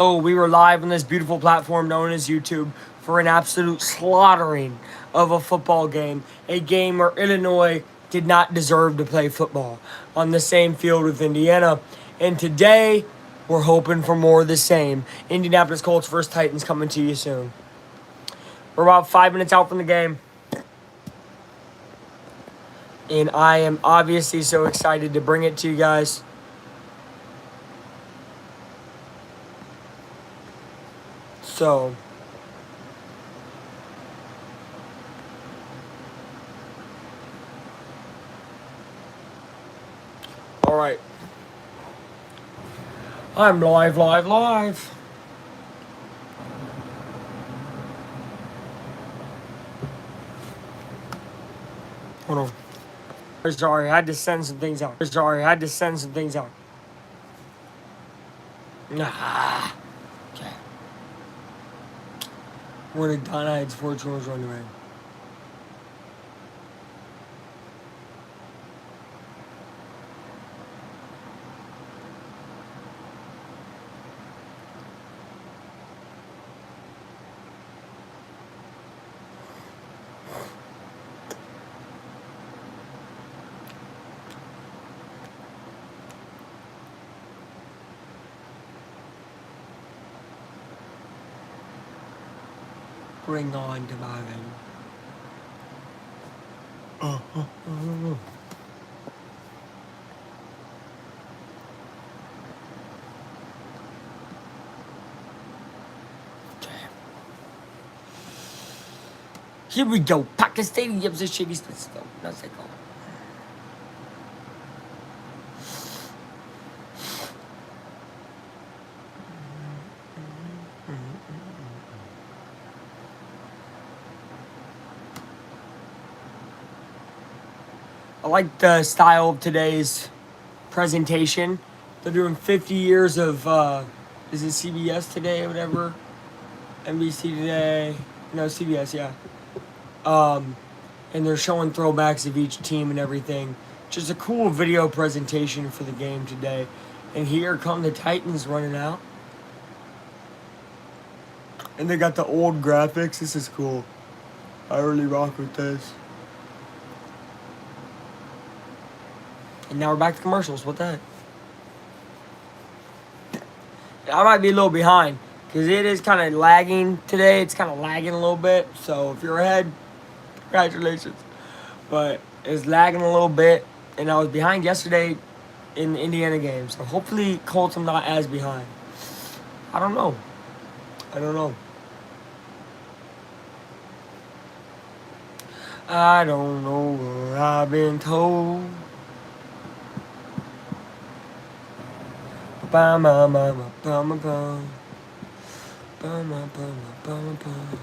Oh, we were live on this beautiful platform known as YouTube for an absolute slaughtering of a football game. A game where Illinois did not deserve to play football on the same field with Indiana. And today, we're hoping for more of the same. Indianapolis Colts versus Titans coming to you soon. We're about 5 minutes out from the game. And I am obviously so excited to bring it to you guys. So, all right. I'm live, live, live. Hold on. Sorry, I had to send some things out. Sorry, I had to send some things out. Nah. Okay. When a Donna had 4 children running around. Bring on to Marvin. Here we go. Pakistani gives a shitty stuff. That's like all. I like the style of today's presentation. They're doing 50 years of, is it CBS today or whatever? NBC today? No, CBS, yeah. And they're showing throwbacks of each team and everything. Just a cool video presentation for the game today. And here come the Titans running out. And they got the old graphics. This is cool. I really rock with this. And now we're back to commercials. What the heck? I might be a little behind because it is kind of lagging today. It's kind of lagging a little bit. So if you're ahead, congratulations. But it's lagging a little bit. And I was behind yesterday in the Indiana game. So hopefully Colts I'm not as behind. I don't know. I don't know. I don't know what I've been told. Bam, bam, bam, bam, bam, bam. Bam, bam, bam, bam, bam.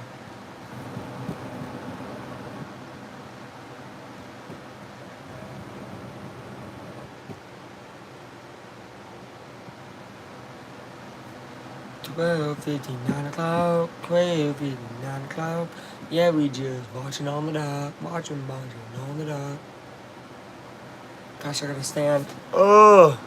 $12:59, 12:59. Yeah, we just watching on the dot, watching on the dot. Gosh, I gotta stand. Ugh.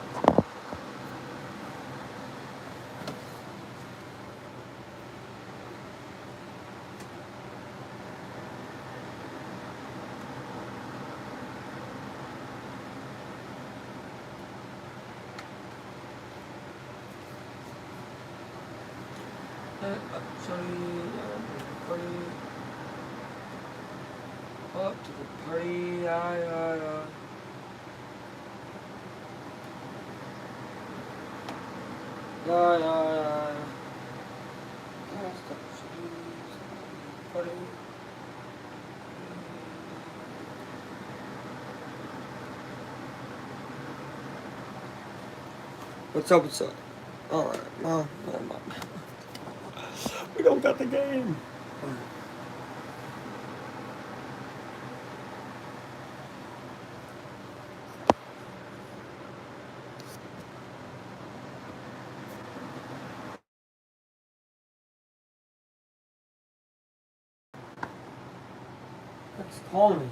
Up to the party, yeah, yeah, yeah. Yeah, yeah, yeah. Party. What's up, what's up? Alright, no, never mind. We don't got the game. It's calling me.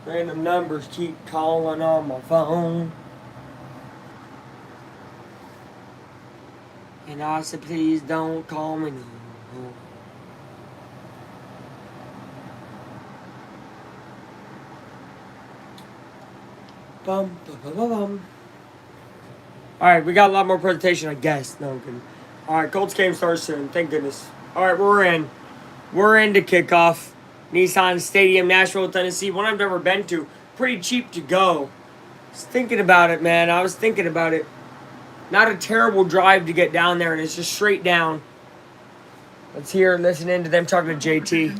Random numbers keep calling on my phone. And I said, please don't call me no more. Bum, bum, bum, bum, bum. Alright, we got a lot more presentation, I guess. No, I'm kidding. Alright, Colts game starts soon. Thank goodness. Alright, we're in. We're into kickoff. Nissan Stadium, Nashville, Tennessee. One I've never been to. Pretty cheap to go. I was thinking about it, man. I was thinking about it. Not a terrible drive to get down there, and it's just straight down. Let's hear, listen in to them talking to JT.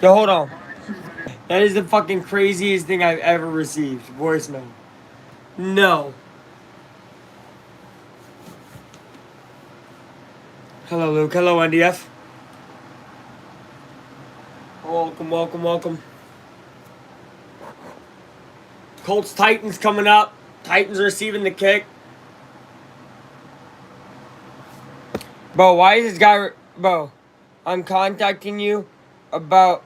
Yo, hold on. That is the fucking craziest thing I've ever received. Voicemail. No. Hello, Luke. Hello, NDF. Welcome, welcome, welcome. Colts Titans coming up. Titans receiving the kick. Bro, why is this guy... Bro, I'm contacting you about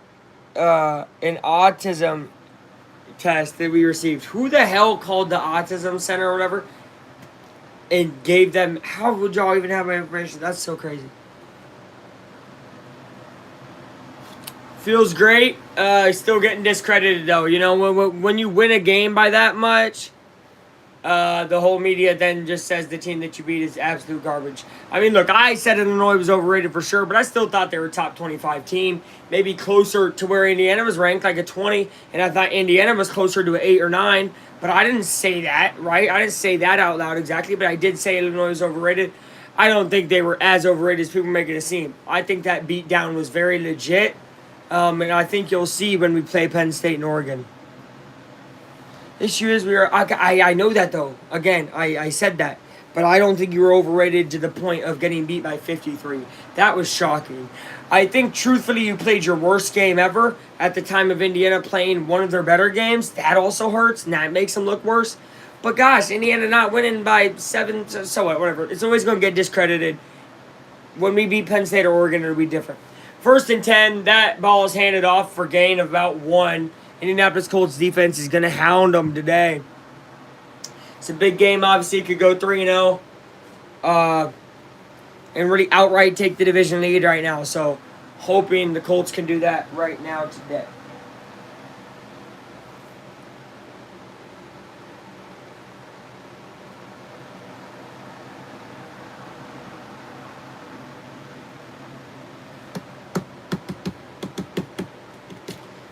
an autism test that we received. Who the hell called the autism center or whatever and gave them... How would y'all even have my information? That's so crazy. Feels great. Still getting discredited though. You know, when you win a game by that much, the whole media then just says the team that you beat is absolute garbage. I mean, look, I said Illinois was overrated for sure, but I still thought they were a top 25 team. Maybe closer to where Indiana was ranked, like a 20, and I thought Indiana was closer to an 8 or 9. But I didn't say that, right? I didn't say that out loud exactly, but I did say Illinois was overrated. I don't think they were as overrated as people make it seem. I think that beatdown was very legit. And I think you'll see when we play Penn State and Oregon. Issue is I know that though. Again, I said that. But I don't think you were overrated to the point of getting beat by 53. That was shocking. I think truthfully you played your worst game ever at the time of Indiana playing one of their better games. That also hurts. And that makes them look worse. But gosh, Indiana not winning by 7, so what, whatever. It's always going to get discredited. When we beat Penn State or Oregon, it'll be different. 1st and 10, that ball is handed off for gain of about 1. Indianapolis Colts defense is going to hound them today. It's a big game, obviously. Could go 3-0 and really outright take the division lead right now. So, hoping the Colts can do that right now today.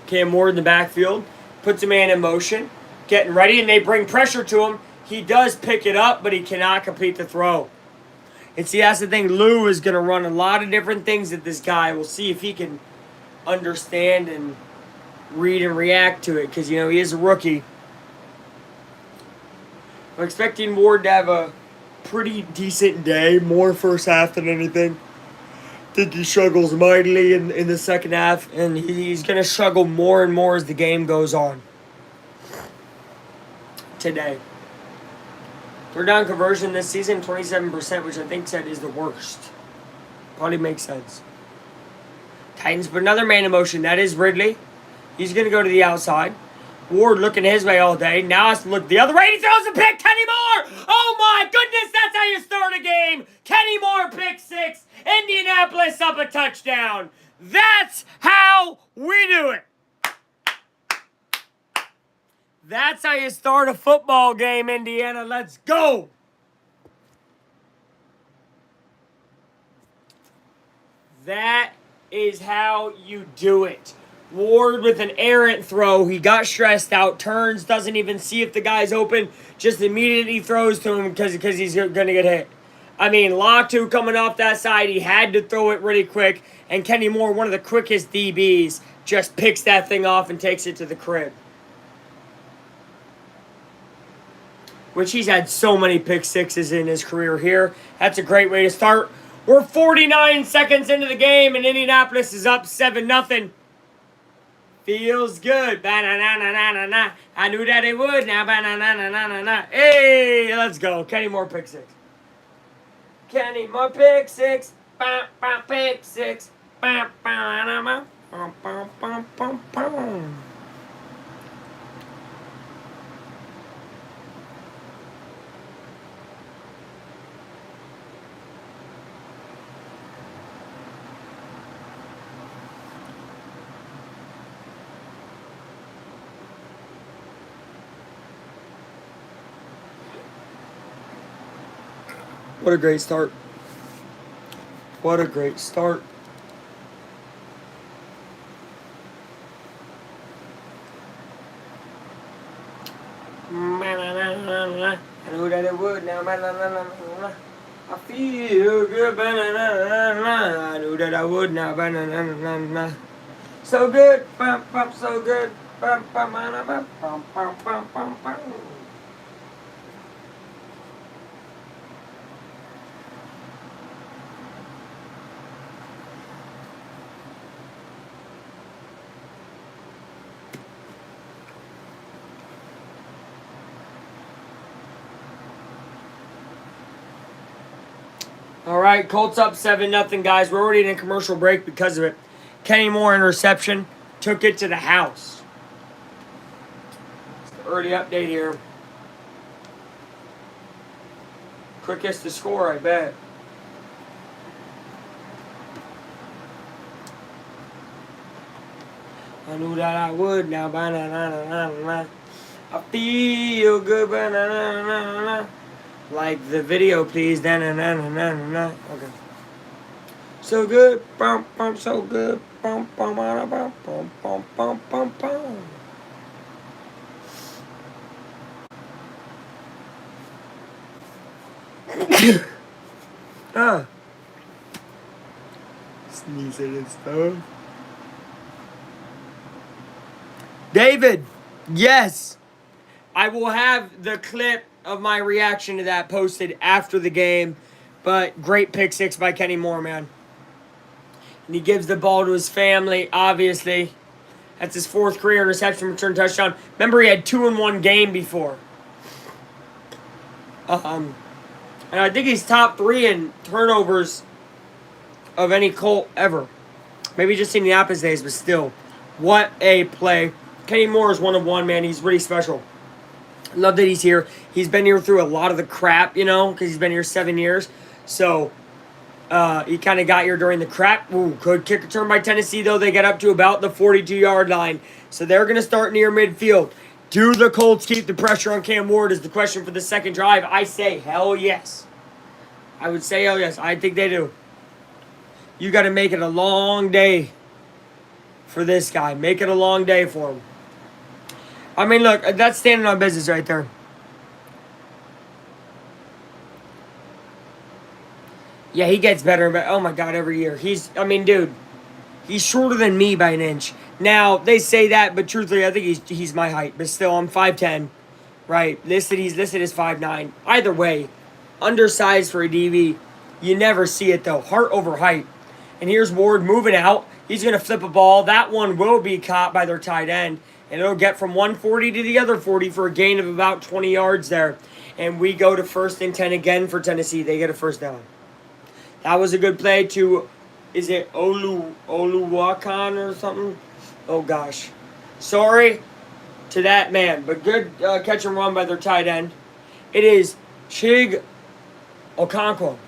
Cam Ward in the backfield, puts a man in motion, getting ready, and they bring pressure to him. He does pick it up, but he cannot complete the throw. And see, that's the thing. Lou is going to run a lot of different things at this guy. We'll see if he can understand and read and react to it, because, you know, he is a rookie. I'm expecting Ward to have a pretty decent day, more first half than anything. I think he struggles mightily in the second half, and he's going to struggle more and more as the game goes on today. Third down conversion this season, 27%, which I think said is the worst. Probably makes sense. Titans put another man in motion. That is Ridley. He's going to go to the outside. Ward looking his way all day. Now has to look the other way. He throws a pick. Kenny Moore! Oh my goodness, that's how you start a game. Kenny Moore, pick 6. Indianapolis up a touchdown. That's how we do it. That's how you start a football game, Indiana. Let's go. That is how you do it. Ward with an errant throw. He got stressed out, turns, doesn't even see if the guy's open, just immediately throws to him because he's going to get hit. I mean, Latu coming off that side, he had to throw it really quick, and Kenny Moore, one of the quickest DBs, just picks that thing off and takes it to the crib. Which he's had so many pick sixes in his career here. That's a great way to start. We're 49 seconds into the game, and Indianapolis is up 7-0. Feels good. Ba-na-na-na-na-na-na. I knew that it would. Now, ba-na-na-na-na-na-na. Hey, let's go. Kenny Moore, pick 6. Kenny Moore, pick 6. Ba-ba, pick 6. Ba-ba-na-na. Bum-bum-bum-bum-bum. What a great start. What a great start. I knew that it would now. I feel good. I knew that I would now. So good. So good. All right, Colts up 7-0, guys. We're already in a commercial break because of it. Kenny Moore interception took it to the house. It's the early update here. Quickest to score, I bet. I knew that I would now. I feel good. Like the video, please. Okay. So good. So good. Sneezing and stuff. David, yes. I will have the clip of my reaction to that posted after the game. But great pick six by Kenny Moore, man. And he gives the ball to his family, obviously. That's his fourth career interception return touchdown. Remember, he had 2 in one game before. And I think he's top 3 in turnovers of any Colt ever. Maybe just Indianapolis days, but still. What a play. Kenny Moore is 1 of 1, man. He's really special. Love that he's here. He's been here through a lot of the crap, you know, because he's been here 7 years. So, he kind of got here during the crap. Ooh, good kick return by Tennessee, though. They get up to about the 42-yard line. So, they're going to start near midfield. Do the Colts keep the pressure on Cam Ward is the question for the second drive. I say hell yes. I would say hell yes. I think they do. You got to make it a long day for this guy. Make it a long day for him. I mean, look, that's standing on business right there. Yeah, he gets better, but oh my God, every year. Dude, he's shorter than me by an inch. Now, they say that, but truthfully, I think he's my height. But still, I'm 5'10", right? He's listed as 5'9". Either way, undersized for a DB. You never see it, though. Heart over height. And here's Ward moving out. He's going to flip a ball. That one will be caught by their tight end. And it'll get from 140 to the other 40 for a gain of about 20 yards there. And we go to 1st and 10 again for Tennessee. They get a first down. That was a good play to, is it Oluwakan or something? Oh, gosh. Sorry to that man. But good catch and run by their tight end. It is Chig Okonkwo.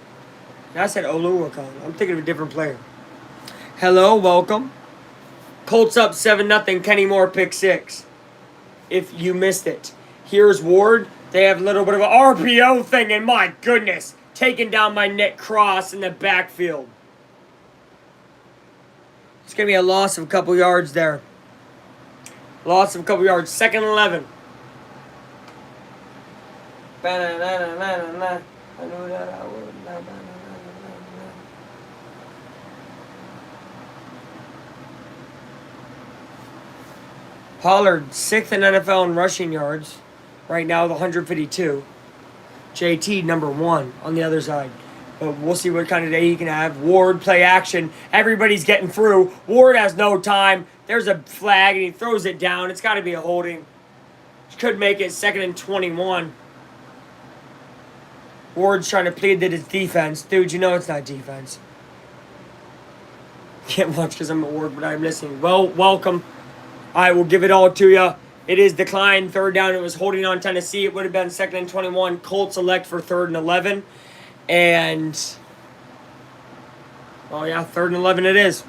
I said Oluwakan. I'm thinking of a different player. Hello, welcome. Colts up 7-0. Kenny Moore pick 6. If you missed it. Here's Ward. They have a little bit of an RPO thing, and my goodness. Taking down my Nick Cross in the backfield. It's going to be a loss of a couple yards there. Loss of a couple yards. 2nd and 11. I knew that I would. Pollard, 6th in NFL in rushing yards. Right now, the 152. JT, number 1 on the other side. But we'll see what kind of day he can have. Ward, play action. Everybody's getting through. Ward has no time. There's a flag, and he throws it down. It's got to be a holding. Could make it 2nd and 21. Ward's trying to plead that it's defense. Dude, you know it's not defense. Can't watch because I'm at work, but I'm listening. Well, welcome. I will give it all to you. It is declined. 3rd down. It was holding on Tennessee. It would have been 2nd and 21. Colts elect for 3rd and 11. And, oh yeah, 3rd and 11 it is.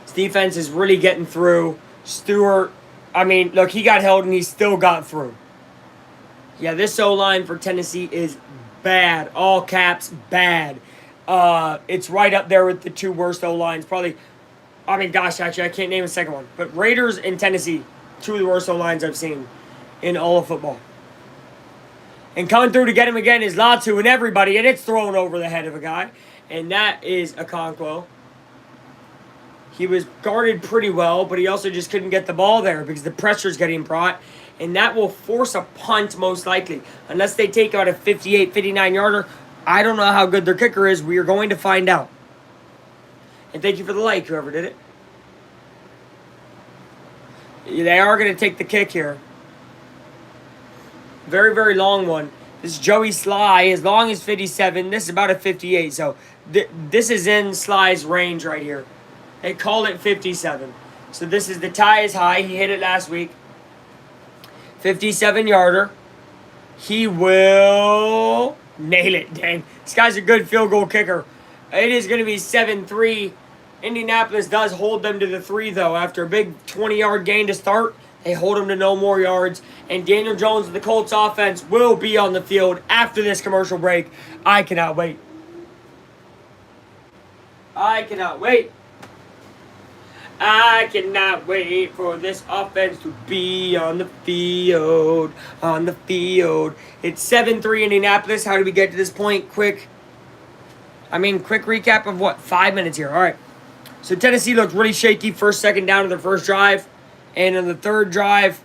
This defense is really getting through. Stewart, look, he got held and he still got through. Yeah, this O-line for Tennessee is bad. All caps, bad. It's right up there with the two worst O-lines. Probably, I mean, gosh, actually, I can't name a second one. But Raiders and Tennessee, two of the worst O-lines I've seen in all of football. And coming through to get him again is Latu and everybody, and it's thrown over the head of a guy. And that is Okonkwo. He was guarded pretty well, but he also just couldn't get the ball there because the pressure's getting brought. And that will force a punt most likely. Unless they take out a 58, 59-yarder. I don't know how good their kicker is. We are going to find out. And thank you for the like, whoever did it. They are going to take the kick here. Very, very long one. This is Joey Sly, as long as 57. This is about a 58. So this is in Sly's range right here. They called it 57. So this is the tie is high. He hit it last week. 57-yarder. He will nail it, dang. This guy's a good field goal kicker. It is going to be 7-3. Indianapolis does hold them to the 3, though. After a big 20-yard gain to start, they hold them to no more yards. And Daniel Jones of the Colts offense will be on the field after this commercial break. I cannot wait. I cannot wait. I cannot wait for this offense to be on the field. On the field. It's 7-3 Indianapolis. How did we get to this point? Quick recap of what? 5 minutes here. All right. So Tennessee looked really shaky first, second down of their first drive. And on the third drive,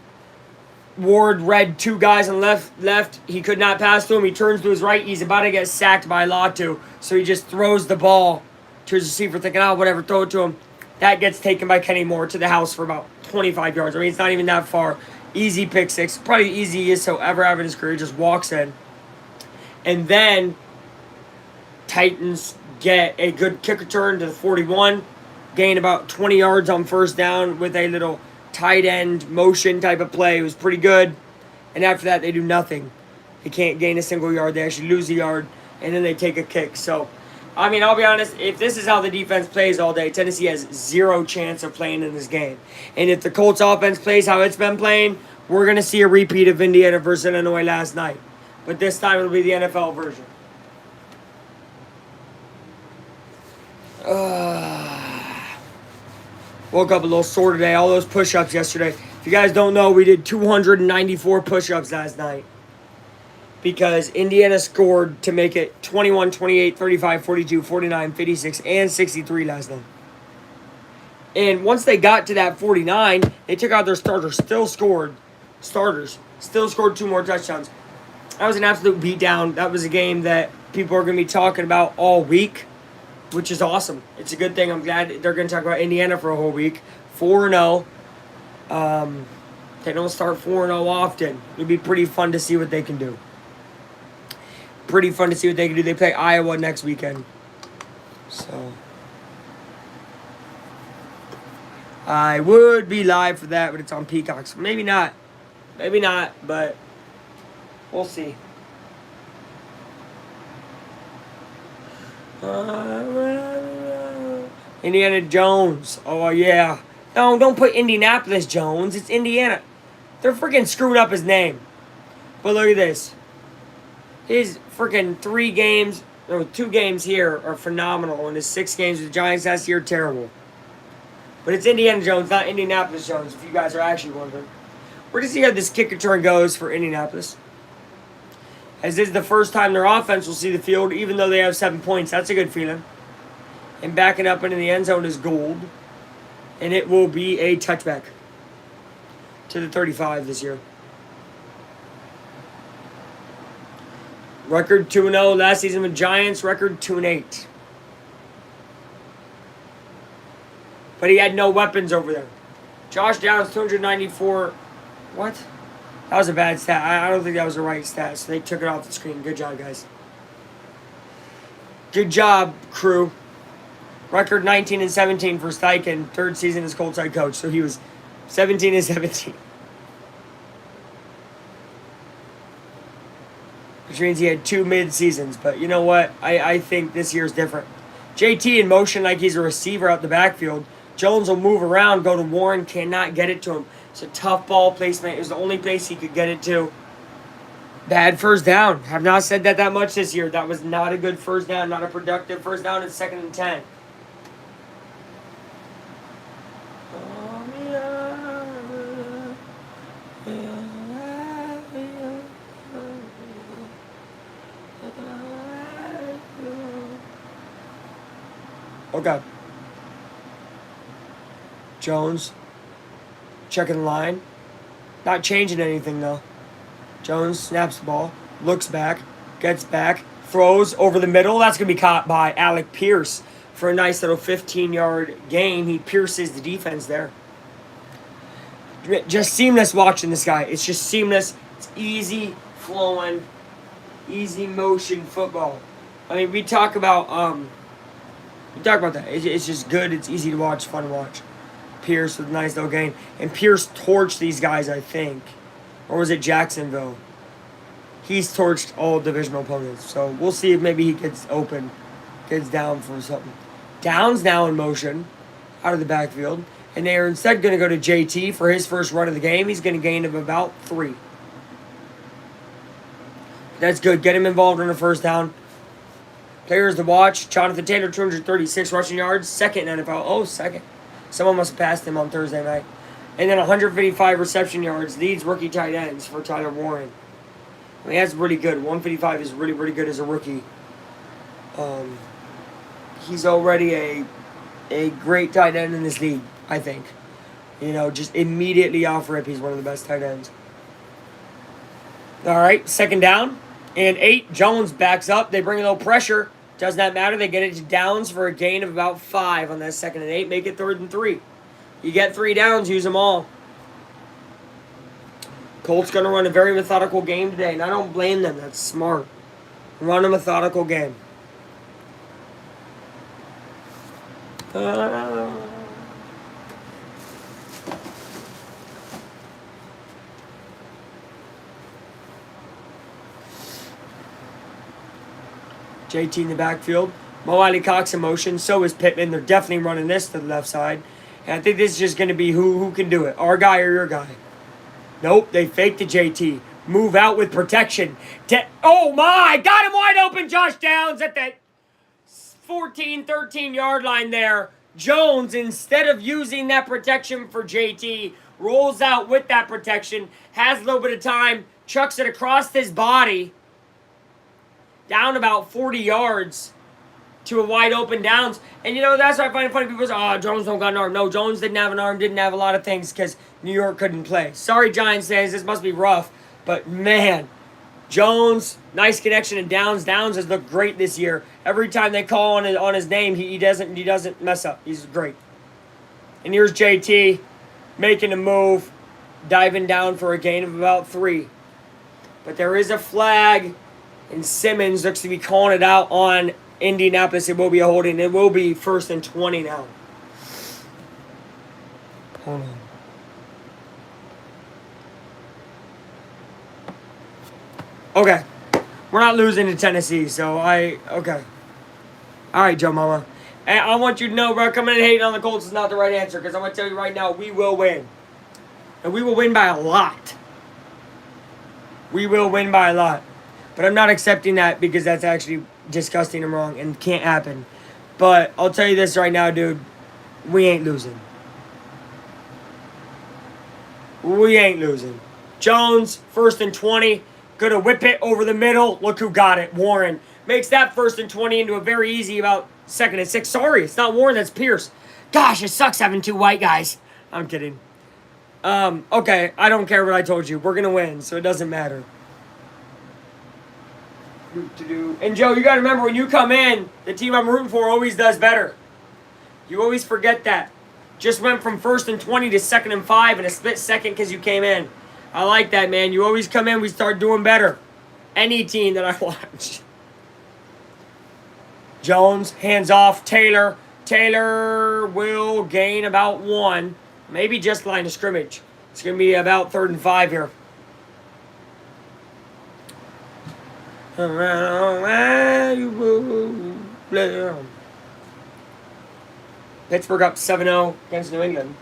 Ward read two guys on left. He could not pass to him. He turns to his right. He's about to get sacked by Latu. So he just throws the ball to his receiver thinking, oh, whatever, throw it to him. That gets taken by Kenny Moore to the house for about 25 yards. I mean, it's not even that far. Easy pick six. Probably the easiest he'll ever have in his career. Just walks in. And then Titans get a good kick return to the 41. Gain about 20 yards on first down with a little tight end motion type of play. It was pretty good. And after that, they do nothing. They can't gain a single yard. They actually lose a yard. And then they take a kick. So, I mean, I'll be honest. If this is how the defense plays all day, Tennessee has zero chance of playing in this game. And if the Colts offense plays how it's been playing, we're going to see a repeat of Indiana versus Illinois last night. But this time it'll be the NFL version. Woke up a little sore today. All those push-ups yesterday. If you guys don't know, we did 294 push-ups last night. Because Indiana scored to make it 21, 28, 35, 42, 49, 56, and 63 last night. And once they got to that 49, they took out their starters. Still scored two more touchdowns. That was an absolute beatdown. That was a game that people are going to be talking about all week, which is awesome. It's a good thing. I'm glad they're going to talk about Indiana for a whole week. 4-0. They don't start 4-0 often. It'll be pretty fun to see what they can do. They play Iowa next weekend. So I would be live for that, but it's on Peacock. So maybe not, but we'll see. Indiana Jones. Oh, yeah. No, don't put Indianapolis Jones. It's Indiana. They're freaking screwed up his name. But look at this. His freaking 2 games here are phenomenal. And his 6 games with the Giants last year, terrible. But it's Indiana Jones, not Indianapolis Jones, if you guys are actually wondering. We're going to see how this kick return goes for Indianapolis. As this is the first time their offense will see the field, even though they have 7 points. That's a good feeling. And backing up into the end zone is Gould. And it will be a touchback to the 35 this year. Record 2-0 last season with Giants. Record 2-8. But he had no weapons over there. Josh Downs, 294. What? That was a bad stat. I don't think that was the right stat, so they took it off the screen. Good job, guys. Good job, crew. Record 19-17 for Steichen. 3rd season as Colts head coach, so he was 17-17. Which means he had 2 mid-seasons. But you know what? I think this year's different. JT in motion like he's a receiver out the backfield. Jones will move around, go to Warren, cannot get it to him. It's a tough ball placement. It was the only place he could get it to. Bad first down. Have not said that much this year. That was not a good first down, not a productive first down. It's 2nd and 10. Okay. Jones checking the line. Not changing anything, though. Jones snaps the ball, looks back, gets back, throws over the middle. That's going to be caught by Alec Pierce for a nice little 15-yard gain. He pierces the defense there. Just seamless watching this guy. It's just seamless. It's easy flowing, easy motion football. I mean, we talk about that. It's just good. It's easy to watch, fun to watch. Pierce with a nice little gain. And Pierce torched these guys, I think. Or was it Jacksonville? He's torched all divisional opponents. So we'll see if maybe he gets open, gets down for something. Downs now in motion out of the backfield. And they are instead going to go to JT for his first run of the game. He's going to gain of about 3. That's good. Get him involved on the first down. Players to watch. Jonathan Taylor, 236 rushing yards. Second in NFL. Oh, second. Someone must have passed him on Thursday night. And then 155 reception yards. Leads rookie tight ends for Tyler Warren. I mean, that's really good. 155 is really, really good as a rookie. He's already a great tight end in this league, I think. You know, just immediately off rip, he's one of the best tight ends. All right, 2nd down and 8. Jones backs up. They bring a little pressure. Does not matter. They get it to Downs for a gain of about 5 on that 2nd and 8. Make it 3rd and 3. You get 3 downs, use them all. Colts going to run a very methodical game today, and I don't blame them. That's smart. Run a methodical game. JT in the backfield. Mo Alley Cox in motion. So is Pittman. They're definitely running this to the left side. And I think this is just going to be who can do it. Our guy or your guy. Nope, they faked the JT. Move out with protection. Oh my! Got him wide open, Josh Downs at that 14, 13-yard line there. Jones, instead of using that protection for JT, rolls out with that protection, has a little bit of time, chucks it across his body, down about 40 yards to a wide open Downs. And, you know, that's what I find funny. People say, oh, Jones don't got an arm. No, Jones didn't have an arm, didn't have a lot of things because New York couldn't play. Sorry, Giants fans, this must be rough. But, man, Jones, nice connection, and Downs. Downs has looked great this year. Every time they call on his name, he doesn't mess up. He's great. And here's JT making a move, diving down for a gain of about 3. But there is a flag, and Simmons looks to be calling it out on Indianapolis. It will be a holding. It will be 1st and 20 now. Hold on. Okay. We're not losing to Tennessee, so okay. All right, Joe Mama. And I want you to know, bro, coming and hating on the Colts is not the right answer, because I'm going to tell you right now, we will win. And we will win by a lot. We will win by a lot. But I'm not accepting that because that's actually disgusting and wrong and can't happen. But I'll tell you this right now, dude. We ain't losing. We ain't losing. Jones, 1st and 20. Gonna whip it over the middle. Look who got it. Warren. Makes that 1st and 20 into a very easy about 2nd and 6. Sorry, it's not Warren, that's Pierce. Gosh, it sucks having 2 white guys. I'm kidding. Okay, I don't care what I told you. We're gonna win, so it doesn't matter. And Joe, you gotta remember, when you come in, the team I'm rooting for always does better. You always forget that. Just went from 1st and 20 to 2nd and 5 in a split second because you came in. I like that, man. You always come in, we start doing better. Any team that I watch. Jones, hands off. Taylor. Taylor will gain about 1. Maybe just line of scrimmage. It's going to be about 3rd and 5 here. Pittsburgh up 7-0 against New England.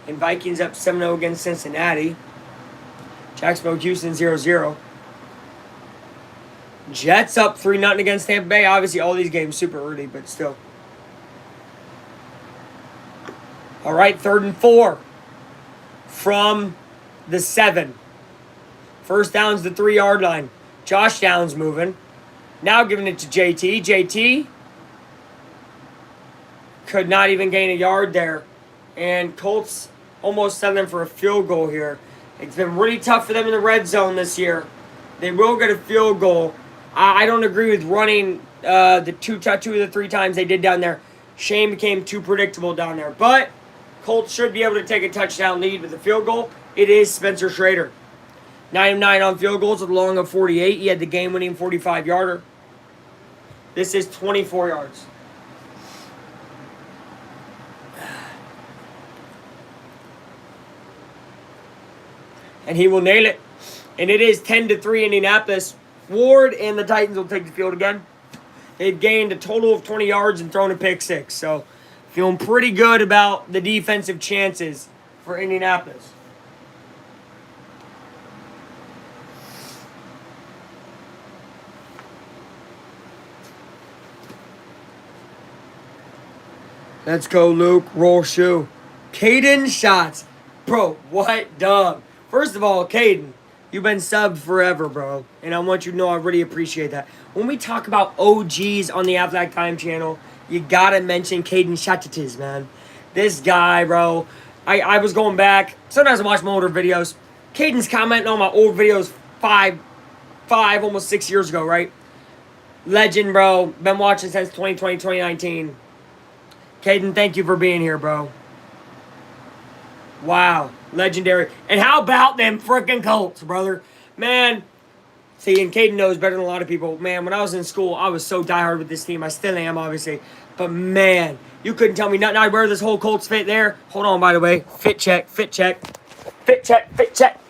And Vikings up 7-0 against Cincinnati. Jacksonville, Houston 0-0. Jets up 3-0 against Tampa Bay. Obviously, all these games super early, but still. All right, 3rd and 4 from the 7. First down's the 3-yard line. Josh Downs moving. Now giving it to JT. JT could not even gain a yard there. And Colts almost settling for a field goal here. It's been really tough for them in the red zone this year. They will get a field goal. I don't agree with running the two of the 3 times they did down there. Shane became too predictable down there. But Colts should be able to take a touchdown lead with a field goal. It is Spencer Schrader. 9 of 9 on field goals with a long of 48. He had the game-winning 45-yarder. This is 24 yards. And he will nail it. And it is 10-3 Indianapolis. Ward and the Titans will take the field again. They've gained a total of 20 yards and thrown a pick 6. So, feeling pretty good about the defensive chances for Indianapolis. Let's go, Luke. Roll shoe. Caden shots. Bro, what dub? First of all, Caden, you've been subbed forever, bro. And I want you to know I really appreciate that. When we talk about OGs on the Athletic Time channel, you gotta mention Caden Shatatis, man. This guy, bro. I was going back. Sometimes I watch my older videos. Caden's commenting on my old videos five, almost 6 years ago, right? Legend, bro. Been watching since 2020, 2019. Caden, thank you for being here, bro. Wow. Legendary. And how about them freaking Colts, brother? Man. See, and Caden knows better than a lot of people. Man, when I was in school, I was so diehard with this team. I still am, obviously. But, man, you couldn't tell me nothing. I'd wear this whole Colts fit there. Hold on, by the way. Fit check, fit check. Fit check, fit check.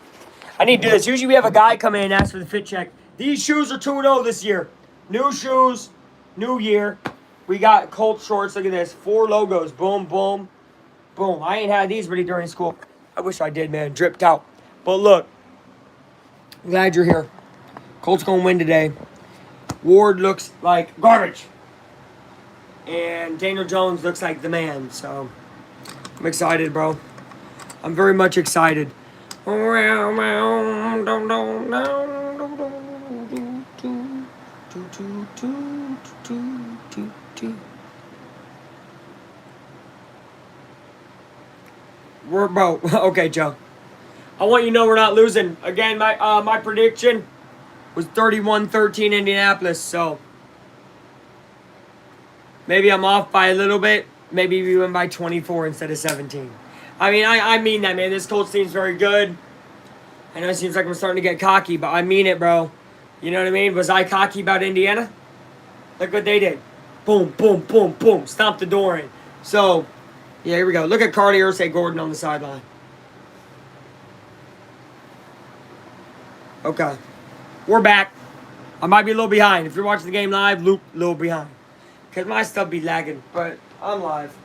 I need to do this. Usually we have a guy come in and ask for the fit check. These shoes are 2-0 this year. New shoes, new year. We got Colts shorts. Look at this. 4 logos. Boom, boom, boom. I ain't had these really during school. I wish I did, man. Dripped out. But look. I'm glad you're here. Colts going to win today. Ward looks like garbage. And Daniel Jones looks like the man. So, I'm excited, bro. I'm very much excited. Bro, okay, Joe. I want you to know we're not losing. Again, my prediction was 31-13 Indianapolis, so maybe I'm off by a little bit. Maybe we win by 24 instead of 17. I mean, I mean that, man. This Colts team's very good. I know it seems like I'm starting to get cocky, but I mean it, bro. You know what I mean? Was I cocky about Indiana? Look what they did. Boom, boom, boom, boom. Stomp the door in. So, yeah, here we go. Look at Cartier say Gordon on the sideline. Okay. We're back. I might be a little behind. If you're watching the game live, Luke, a little behind. Because my stuff be lagging, but I'm live.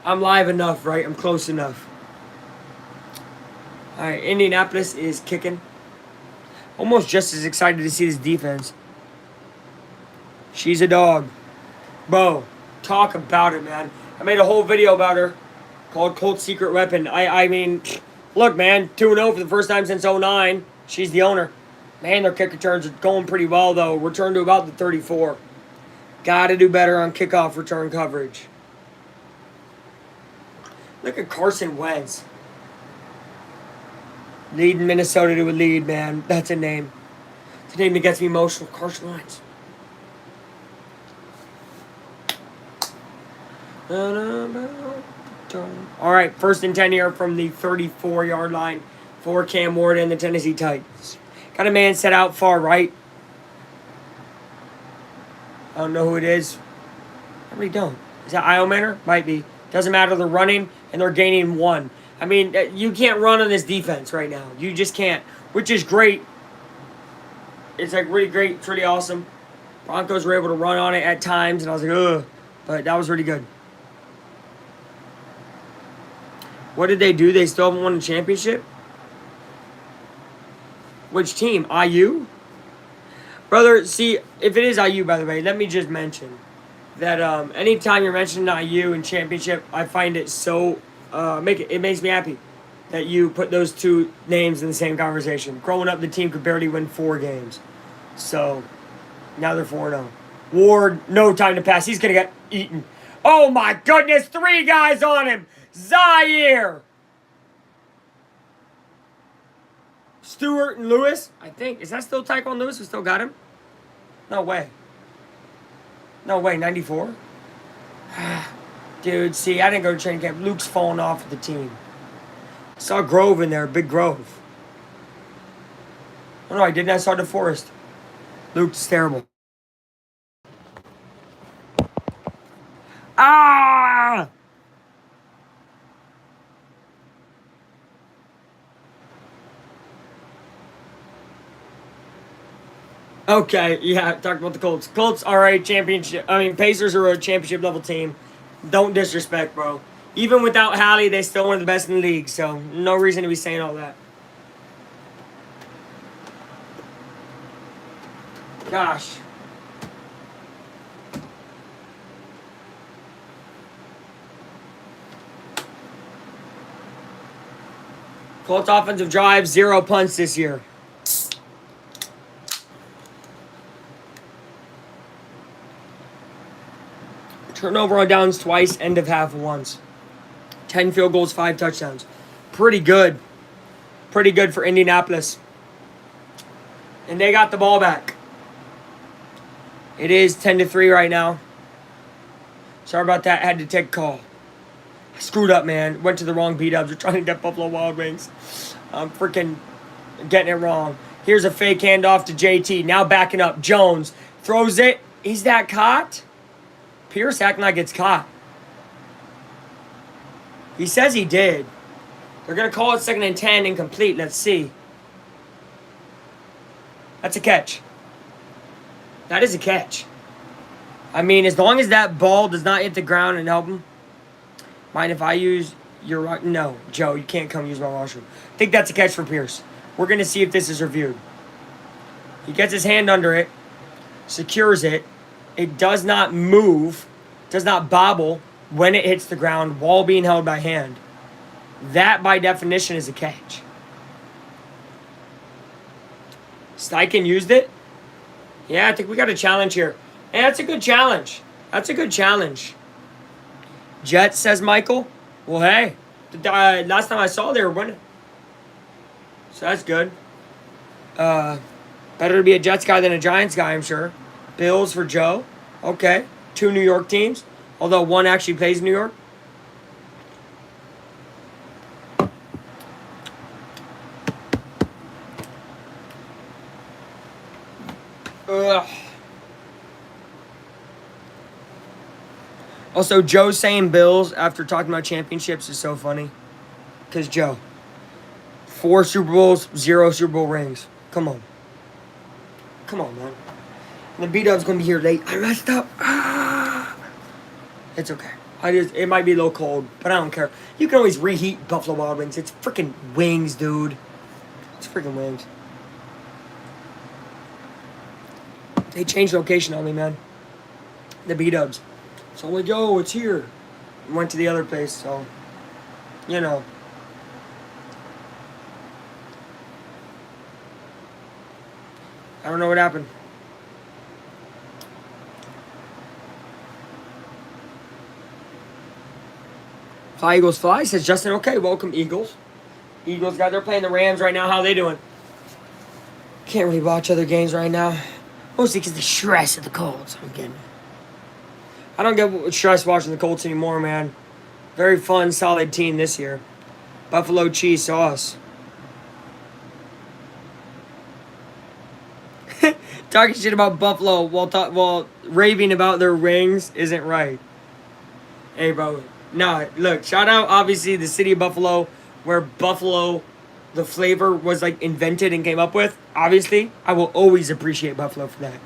I'm live enough, right? I'm close enough. All right, Indianapolis is kicking. Almost just as excited to see this defense. She's a dog. Bro, talk about it, man. I made a whole video about her called Colt's Secret Weapon. I mean, look, man, 2-0 for the first time since 2009. She's the owner. Man, their kick returns are going pretty well, though. Return to about the 34. Got to do better on kickoff return coverage. Look at Carson Wentz. Leading Minnesota to a lead, man. That's a name. It's a name that gets me emotional. Carson Wentz. All right, 1st and 10 here from the 34-yard line for Cam Ward and the Tennessee Titans. Got a man set out far right. I don't know who it is. I really don't. Is that Iomanner? Might be. Doesn't matter. They're running, and they're gaining 1. I mean, you can't run on this defense right now. You just can't, which is great. It's like really great. It's really awesome. Broncos were able to run on it at times, and I was like, ugh. But that was really good. What did they do? They still haven't won a championship? Which team? IU? Brother, see, if it is IU, by the way, let me just mention that anytime you're mentioning IU in championship, I find it so it makes me happy that you put those two names in the same conversation. Growing up, the team could barely win 4 games, so now they're 4-0. Ward, no time to pass. He's gonna get eaten. Oh my goodness, 3 guys on him. Zaire, Stewart, and Lewis. I think is that still Tyquan Lewis? We still got him? No way. No way, 94? Dude, see, I didn't go to training camp. Luke's falling off of the team. Saw Grove in there, Big Grove. Oh, no, I didn't. I saw DeForest. Luke's terrible. Ah! Okay, yeah, talked about the Colts. Colts are a championship. I mean, Pacers are a championship level team. Don't disrespect, bro. Even without Hallie, they still one of the best in the league. So no reason to be saying all that. Gosh. Colts offensive drive, 0 punts this year. Turnover on downs twice, end of half once. 10 field goals, 5 touchdowns. Pretty good. Pretty good for Indianapolis. And they got the ball back. It is 10-3 right now. Sorry about that. I had to take a call. I screwed up, man. Went to the wrong beat-ups. We're trying to get Buffalo Wild Wings. I'm freaking getting it wrong. Here's a fake handoff to JT. Now backing up. Jones throws it. Is that caught? Pierce acting like it's caught. He says he did. They're going to call it 2nd and 10, incomplete. Let's see. That's a catch. That is a catch. I mean, as long as that ball does not hit the ground and help him. Mind if I use your... No, Joe, you can't come use my washroom. I think that's a catch for Pierce. We're going to see if this is reviewed. He gets his hand under it. Secures it. It does not move. Does not bobble when it hits the ground while being held by hand. That, by definition, is a catch. Steichen used it. Yeah, I think we got a challenge here. And that's a good challenge. That's a good challenge. Jets, says Michael. Well, hey. Last time I saw they were winning. So that's good. Better to be a Jets guy than a Giants guy, I'm sure. Bills for Joe. Okay. 2 New York teams. Although one actually plays in New York. Ugh. Also, Joe saying Bills after talking about championships is so funny. Because Joe. 4 Super Bowls, 0 Super Bowl rings. Come on. Come on, man. And the B-Dub's going to be here late. I messed up. Ah. It's okay. It might be a little cold, but I don't care. You can always reheat Buffalo Wild Wings. It's freaking wings, dude. It's freaking wings. They changed location on me, man. The B-Dubs. So I'm like, yo, it's here. Went to the other place, so, you know. I don't know what happened. Fly Eagles fly, says Justin. Okay, welcome Eagles. Eagles they're playing the Rams right now. How they doing? Can't really watch other games right now. Mostly because the stress of the Colts. I'm kidding. I don't get stress watching the Colts anymore, man. Very fun, solid team this year. Buffalo cheese sauce. Talking shit about Buffalo while raving about their wings isn't right. Hey, bro. No, look, shout out, obviously, the city of Buffalo, where Buffalo, the flavor was, like, invented and came up with. Obviously, I will always appreciate Buffalo for that.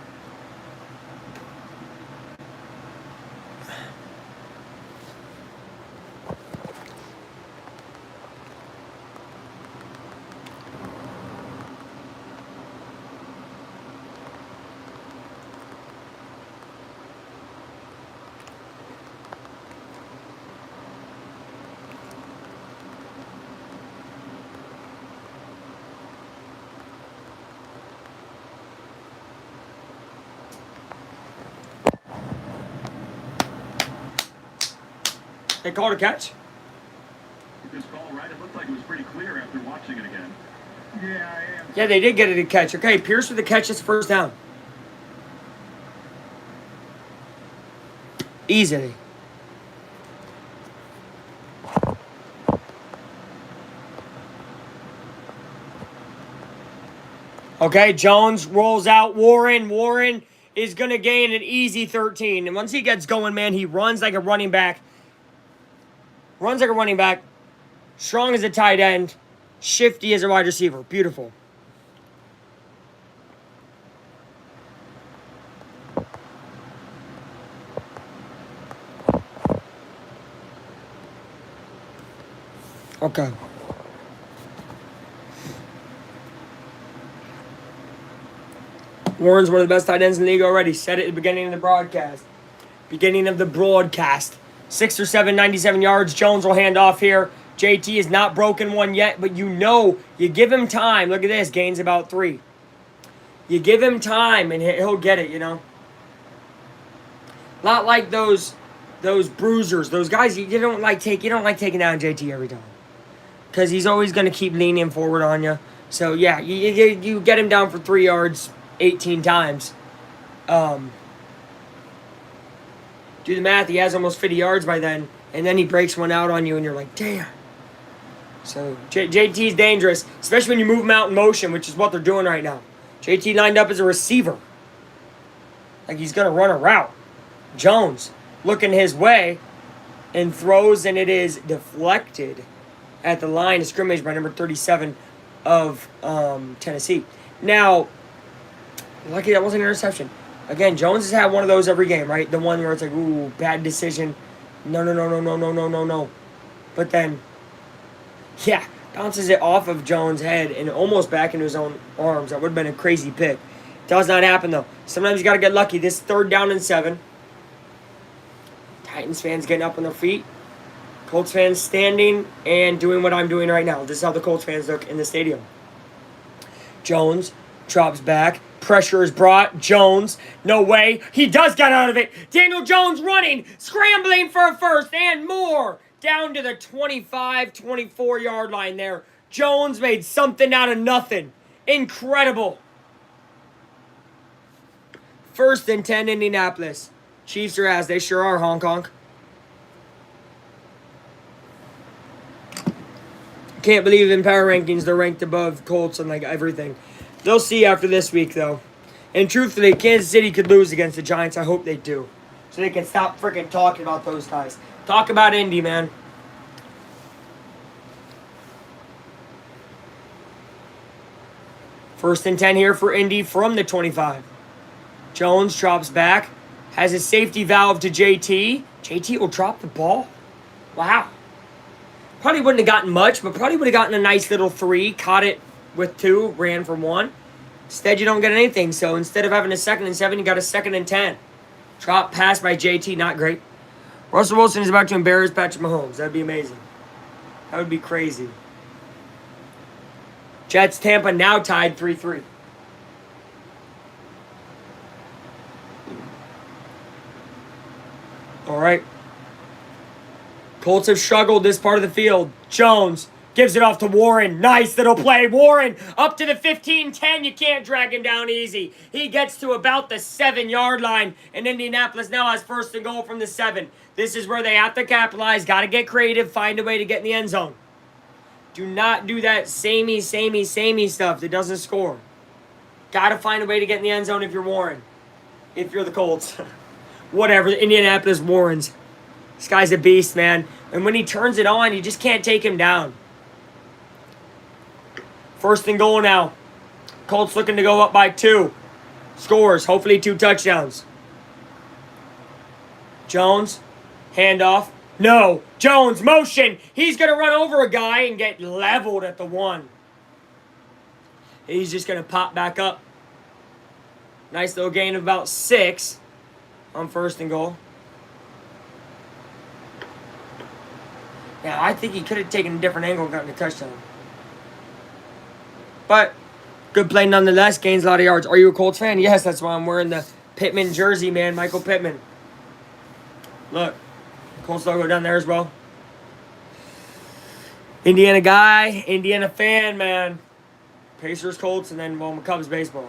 They called a catch? This call, right? It looked like it was pretty clear after watching it again. Yeah, I am. Yeah, they did get it a catch. Okay, Pierce with the catch. It's first down. Easily. Okay, Jones rolls out. Warren is going to gain an easy 13. And once he gets going, man, he runs like a running back. Strong as a tight end. Shifty as a wide receiver. Beautiful. Okay. Warren's one of the best tight ends in the league already. Said it at the beginning of the broadcast. 6 or 7, 97 yards. Jones will hand off here. JT has not broken one yet, but you know, you give him time. Look at this. Gains about 3. You give him time, and he'll get it, you know. Not like those bruisers. Those guys you don't like taking down JT every time. Because he's always going to keep leaning forward on you. So, yeah, you get him down for 3 yards 18 times. Do the math. He has almost 50 yards by then. And then he breaks one out on you, and you're like, damn. So, JT's dangerous. Especially when you move him out in motion, which is what they're doing right now. JT lined up as a receiver. Like he's going to run a route. Jones looking his way and throws, and it is deflected at the line of scrimmage by number 37 of Tennessee. Now, lucky that wasn't an interception. Again, Jones has had one of those every game, right? The one where it's like, ooh, bad decision. No. But then, yeah, bounces it off of Jones' head and almost back into his own arms. That would have been a crazy pick. Does not happen, though. Sometimes you got to get lucky. This 3rd down and 7. Titans fans getting up on their feet. Colts fans standing and doing what I'm doing right now. This is how the Colts fans look in the stadium. Jones drops back. Pressure is brought. Jones, no way. He does get out of it. Daniel Jones running, scrambling for a first and more. Down to the 25, 24-yard line there. Jones made something out of nothing. Incredible. 1st and 10, Indianapolis. Chiefs are ass. They sure are, Hong Kong. Can't believe in power rankings they're ranked above Colts and like everything. They'll see after this week, though. And truthfully, Kansas City could lose against the Giants. I hope they do. So they can stop freaking talking about those guys. Talk about Indy, man. First and 10 here for Indy from the 25. Jones drops back. Has his safety valve to JT. JT will drop the ball. Wow. Probably wouldn't have gotten much, but probably would have gotten a nice little 3. Caught it with 2. Ran for 1. Instead, you don't get anything. So instead of having a 2nd and 7, you got a 2nd and 10. Drop pass by JT. Not great. Russell Wilson is about to embarrass Patrick Mahomes. That'd be amazing. That would be crazy. Jets, Tampa now tied 3-3. All right. Colts have struggled this part of the field. Jones gives it off to Warren. Nice little play. Warren up to the 15-10. You can't drag him down easy. He gets to about the 7-yard line. And Indianapolis now has 1st and goal from the 7. This is where they have to capitalize. Got to get creative. Find a way to get in the end zone. Do not do that samey stuff that doesn't score. Got to find a way to get in the end zone if you're Warren. If you're the Colts. Whatever. Indianapolis Warrens. This guy's a beast, man. And when he turns it on, you just can't take him down. 1st and goal now. Colts looking to go up by 2. Scores. Hopefully 2 touchdowns. Jones. Handoff. No. Jones. Motion. He's going to run over a guy and get leveled at the 1. He's just going to pop back up. Nice little gain of about 6 on 1st and goal. Yeah, I think he could have taken a different angle and gotten a touchdown. But, good play nonetheless. Gains a lot of yards. Are you a Colts fan? Yes, that's why I'm wearing the Pittman jersey, man. Michael Pittman. Look. Colts logo down there as well. Indiana guy, Indiana fan, man. Pacers, Colts, and then, well, Cubs baseball.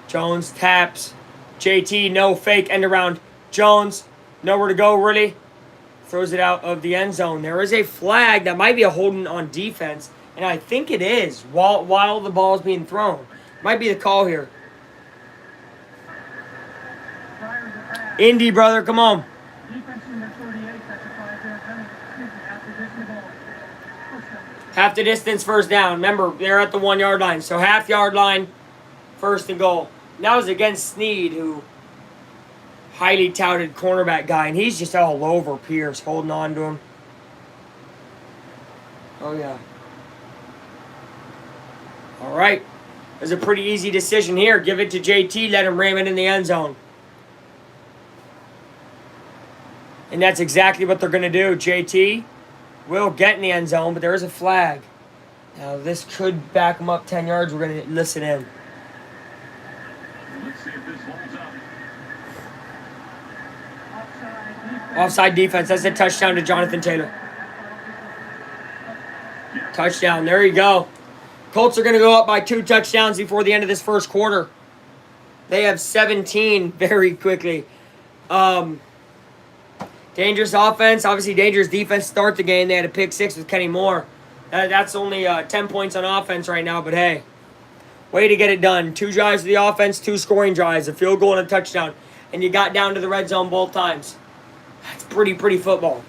Jones taps. JT, no fake end around. Jones, nowhere to go, really. Throws it out of the end zone. There is a flag that might be a holding on defense, and I think it is while the ball is being thrown. Might be the call here. Indy, brother, come on. Half the distance, first down. Remember, they're at the 1 yard line, so half yard line, first and goal. And that was against Snead, who highly touted cornerback guy, and he's just all over Pierce, holding on to him. Oh, yeah. All right. It was a pretty easy decision here. Give it to JT, let him ram it in the end zone. And that's exactly what they're going to do. JT will get in the end zone, but there is a flag. Now, this could back him up 10 yards. We're going to listen in. Let's see if this holds up. Offside defense. That's a touchdown to Jonathan Taylor. Touchdown. There you go. Colts are going to go up by 2 touchdowns before the end of this first quarter. They have 17 very quickly. Dangerous offense. Obviously, dangerous defense to start the game. They had a pick 6 with Kenny Moore. That's only 10 points on offense right now, but hey. Way to get it done. 2 drives to the offense, 2 scoring drives, a field goal and a touchdown. And you got down to the red zone both times. That's pretty football.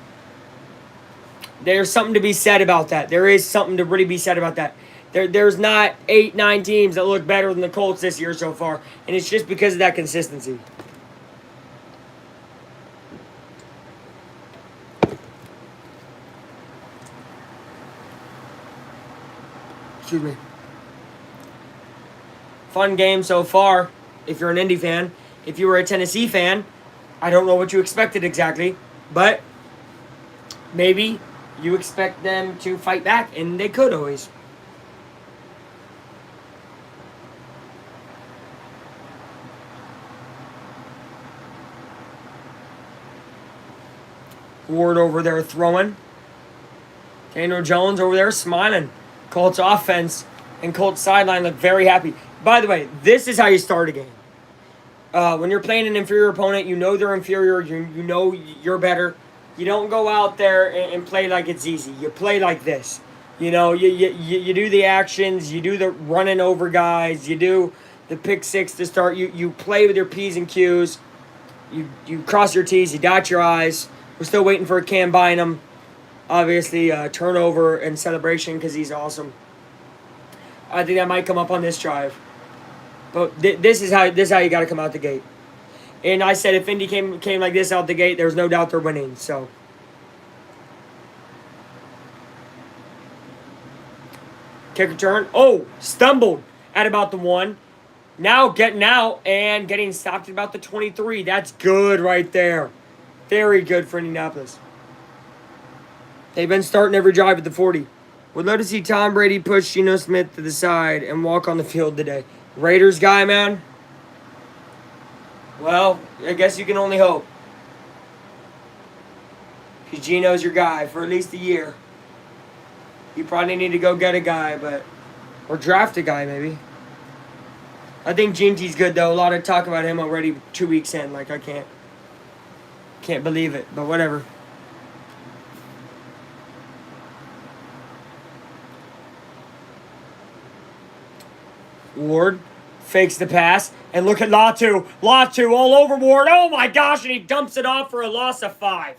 There's something to be said about that. There is something to really be said about that. There's not 8, 9 teams that look better than the Colts this year so far. And it's just because of that consistency. Excuse me. Fun game so far, if you're an Indy fan. If you were a Tennessee fan, I don't know what you expected exactly, but maybe you expect them to fight back, and they could always. Ward over there throwing. Daniel Jones over there smiling. Colts offense and Colts sideline look very happy. By the way, this is how you start a game. When you're playing an inferior opponent, you know they're inferior. You know you're better. You don't go out there and play like it's easy. You play like this. You know, you do the actions. You do the running over guys. You do the pick 6 to start. You play with your P's and Q's. You cross your T's. You dot your I's. We're still waiting for Cam Bynum. Obviously, turnover and celebration because he's awesome. I think that might come up on this drive. But this is how you got to come out the gate. And I said if Indy came like this out the gate, there's no doubt they're winning. So kick return. Oh, stumbled at about the 1. Now getting out and getting stopped at about the 23. That's good right there. Very good for Indianapolis. They've been starting every drive at the 40. Would love to see Tom Brady push Geno Smith to the side and walk on the field today. Raiders guy, man. Well, I guess you can only hope. Because Geno's your guy for at least a year. You probably need to go get a guy, or draft a guy maybe. I think Gene-T's good though. A lot of talk about him already 2 weeks in. Like I can't believe it, but whatever. Ward fakes the pass, and look at Latu. Latu all over Ward. Oh my gosh, and he dumps it off for a loss of 5.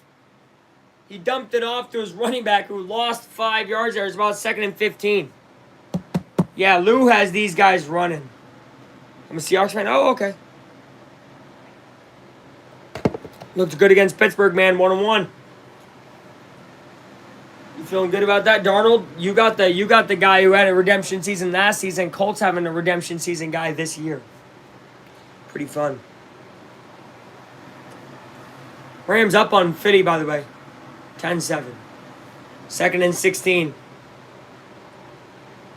He dumped it off to his running back who lost 5 yards there. It's about 2nd and 15. Yeah, Lou has these guys running. I'm a Seahawks fan. Oh, okay. Looked good against Pittsburgh, man. 1-1. You feeling good about that, Darnold? You got the guy who had a redemption season last season. Colts having a redemption season guy this year. Pretty fun. Rams up on Fitty, by the way. 10-7. 2nd and 16.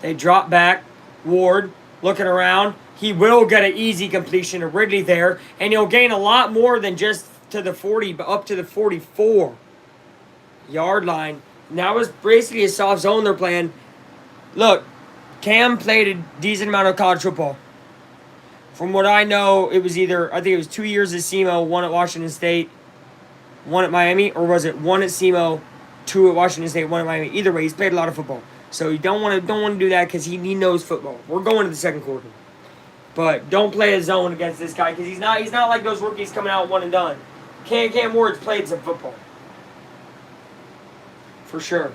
They drop back. Ward looking around. He will get an easy completion to Ridley there, and he'll gain a lot more than just to the 40, but up to the 44 yard line. And that was basically a soft zone they're playing. Look, Cam played a decent amount of college football. From what I know, it was either, I think it was 2 years at SEMO, 1 at Washington State, 1 at Miami, or was it 1 at SEMO, 2 at Washington State, 1 at Miami? Either way, he's played a lot of football. So you don't want to do that because he knows football. We're going to the second quarter. But don't play a zone against this guy because he's not like those rookies coming out one and done. Cam Ward's played some football. For sure.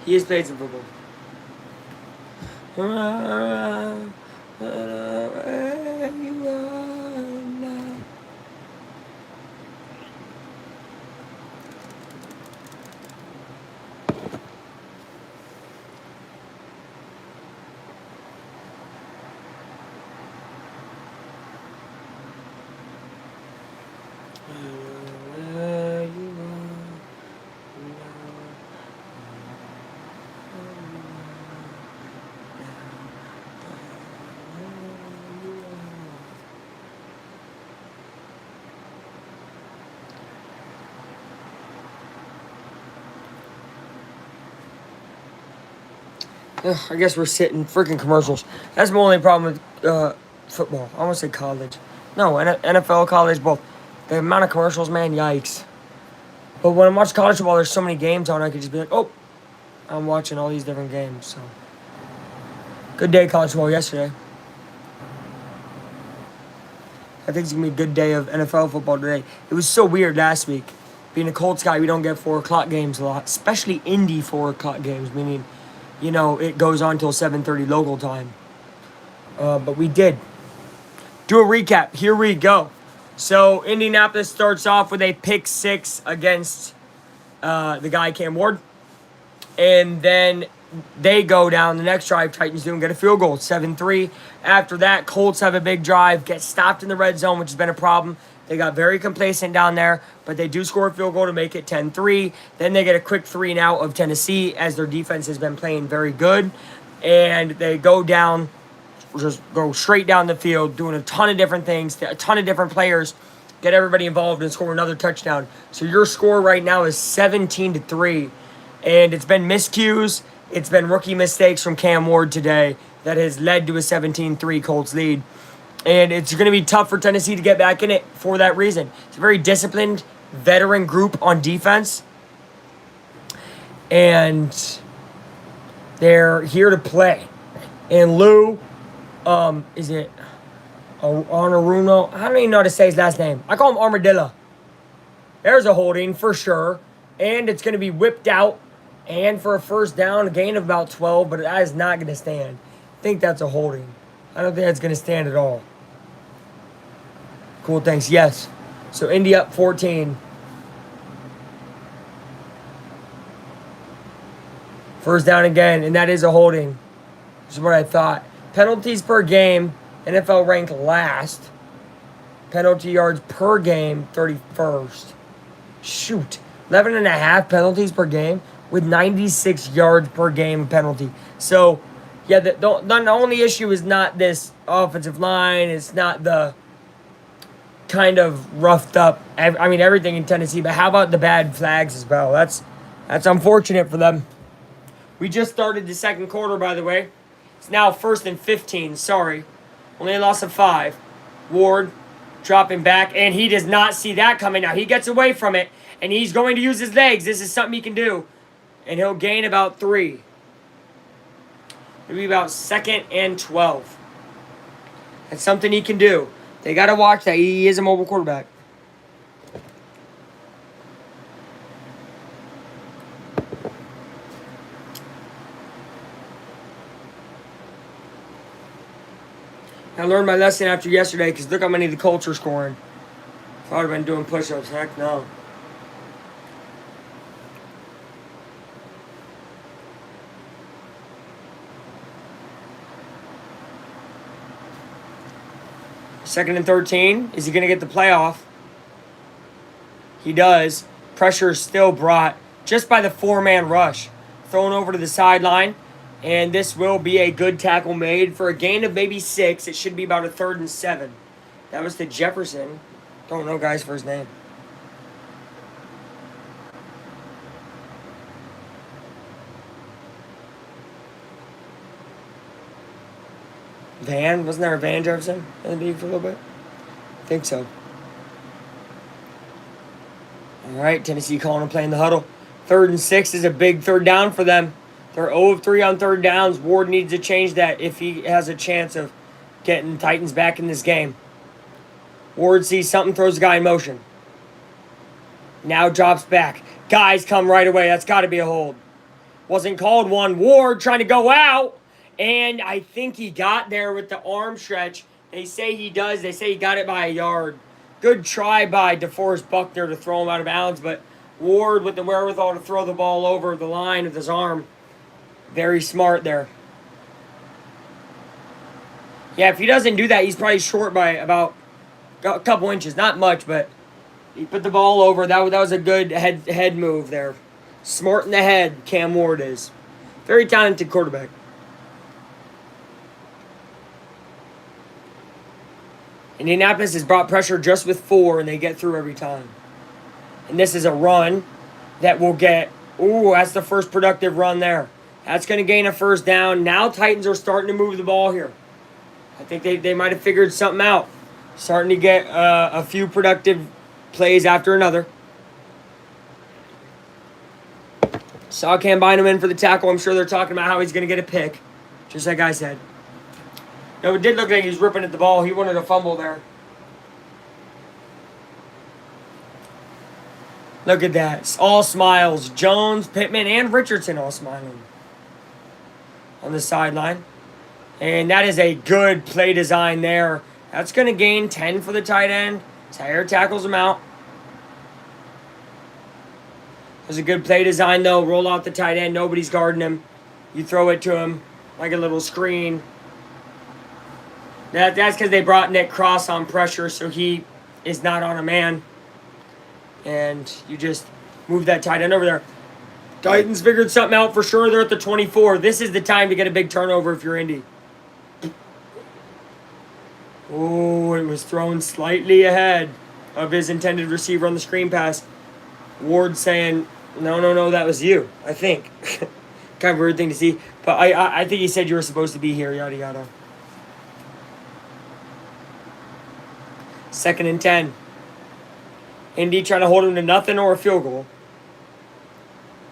He has played some football. I guess we're sitting freaking commercials. That's my only problem with football. I want to say college. No, NFL, college, both. The amount of commercials, man, yikes. But when I'm watching college football, there's so many games on. I could just be like, oh, I'm watching all these different games. So, good day of college football yesterday. I think it's gonna be a good day of NFL football today. It was so weird last week. Being a Colts guy, we don't get 4 o'clock games a lot, especially Indy 4 o'clock games, meaning, you know, it goes on till 7:30 local time. But we did. Do a recap. Here we go. So Indianapolis starts off with a pick 6 against the guy Cam Ward, and then they go down the next drive. Titans do and get a field goal, 7-3. After that, Colts have a big drive, get stopped in the red zone, which has been a problem. They got very complacent down there, but they do score a field goal to make it 10-3. Then they get a quick 3 and out of Tennessee as their defense has been playing very good. And they go down, just go straight down the field, doing a ton of different things, a ton of different players, get everybody involved and score another touchdown. So your score right now is 17-3. And it's been miscues, it's been rookie mistakes from Cam Ward today that has led to a 17-3 Colts lead. And it's going to be tough for Tennessee to get back in it for that reason. It's a very disciplined veteran group on defense. And they're here to play. And Lou, is it Honoruno? I don't even know how to say his last name. I call him Armadillo. There's a holding for sure. And it's going to be whipped out. And for a first down, a gain of about 12. But that is not going to stand. I think that's a holding. I don't think that's going to stand at all. Cool, thanks. Yes. So Indy up 14. First down again, and that is a holding. Which is what I thought. Penalties per game, NFL ranked last. Penalty yards per game, 31st. Shoot. 11.5 penalties per game with 96 yards per game penalty. So, yeah, the only issue is not this offensive line. It's not the kind of roughed up, I mean, everything in Tennessee. But how about the bad flags as well? That's unfortunate for them. We just started the second quarter, by the way. It's now 1st and 15. Sorry. Only a loss of 5. Ward dropping back, and he does not see that coming. Now, he gets away from it, and he's going to use his legs. This is something he can do. And he'll gain about 3. It'll be about 2nd and 12. That's something he can do. They got to watch that. He is a mobile quarterback. I learned my lesson after yesterday because look how many the Colts are scoring. If I would have been doing push-ups, heck no. Second and 13. Is he going to get the playoff? He does. Pressure is still brought just by the 4-man rush. Thrown over to the sideline. And this will be a good tackle made for a gain of maybe 6. It should be about a 3rd and 7. That was to Jefferson. Don't know guy's first name. Van? Wasn't there a Van Jefferson in the league for a little bit? I think so. All right, Tennessee calling a play in the huddle. 3rd and 6 is a big third down for them. They're 0 of 3 on third downs. Ward needs to change that if he has a chance of getting Titans back in this game. Ward sees something, throws the guy in motion. Now drops back. Guys come right away. That's got to be a hold. Wasn't called one. Ward trying to go out. And I think he got there with the arm stretch. They say he does. They say he got it by a yard. Good try by DeForest Buckner to throw him out of bounds, but Ward with the wherewithal to throw the ball over the line with his arm. Very smart there. Yeah, if he doesn't do that, he's probably short by about a couple inches. Not much, but he put the ball over. That was a good head move there. Smart in the head, Cam Ward is. Very talented quarterback. Indianapolis has brought pressure just with 4, and they get through every time. And this is a run that will get... Ooh, that's the first productive run there. That's going to gain a first down. Now Titans are starting to move the ball here. I think they might have figured something out. Starting to get a few productive plays after another. Saw Cam Bynum in for the tackle. I'm sure they're talking about how he's going to get a pick. Just like I said. No, it did look like he was ripping at the ball. He wanted a fumble there. Look at that. All smiles. Jones, Pittman, and Richardson all smiling on the sideline. And that is a good play design there. That's going to gain 10 for the tight end. Tyre tackles him out. It was a good play design, though. Roll out the tight end. Nobody's guarding him. You throw it to him like a little screen. That's because they brought Nick Cross on pressure, so he is not on a man. And you just move that tight end over there. Titans figured something out for sure. They're at the 24. This is the time to get a big turnover if you're Indy. Oh, it was thrown slightly ahead of his intended receiver on the screen pass. Ward saying, no, that was you, I think. Kind of weird thing to see. But I think he said you were supposed to be here, yada, yada. 2nd and 10. Indy trying to hold him to nothing or a field goal.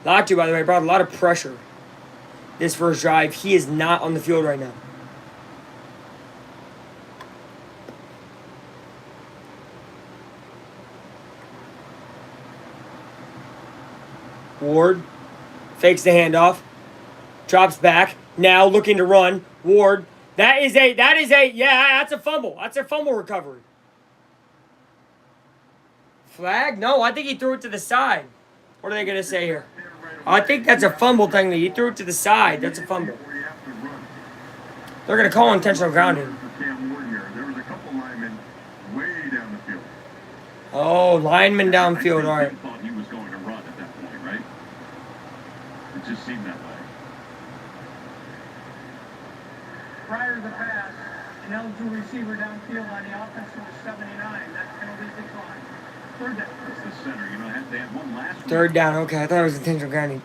Latu, by the way, brought a lot of pressure this first drive. He is not on the field right now. Ward fakes the handoff. Drops back. Now looking to run. Ward. That's a fumble. That's a fumble recovery. Flag? No, I think he threw it to the side. What are they going to say here? I think that's a fumble thing. He threw it to the side. That's a fumble. They're going to call intentional grounding. Oh, lineman downfield. All right. Thought he was going to run at that point, right? It just seemed that way. Prior to the pass, an eligible receiver downfield on the offense was 79. That penalty declined. Third down. That's the center. You know, they had one last week. Third down. Okay, I thought it was intentional grounding.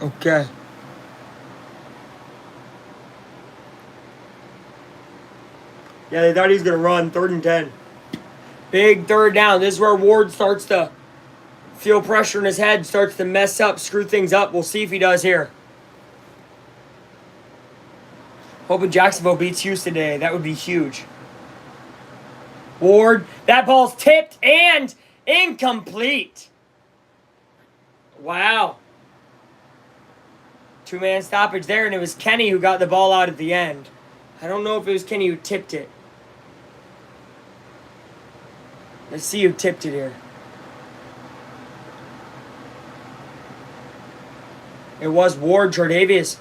Okay. Yeah, they thought he was going to run. 3rd and 10. Big third down. This is where Ward starts to feel pressure in his head, starts to mess up, screw things up. We'll see if he does here. Hoping Jacksonville beats Houston today. That would be huge. Ward, that ball's tipped and incomplete. Wow. 2-man stoppage there, and it was Kenny who got the ball out at the end. I don't know if it was Kenny who tipped it. Let's see who tipped it here. It was Ward, Jordavius.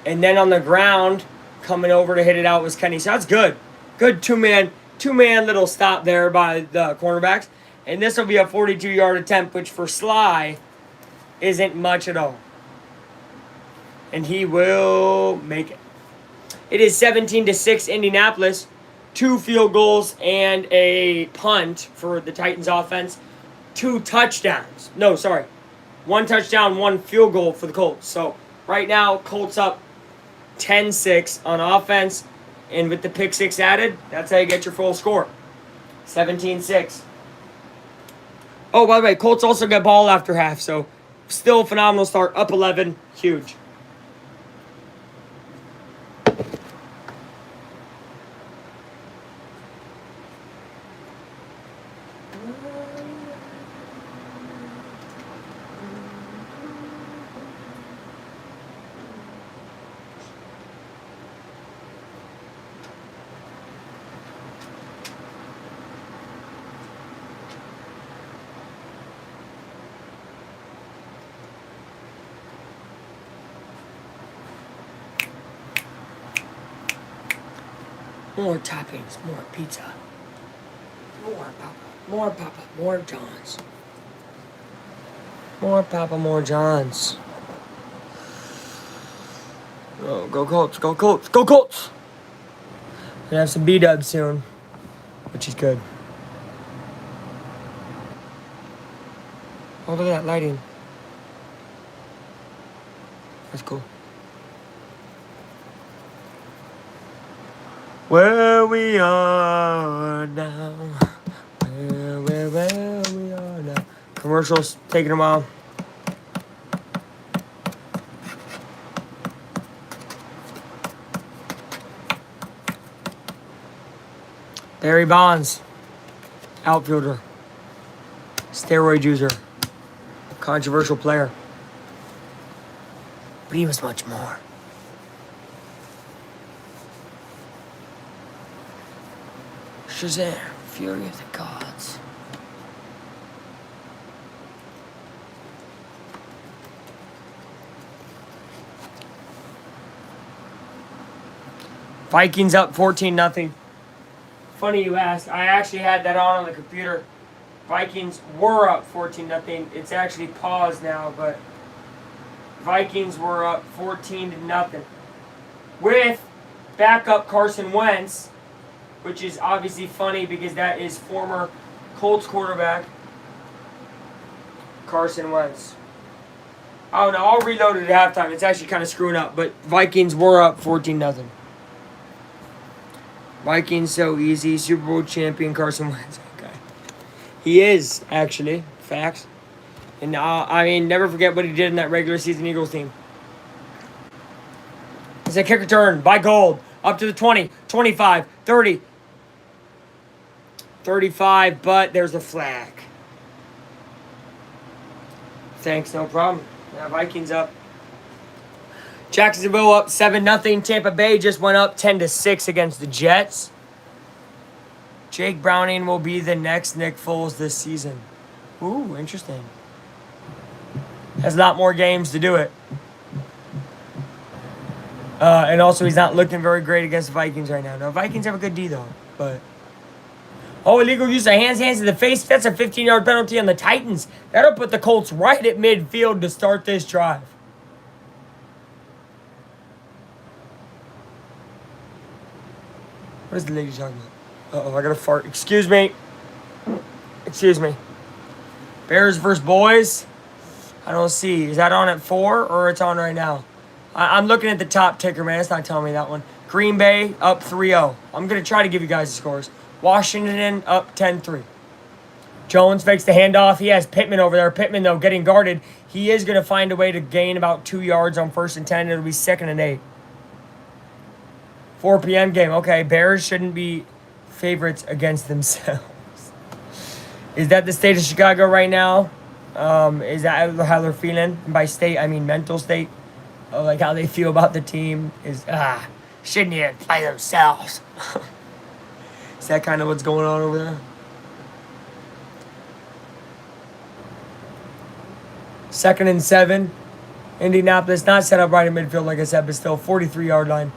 And then on the ground, coming over to hit it out was Kenny. So that's good. Good two-man little stop there by the cornerbacks. And this will be a 42-yard attempt, which for Sly isn't much at all. And he will make it. It is 17-6 Indianapolis. 2 field goals and a punt for the Titans offense. 2 touchdowns. No, sorry. 1 touchdown, 1 field goal for the Colts. So right now, Colts up 10-6 on offense. And with the pick 6 added, that's how you get your full score. 17-6. Oh, by the way, Colts also got ball after half. So still a phenomenal start. Up 11. Huge. More toppings, more pizza. More Papa, more Johns. More Papa, more Johns. Oh, go Colts, go Colts, go Colts! Gonna have some B-dubs soon, which is good. Oh, look at that lighting. That's cool. Where we are now. Where we are now. Commercials taking a while. Barry Bonds, outfielder, steroid user, controversial player. But he was much more. Shazam, Fury of the Gods. Vikings up 14-0. Funny you ask. I actually had that on the computer. Vikings were up 14-0. It's actually paused now, but Vikings were up 14-0 with backup Carson Wentz, which is obviously funny because that is former Colts quarterback Carson Wentz. Oh no, I'll reload it at halftime. It's actually kind of screwing up, but Vikings were up 14-0. Vikings so easy. Super Bowl champion Carson Wentz. Okay, he is actually facts. And I mean, never forget what he did in that regular season Eagles team. It's a kick return by Gold up to the 20, 25, 30. 35, but there's a flag. Thanks, no problem. Yeah, Vikings up. Jacksonville up 7-0. Tampa Bay just went up 10-6 against the Jets. Jake Browning will be the next Nick Foles this season. Ooh, interesting. Has a lot more games to do it. And also, he's not looking very great against the Vikings right now. No, Vikings have a good D, though, but... Oh, illegal use of hands to the face. That's a 15-yard penalty on the Titans. That'll put the Colts right at midfield to start this drive. What is the lady talking about? Uh-oh, I got to fart. Excuse me. Excuse me. Bears versus Boys. I don't see. Is that on at 4 or it's on right now? I'm looking at the top ticker, man. It's not telling me that one. Green Bay up 3-0. I'm going to try to give you guys the scores. Washington up 10-3. Jones fakes the handoff. He has Pittman over there. Pittman, though, getting guarded. He is going to find a way to gain about 2 yards on 1st and 10. It'll be 2nd and 8. 4 p.m. game. Okay, Bears shouldn't be favorites against themselves. Is that the state of Chicago right now? Is that how they're feeling? And by state, I mean mental state. Like how they feel about the team is, shouldn't even play themselves. Is that kind of what's going on over there? 2nd and 7. Indianapolis not set up right in midfield, like I said, but still 43-yard line.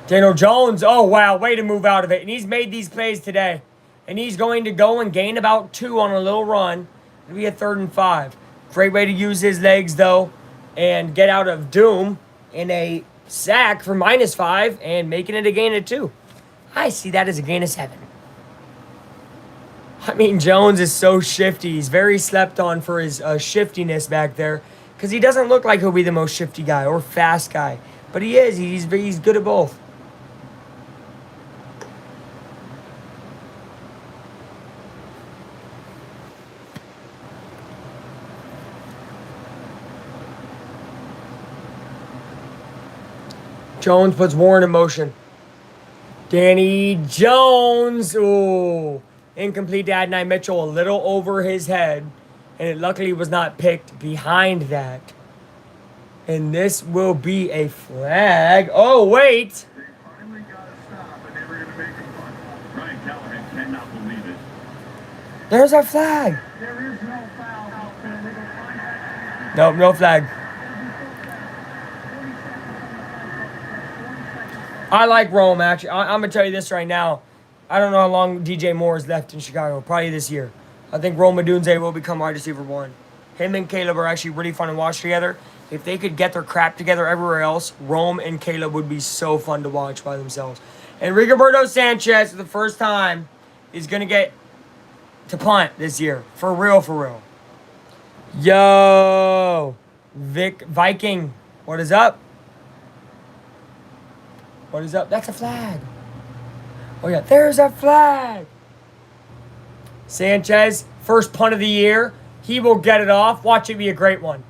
Daniel Jones, oh wow, way to move out of it. And he's made these plays today. And he's going to go and gain about 2 on a little run. It'll be a 3rd and 5. Great way to use his legs, though, and get out of doom in a sack for -5 and making it a gain of 2. I see that as a gain of 7. I mean, Jones is so shifty. He's very slept on for his shiftiness back there because he doesn't look like he'll be the most shifty guy or fast guy. But he is. He's good at both. Jones puts Warren in motion. Danny Jones. Ooh. Incomplete to Adonai Mitchell, a little over his head. And it luckily was not picked behind that. And this will be a flag. Oh, wait. They finally got a stop, and they were going to make a punt. Brian Callahan cannot believe it. There's our flag. There is no foul out there. Legal contact. Nope, no flag. I like Rome, actually. I'm going to tell you this right now. I don't know how long DJ Moore is left in Chicago. Probably this year. I think Rome Odunze will become wide receiver 1. Him and Caleb are actually really fun to watch together. If they could get their crap together everywhere else, Rome and Caleb would be so fun to watch by themselves. And Rigoberto Sanchez, for the first time, is going to get to punt this year. For real, for real. Yo! Viking. What is up? What is up? That's a flag. Oh, yeah. There's a flag. Sanchez, first punt of the year. He will get it off. Watch it be a great one.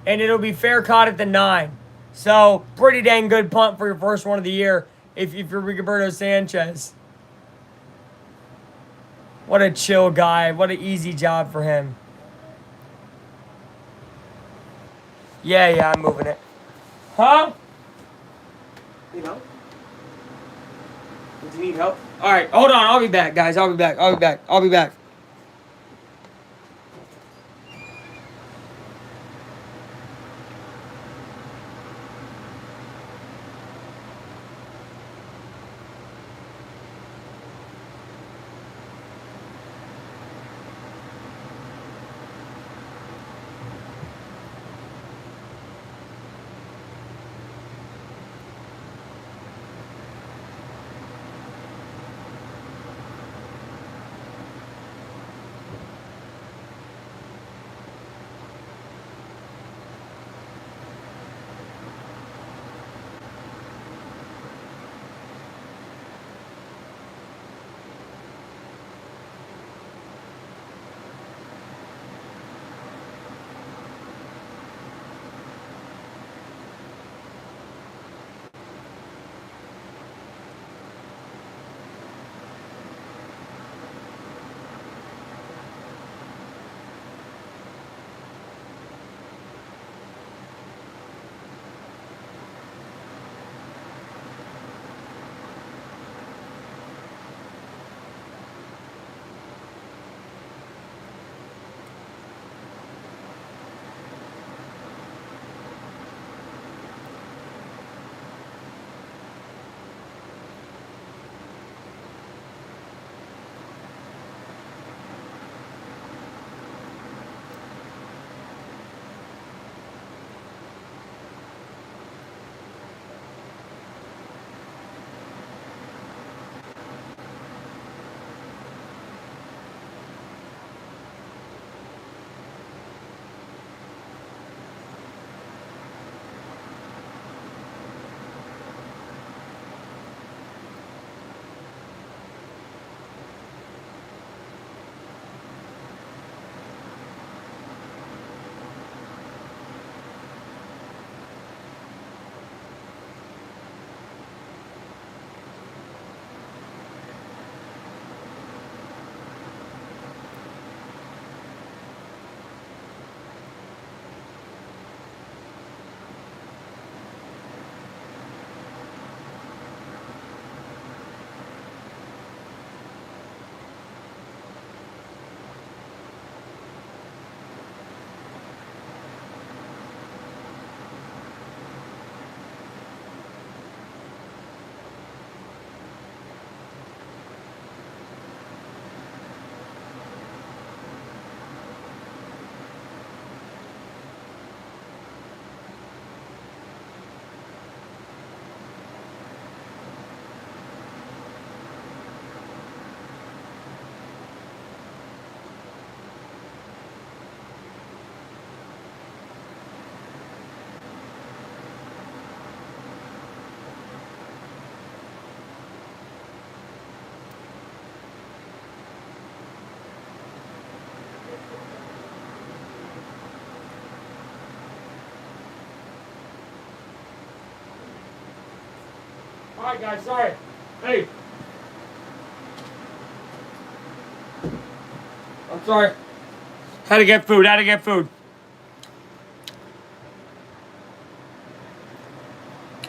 And it'll be fair caught at the 9. So, pretty dang good punt for your first one of the year if you're Rigoberto Sanchez. What a chill guy. What an easy job for him. Yeah, I'm moving it. Huh? You know? Do you need help? All right, hold on. I'll be back, guys. I'll be back. All right, guys. Sorry. Hey. I'm sorry. Had to get food.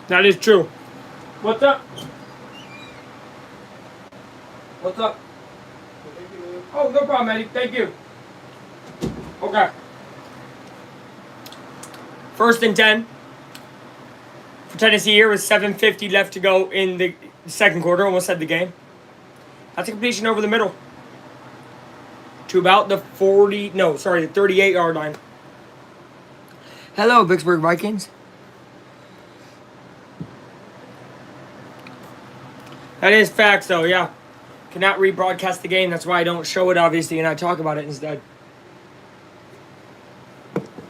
That is true. What's up? What's up? Oh, no problem, Eddie. Thank you. Okay. 1st and 10 for Tennessee here with 7:50 left to go in the second quarter. Almost had the game. That's a completion over the middle to about the 38-yard line. Hello, Vicksburg Vikings. That is facts, though, yeah. Cannot rebroadcast the game. That's why I don't show it, obviously, and I talk about it instead.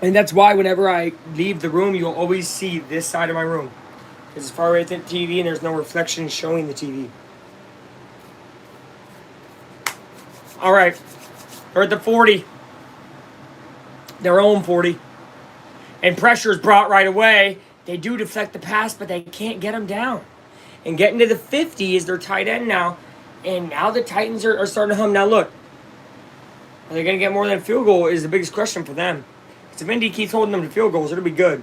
And that's why whenever I leave the room, you'll always see this side of my room. Because it's far away from the TV, and there's no reflection showing the TV. All right. They're at the 40. Their own 40. And pressure is brought right away. They do deflect the pass, but they can't get them down. And getting to the 50 is their tight end now. And now the Titans are starting to hum. Now look, are they going to get more than a field goal is the biggest question for them. Because if Indy keeps holding them to field goals, it'll be good.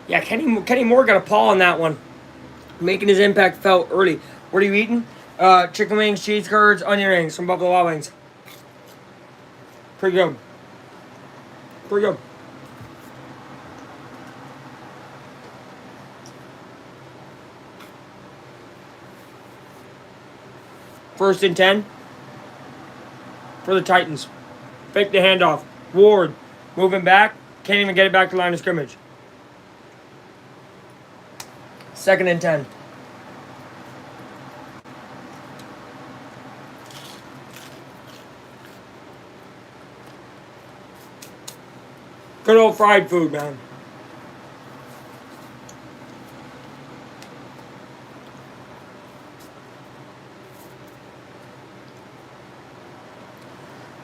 Yeah, Kenny Moore got a paw on that one. Making his impact felt early. What are you eating? Chicken wings, cheese curds, onion rings from Buffalo Wild Wings. Pretty good. Pretty good. First and 10 for the Titans. Fake the handoff. Ward moving back. Can't even get it back to line of scrimmage. 2nd and 10. Good old fried food, man.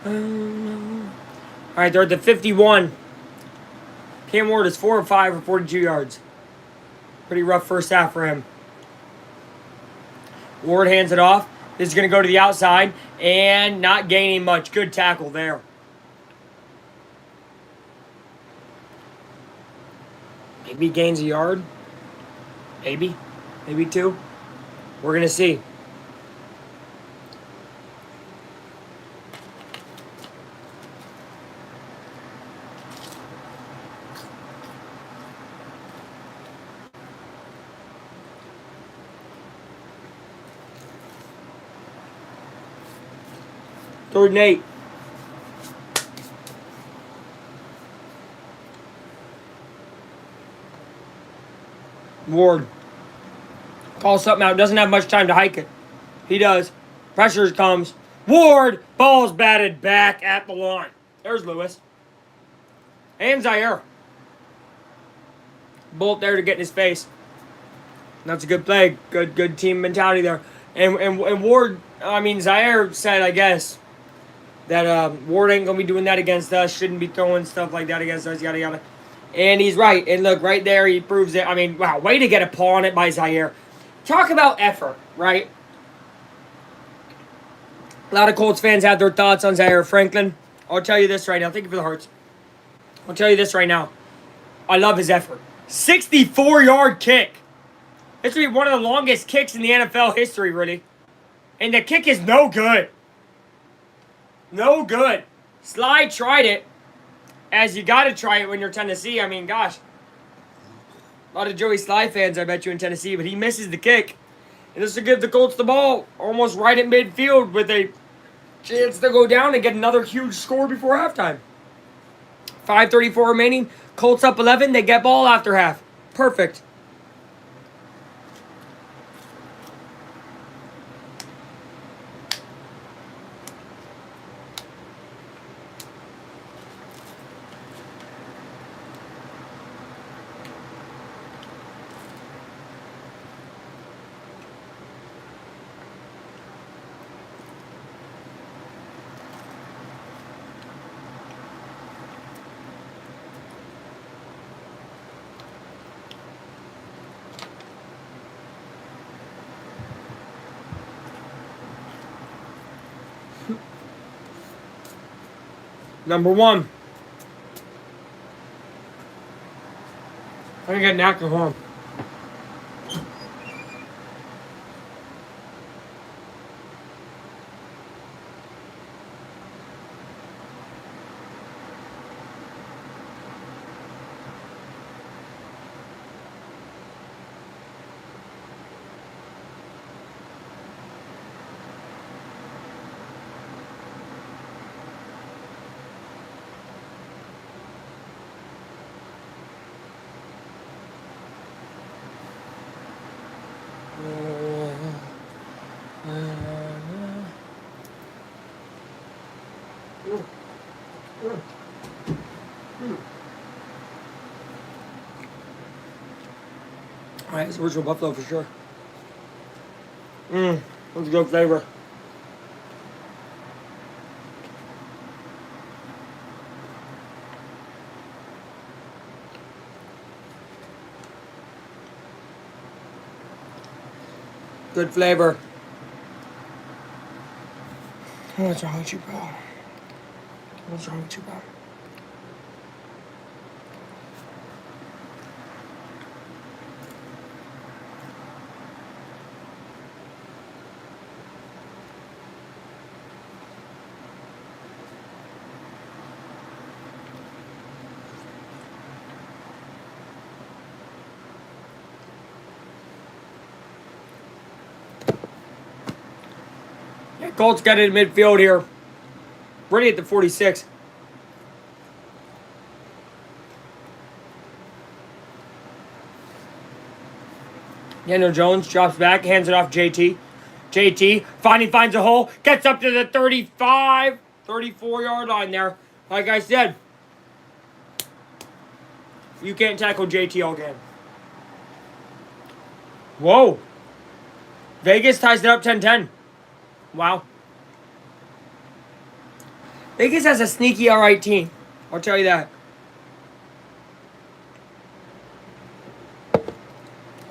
All right, they're at the 51. Cam Ward is 4 of 5 for 42 yards. Pretty rough first half for him. Ward hands it off. This is going to go to the outside and not gaining much. Good tackle there. Maybe gains a yard. Maybe. Maybe 2. We're going to see. Third and 8. Ward calls something out. Doesn't have much time to hike it. He does. Pressure comes. Ward. Ball's batted back at the line. There's Lewis. And Zaire. Bolt there to get in his face. That's a good play. Good team mentality there. And Ward, Zaire said, I guess, that Ward ain't going to be doing that against us. Shouldn't be throwing stuff like that against us, yada, yada. And he's right. And look, right there, he proves it. Wow, way to get a paw on it by Zaire. Talk about effort, right? A lot of Colts fans have their thoughts on Zaire Franklin. I'll tell you this right now. Thank you for the hearts. I'll tell you this right now. I love his effort. 64-yard kick. This will be one of the longest kicks in the NFL history, really. And the kick is no good. No good. Sly tried it. As you got to try it when you're Tennessee. Gosh. A lot of Joey Sly fans, I bet you, in Tennessee. But he misses the kick. And this will give the Colts the ball almost right at midfield with a chance to go down and get another huge score before halftime. 5:34 remaining. Colts up 11. They get ball after half. Perfect. Number 1. I get knack at home. Alright, it's original buffalo for sure. That's a good flavor. Good flavor. What's wrong with you, bro? What's wrong with you, bro? Yeah, Colts got it in midfield here. Ready at the 46. Daniel Jones drops back, hands it off JT. JT finally finds a hole, gets up to the 35, 34-yard line there. Like I said, you can't tackle JT all game. Whoa. Vegas ties it up 10-10. Wow. Vegas has a sneaky alright team. I'll tell you that.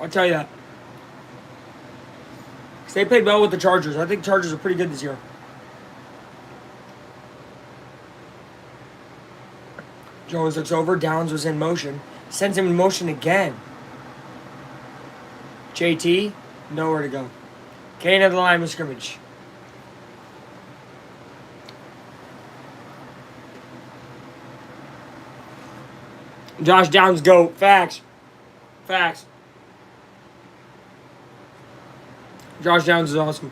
I'll tell you that. 'Cause they played well with the Chargers. I think Chargers are pretty good this year. Jones looks over. Downs was in motion. Sends him in motion again. JT, nowhere to go. Kane at the line of scrimmage. Josh Downs, go. Facts. Facts. Josh Downs is awesome.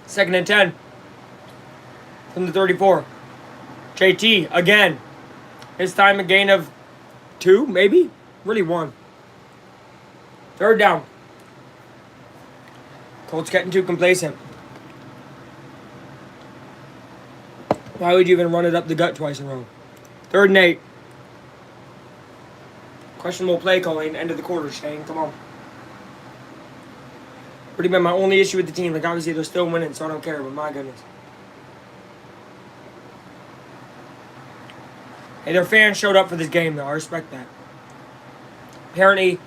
Second and 10 from the 34. JT again. His time a gain of 2, maybe? Really 1. Third down. Colts getting too complacent. Why would you even run it up the gut twice in a row? 3rd and 8. Questionable play calling. End of the quarter, Shane. Come on. Pretty been my only issue with the team. Like, obviously, they're still winning, so I don't care, but my goodness. Hey, their fans showed up for this game, though. I respect that. Apparently,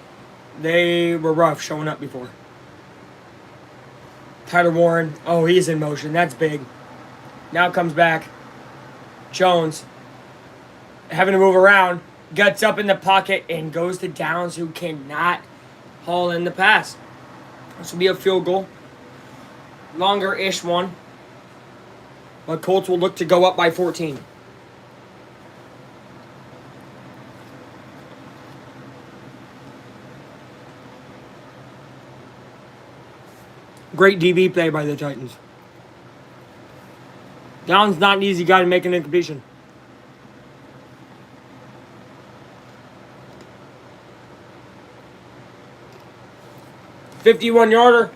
they were rough showing up before. Tyler Warren. Oh, he's in motion. That's big. Now comes back. Jones. Having to move around. Guts up in the pocket and goes to Downs, who cannot haul in the pass. This will be a field goal. Longer-ish one. But Colts will look to go up by 14. Great DB play by the Titans. Downs not an easy guy to make an incompletion. $51-yarder.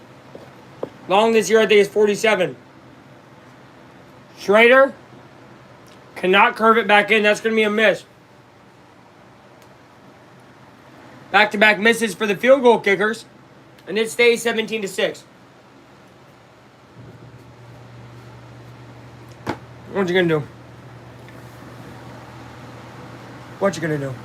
Long this year, I think, is 47. Schrader cannot curve it back in. That's going to be a miss. Back-to-back misses for the field goal kickers. And it stays 17-6. What you gonna do? What you gonna do?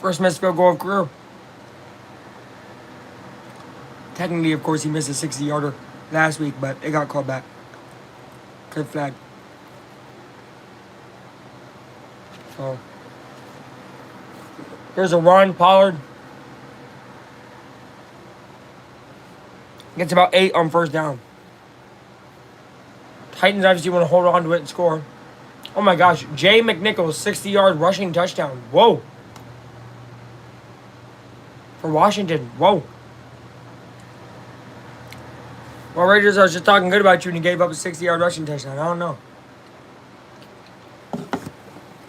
First missed field goal of career. Technically, of course, he missed a 60-yarder last week, but it got called back. Good flag. So here's a run, Pollard. Gets about 8 on first down. Titans obviously want to hold on to it and score. Oh my gosh, Jay McNichols, 60-yard rushing touchdown. Whoa. For Washington. Whoa. Well, Raiders, I was just talking good about you and you gave up a 60-yard rushing touchdown. I don't know.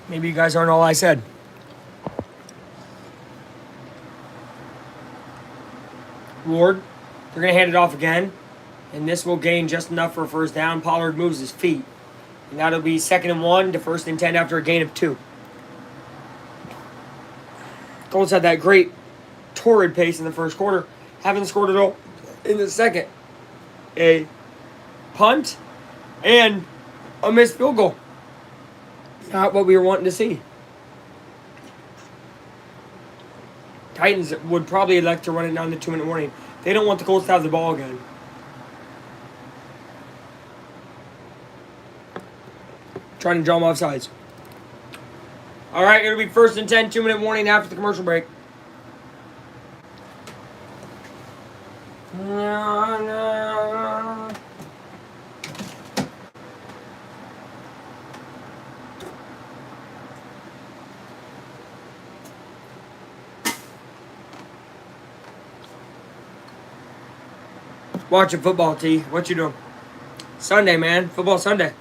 Maybe you guys aren't all I said. Ward, they're going to hand it off again. And this will gain just enough for a first down. Pollard moves his feet. And that'll be 2nd and 1 to 1st and 10 after a gain of 2. Colts had that great torrid pace in the first quarter. Haven't scored at all in the second. A punt and a missed field goal. Not what we were wanting to see. Titans would probably elect to run it down the 2-minute warning. They don't want the Colts to have the ball again. Trying to draw them off sides. All right, it'll be 1st and 10, 2-minute warning after the commercial break. Watching football, T. What you doing? Sunday, man. Football Sunday.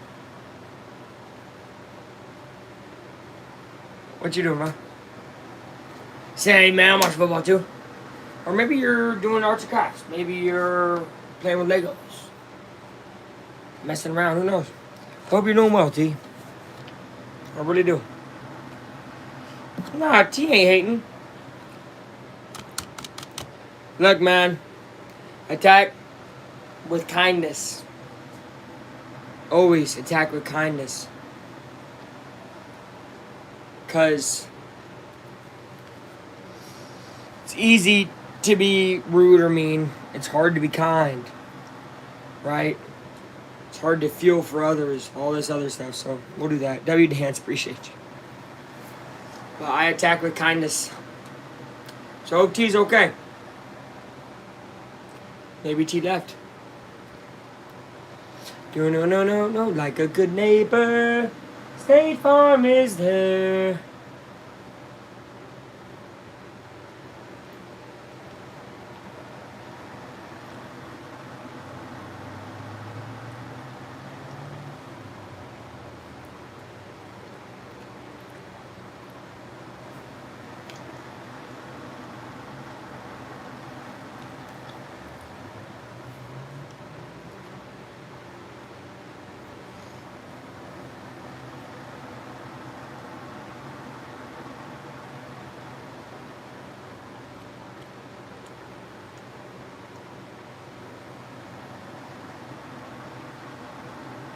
What you doing, man? Say, man, I'm watching football too. Or maybe you're doing arts and crafts. Maybe you're playing with Legos. Messing around, who knows? Hope you're doing well, T. I really do. Nah, T ain't hating. Look, man. Attack with kindness. Always attack with kindness. Because it's easy to be rude or mean. It's hard to be kind. Right? It's hard to feel for others. All this other stuff. So we'll do that. W. Dance, appreciate you. But I attack with kindness. So hope T's okay. Maybe T left. No, like a good neighbor. State Farm is there.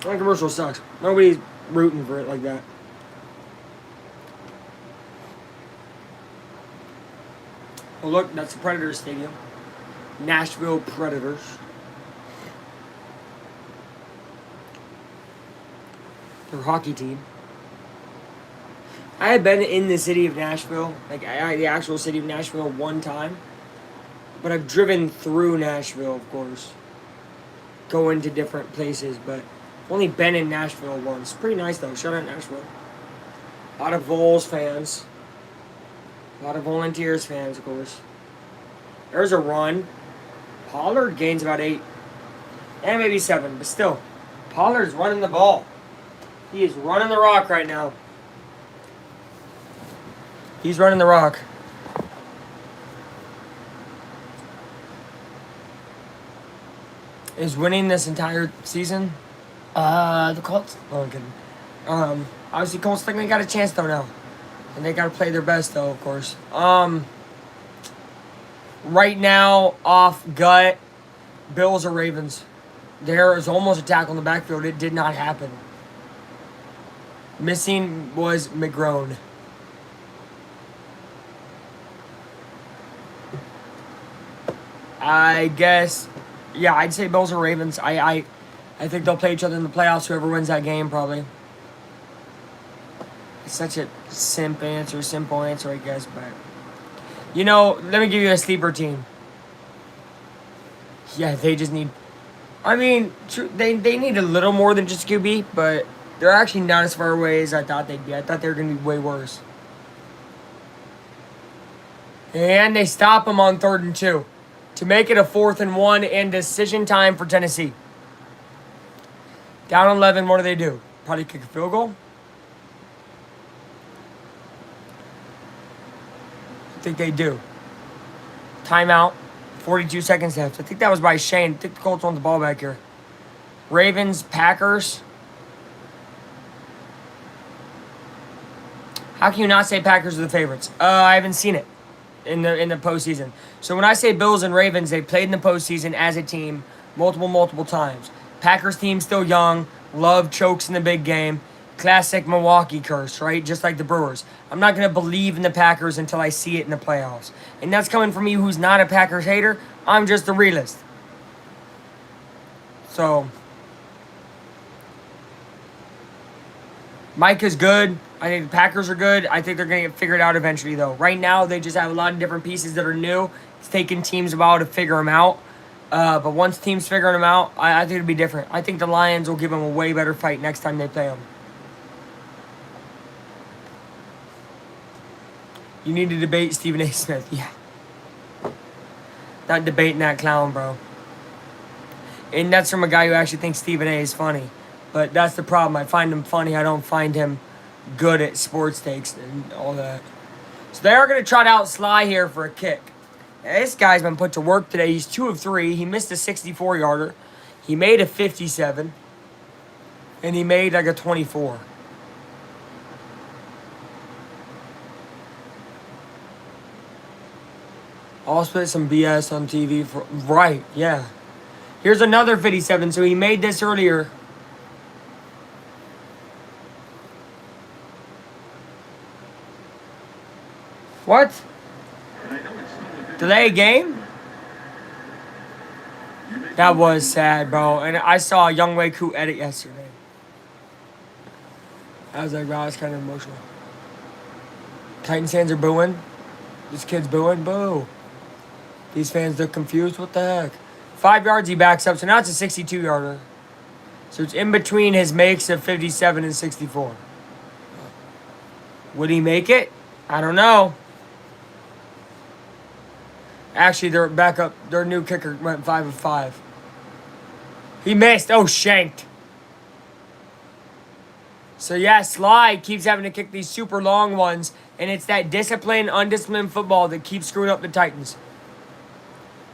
That commercial sucks. Nobody's rooting for it like that. Oh look, that's the Predators Stadium. Nashville Predators. Their hockey team. I had been in the city of Nashville, like the actual city of Nashville, one time. But I've driven through Nashville, of course. Going to different places, but I've only been in Nashville once. Pretty nice though. Shout out Nashville. A lot of Vols fans. A lot of Volunteers fans, of course. There's a run. Pollard gains about 8. And maybe 7, but still. Pollard's running the ball. He is running the rock right now. He's running the rock. Is winning this entire season? The Colts? Oh, I'm kidding. Obviously, Colts think they got a chance though now, and they got to play their best though, of course. Right now, off gut, Bills or Ravens. There is almost a tackle in the backfield. It did not happen. Missing was McGrone. I guess, yeah, I'd say Bills or Ravens. I think they'll play each other in the playoffs. Whoever wins that game, probably. It's such a simple answer, I guess. But you know, let me give you a sleeper team. Yeah, they just need. I mean, they need a little more than just QB, but they're actually not as far away as I thought they'd be. I thought they were going to be way worse. And they stop them on 3rd and 2 to make it a 4th and 1 and decision time for Tennessee. Down 11, what do? Probably kick a field goal. I think they do. Timeout. 42 seconds left. I think that was by Shane. I think the Colts want the ball back here. Ravens, Packers. How can you not say Packers are the favorites? I haven't seen it in the postseason. So when I say Bills and Ravens, they played in the postseason as a team multiple times. Packers team still young. Love chokes in the big game. Classic Milwaukee curse, right? Just like the Brewers. I'm not going to believe in the Packers until I see it in the playoffs. And that's coming from me who's not a Packers hater. I'm just a realist. So, Mike is good. I think the Packers are good. I think they're going to get figured out eventually, though. Right now, they just have a lot of different pieces that are new. It's taking teams a while to figure them out. But once teams figure them out, I think it'll be different. I think the Lions will give them a way better fight next time they play them. You need to debate Stephen A. Smith. Yeah. Not debating that clown, bro. And that's from a guy who actually thinks Stephen A. is funny. But that's the problem. I find him funny. I don't find him good at sports takes and all that. So they are going to trot out Sly here for a kick. Now, this guy's been put to work today. He's 2 of 3. He missed a 64-yarder. He made a 57. And he made like a 24. I'll spit some BS on TV for... Right, yeah. Here's another 57. So he made this earlier. What? Delay game? That was sad, bro. And I saw Young Wei Koo edit yesterday. I was like, wow, it's kind of emotional. Titans fans are booing. This kid's booing. Boo. These fans look confused. What the heck? 5 yards he backs up. So now it's a 62-yarder. So it's in between his makes of 57 and 64. Would he make it? I don't know. Actually, they're back up. Their new kicker went 5 of 5. He missed. Oh, shanked. So, yeah, Sly keeps having to kick these super long ones. And it's that disciplined, undisciplined football that keeps screwing up the Titans.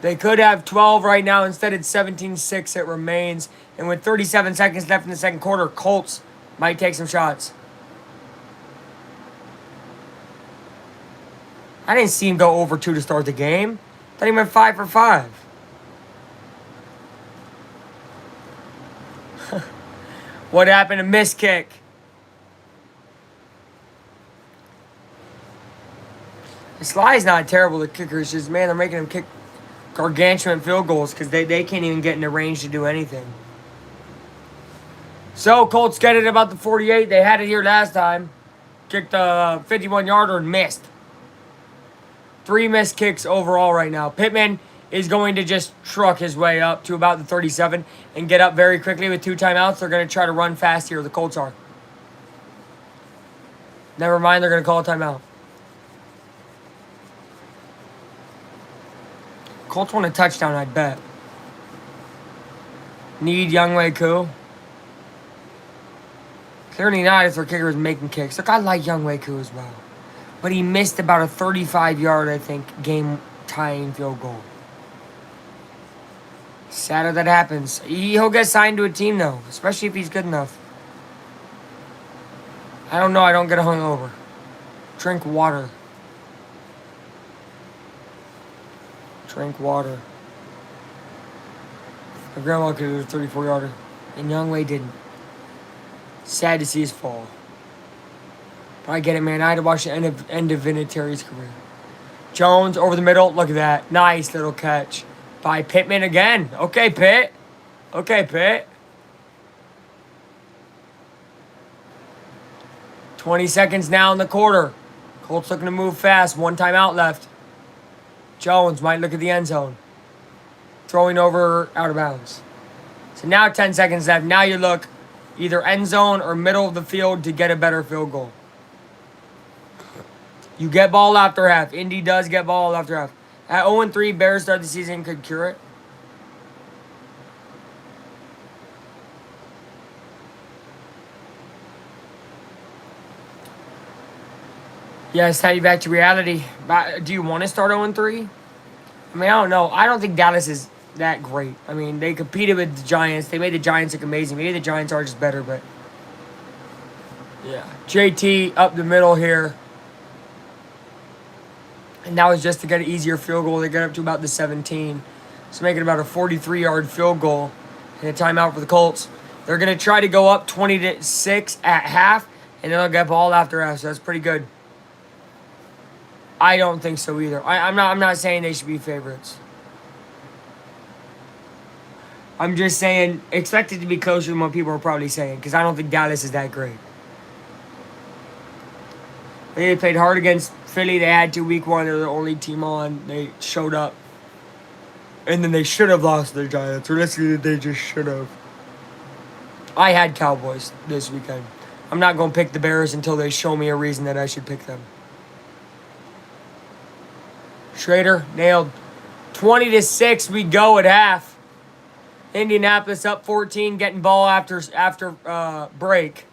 They could have 12 right now. Instead, it's 17-6. It remains. And with 37 seconds left in the second quarter, Colts might take some shots. I didn't see him go over 2 to start the game. I thought he went 5 for 5. What happened? A missed kick. Sly's not terrible at kickers. Just, man, they're making him kick gargantuan field goals because they can't even get in the range to do anything. So, Colts get it about the 48. They had it here last time. Kicked a 51-yarder and missed. 3 missed kicks overall right now. Pittman is going to just truck his way up to about the 37 and get up very quickly with 2 timeouts. They're going to try to run fast here. The Colts are. Never mind, they're going to call a timeout. Colts want a touchdown, I bet. Need Young Wei Koo. Clearly not if their kicker is making kicks. Look, I like Young Wei Koo as well. But he missed about a 35-yard, I think, game-tying field goal. Sad that happens. He'll get signed to a team, though, especially if he's good enough. I don't know. I don't get hungover. Drink water. Drink water. My grandma could do a 34-yarder, and Youngway didn't. Sad to see his fall. But I get it, man. I had to watch the end of Vinatieri's career. Jones over the middle. Look at that. Nice little catch by Pittman again. Okay, Pitt. Okay, Pitt. 20 seconds now in the quarter. Colts looking to move fast. One timeout left. Jones might look at the end zone. Throwing over out of bounds. So now 10 seconds left. Now you look either end zone or middle of the field to get a better field goal. You get ball after half. Indy does get ball after half. At 0-3, Bears start the season could cure it. Yes, tie you back to reality. Do you want to start 0-3? I mean, I don't know. I don't think Dallas is that great. I mean, they competed with the Giants. They made the Giants look amazing. Maybe the Giants are just better, but yeah. JT up the middle here. And that was just to get an easier field goal. They got up to about the 17. So making about a 43-yard field goal. And a timeout for the Colts. They're going to try to go up 20-6 at half. And then they'll get ball after half. So that's pretty good. I don't think so either. I'm not saying they should be favorites. I'm just saying expect it to be closer than what people are probably saying. Because I don't think Dallas is that great. They played hard against Philly. They had to week one. They're the only team on. They showed up. And then they should have lost to the Giants. Realistically, they just should have. I had Cowboys this weekend. I'm not going to pick the Bears until they show me a reason that I should pick them. Schrader nailed. 20-6, we go at half. Indianapolis up 14, getting ball after break.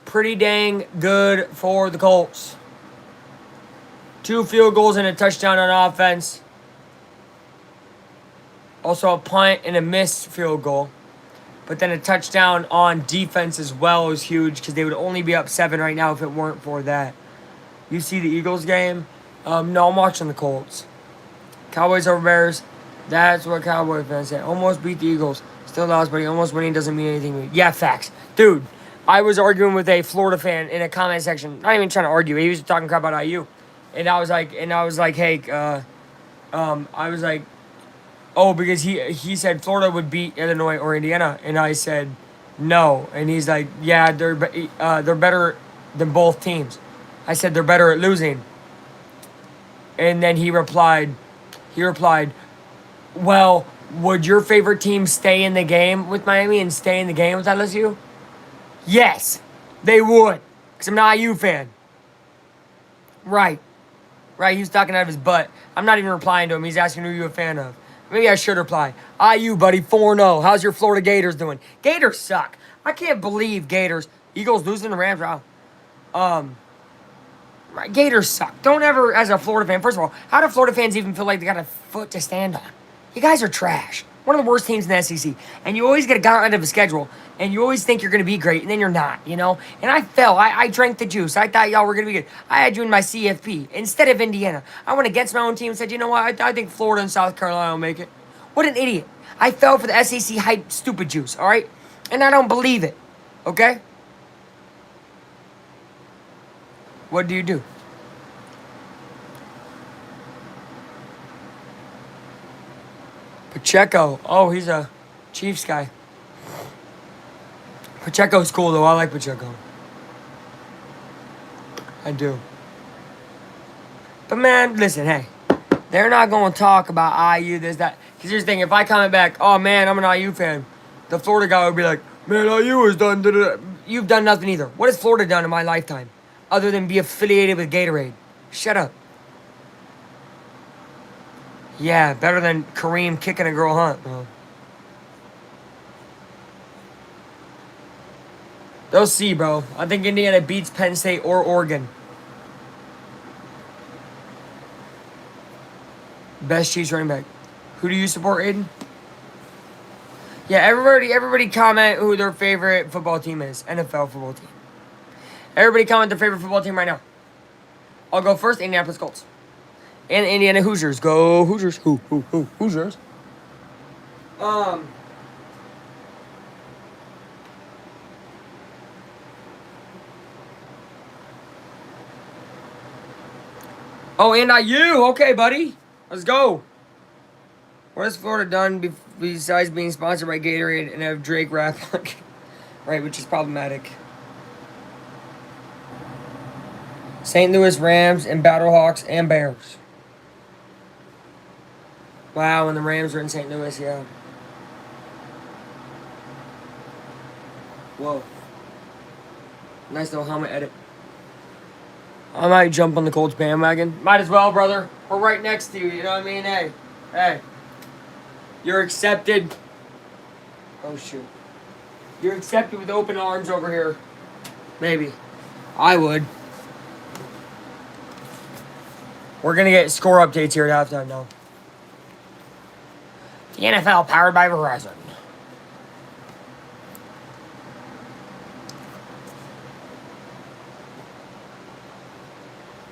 Pretty dang good for the Colts. 2 field goals and a touchdown on offense. Also a punt and a missed field goal. But then a touchdown on defense as well is huge because they would only be up 7 right now if it weren't for that. You see the Eagles game? No, I'm watching the Colts. Cowboys over Bears. That's what Cowboy fans say. Almost beat the Eagles. Still lost, but almost winning doesn't mean anything to me. Yeah, facts. Dude, I was arguing with a Florida fan in a comment section. Not even trying to argue. He was talking crap about IU. And I was like, hey, I was like, oh, because he said Florida would beat Illinois or Indiana. And I said, no. And he's like, yeah, they're better than both teams. I said, they're better at losing. And then he replied, well, would your favorite team stay in the game with Miami and stay in the game with LSU? Yes, they would. Because I'm not a IU fan. Right. He was talking out of his butt. I'm not even replying to him. He's asking who you're a fan of. Maybe I should reply. IU, buddy, 4-0. How's your Florida Gators doing? Gators suck. I can't believe Gators. Eagles losing the Rams. Wow. Gators suck. Don't ever, as a Florida fan, first of all, how do Florida fans even feel like they got a foot to stand on? You guys are trash. One of the worst teams in the SEC. And you always get a gauntlet of a schedule. And you always think you're going to be great. And then you're not, you know? And I fell. I drank the juice. I thought y'all were going to be good. I had you in my CFP instead of Indiana. I went against my own team and said, you know what? I think Florida and South Carolina will make it. What an idiot. I fell for the SEC hype stupid juice, all right? And I don't believe it, okay? What do you do? Pacheco. Oh, he's a Chiefs guy. Pacheco's cool, though. I like Pacheco. I do. But, man, listen, hey. They're not going to talk about IU, this, that. Because here's the thing. If I comment back, oh, man, I'm an IU fan, the Florida guy would be like, man, IU has done... You've done nothing either. What has Florida done in my lifetime other than be affiliated with Gatorade? Shut up. Yeah, better than Kareem kicking a girl hunt. They'll see, bro. I think Indiana beats Penn State or Oregon. Best Chiefs running back. Who do you support, Aiden? Yeah, everybody comment who their favorite football team is. NFL football team. Everybody comment their favorite football team right now. I'll go first. Indianapolis Colts. And Indiana Hoosiers. Go Hoosiers. Hoosiers. Oh, and IU. Okay, buddy. Let's go. What has Florida done besides being sponsored by Gatorade and have Drake rap? Right, which is problematic. St. Louis Rams and Battlehawks and Bears. Wow, and the Rams are in St. Louis, yeah. Whoa. Nice little helmet edit. I might jump on the Colts bandwagon. Might as well, brother. We're right next to you, you know what I mean? Hey. You're accepted. Oh, shoot. You're accepted with open arms over here. Maybe. I would. We're going to get score updates here at halftime now. The NFL powered by Verizon.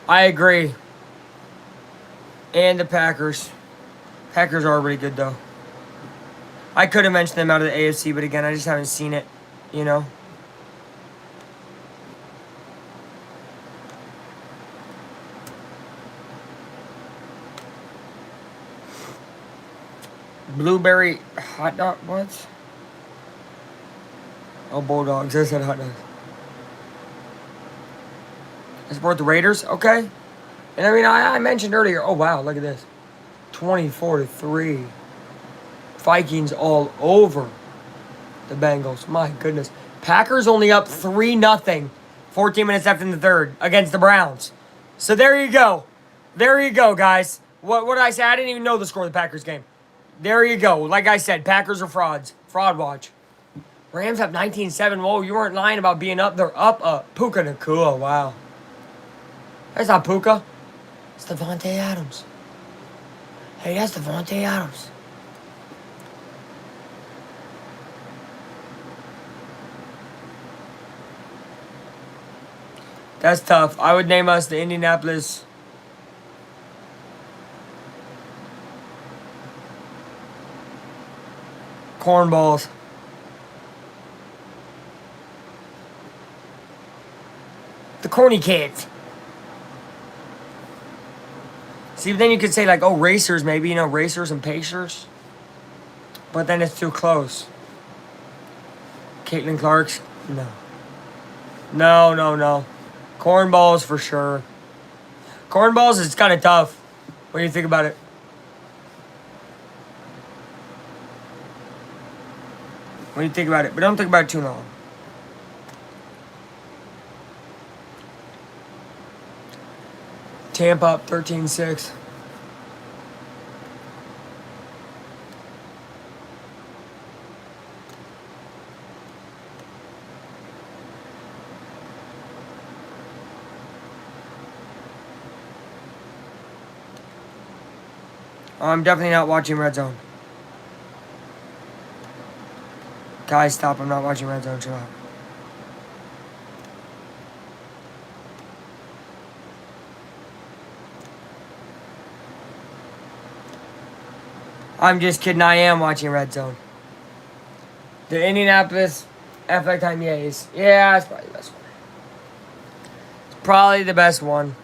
I agree. And the Packers. Packers are really good, though. I could have mentioned them out of the AFC, but again, I just haven't seen it, you know? Blueberry hot dog, what? Oh, Bulldogs. I said hot dogs. I support the Raiders. Okay. And I mean, I mentioned earlier. Oh, wow. Look at this. 24-3. Vikings all over the Bengals. My goodness. Packers only up 3-0. 14 minutes left in the third against the Browns. So there you go. There you go, guys. What did I say? I didn't even know the score of the Packers game. There you go. Like I said, Packers are frauds. Fraud watch. Rams up 19-7. Whoa, you weren't lying about being up. They're up. Puka Nacua. Wow. That's not Puka. It's Devontae Adams. Hey, that's Devontae Adams. That's tough. I would name us the Indianapolis Cornballs. The corny kids. See, then you could say, like, oh, racers, maybe, you know, racers and pacers. But then it's too close. Caitlin Clark's? No. No. Cornballs for sure. Cornballs is kind of tough when you think about it. When you think about it. But don't think about it too long. Tampa up 13-6. I'm definitely not watching Red Zone. Guys, stop. I'm not watching Red Zone. Chill out. I'm just kidding. I am watching Red Zone. The Indianapolis FX Time Yays. Yeah, it's probably the best one. It's probably the best one.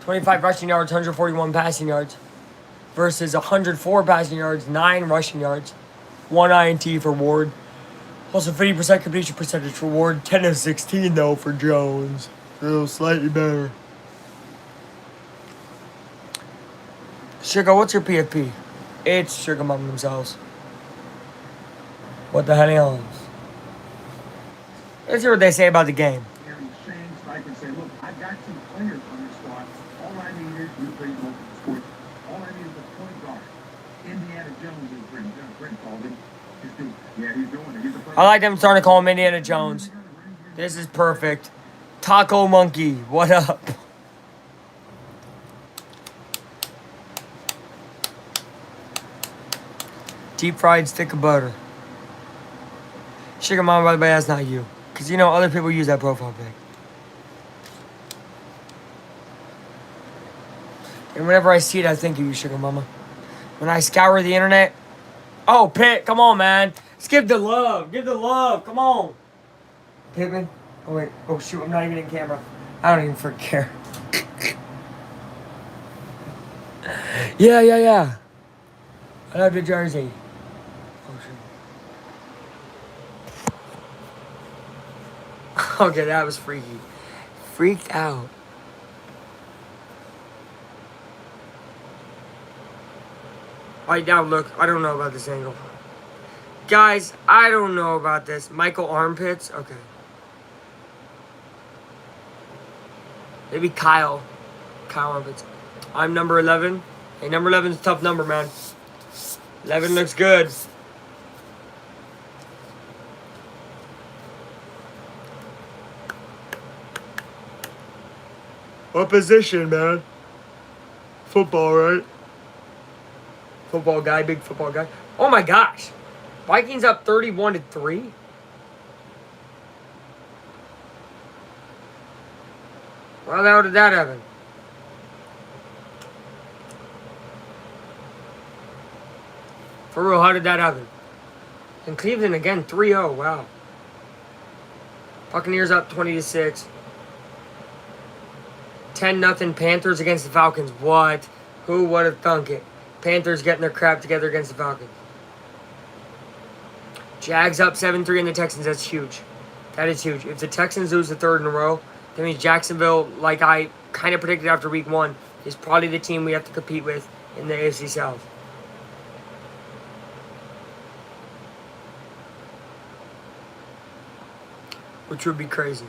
25 rushing yards, 141 passing yards. Versus 104 passing yards, 9 rushing yards. 1 INT for Ward. Also 50% completion percentage for Ward. 10 of 16 though for Jones. Still slightly better. Sugar, what's your PFP? It's Sugar Mom themselves. What the hell else? Let's hear what they say about the game. I can say, look, I've got some players on this squad. All I need is you play local sports. All I need is a point guard. Indiana Jones is Brent called him. Yeah, he's doing it. He's a I like them starting to call him Indiana Jones. This is perfect. Taco Monkey, what up? Deep fried stick of butter. Sugar Mama, by the way, that's not you. Because, you know, other people use that profile pic. And whenever I see it, I think of you, Sugar Mama. When I scour the internet. Oh, Pitt, come on, man. Let's give the love. Give the love. Come on. Pittman. Oh, wait. Oh, shoot. I'm not even in camera. I don't even freaking care. Yeah. I love the jersey. Oh, shoot. Okay, that was freaky. Freaked out. Alright, now look. I don't know about this angle. Guys, I don't know about this. Michael Armpits? Okay. Maybe Kyle. Kyle Armpits. I'm number 11. Hey, number 11's a tough number, man. 11 looks good. What position, man? Football, right? Football guy, big football guy. Oh my gosh. Vikings up 31-3. How the hell did that happen? For real, how did that happen? And Cleveland again, 3-0. Wow. Buccaneers up 20-6. 10-0 Panthers against the Falcons. What? Who would have thunk it? Panthers getting their crap together against the Falcons. Jags up 7-3 in the Texans. That's huge. That is huge. If the Texans lose the third in a row, that means Jacksonville, like I kind of predicted after week 1, is probably the team we have to compete with in the AFC South. Which would be crazy.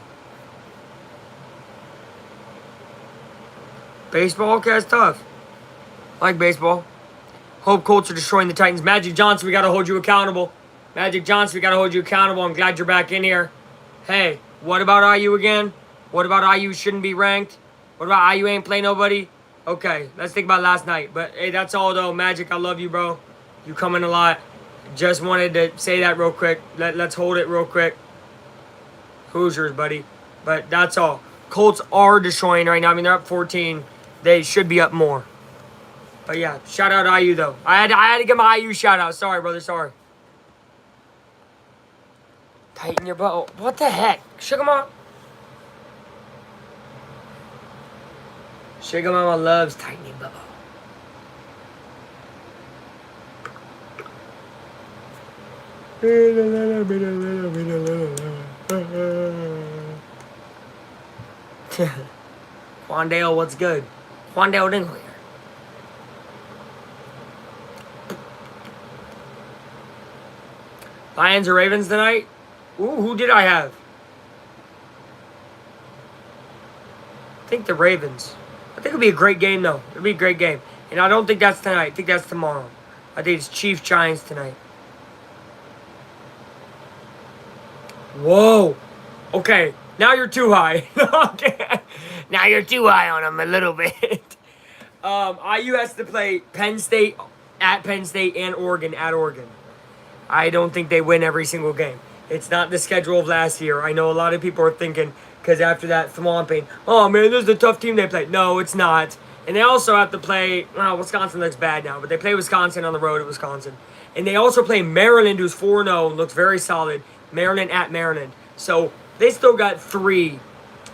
Baseball? Okay, that's tough. I like baseball. Hope Colts are destroying the Titans. Magic Johnson, we got to hold you accountable. Magic Johnson, we got to hold you accountable. I'm glad you're back in here. Hey, what about IU again? What about IU shouldn't be ranked? What about IU ain't play nobody? Okay, let's think about last night. But, hey, that's all, though. Magic, I love you, bro. You come in a lot. Just wanted to say that real quick. Let's hold it real quick. Hoosiers, buddy. But that's all. Colts are destroying right now. I mean, they're up 14. They should be up more. But, yeah, shout out to IU, though. I had to give my IU shout out. Sorry, brother. Sorry. Tighten your belt. What the heck? Sugar Mama. Sugar Mama loves tightening bubble. Quandale, what's good? Quandale Dingley. Lions or Ravens tonight? Ooh, who did I have? I think the Ravens. I think it'll be a great game, though. It'll be a great game. And I don't think that's tonight. I think that's tomorrow. I think it's Chiefs Giants tonight. Whoa. Okay. Now you're too high. Okay. Now you're too high on them a little bit. IU has to play Penn State at Penn State and Oregon at Oregon. I don't think they win every single game. It's not the schedule of last year. I know a lot of people are thinking, because after that thwomping, oh man, this is a tough team they play. No, it's not. And they also have to play, well, Wisconsin looks bad now, but they play Wisconsin on the road at Wisconsin. And they also play Maryland, who's 4-0, looks very solid. Maryland at Maryland. So they still got 3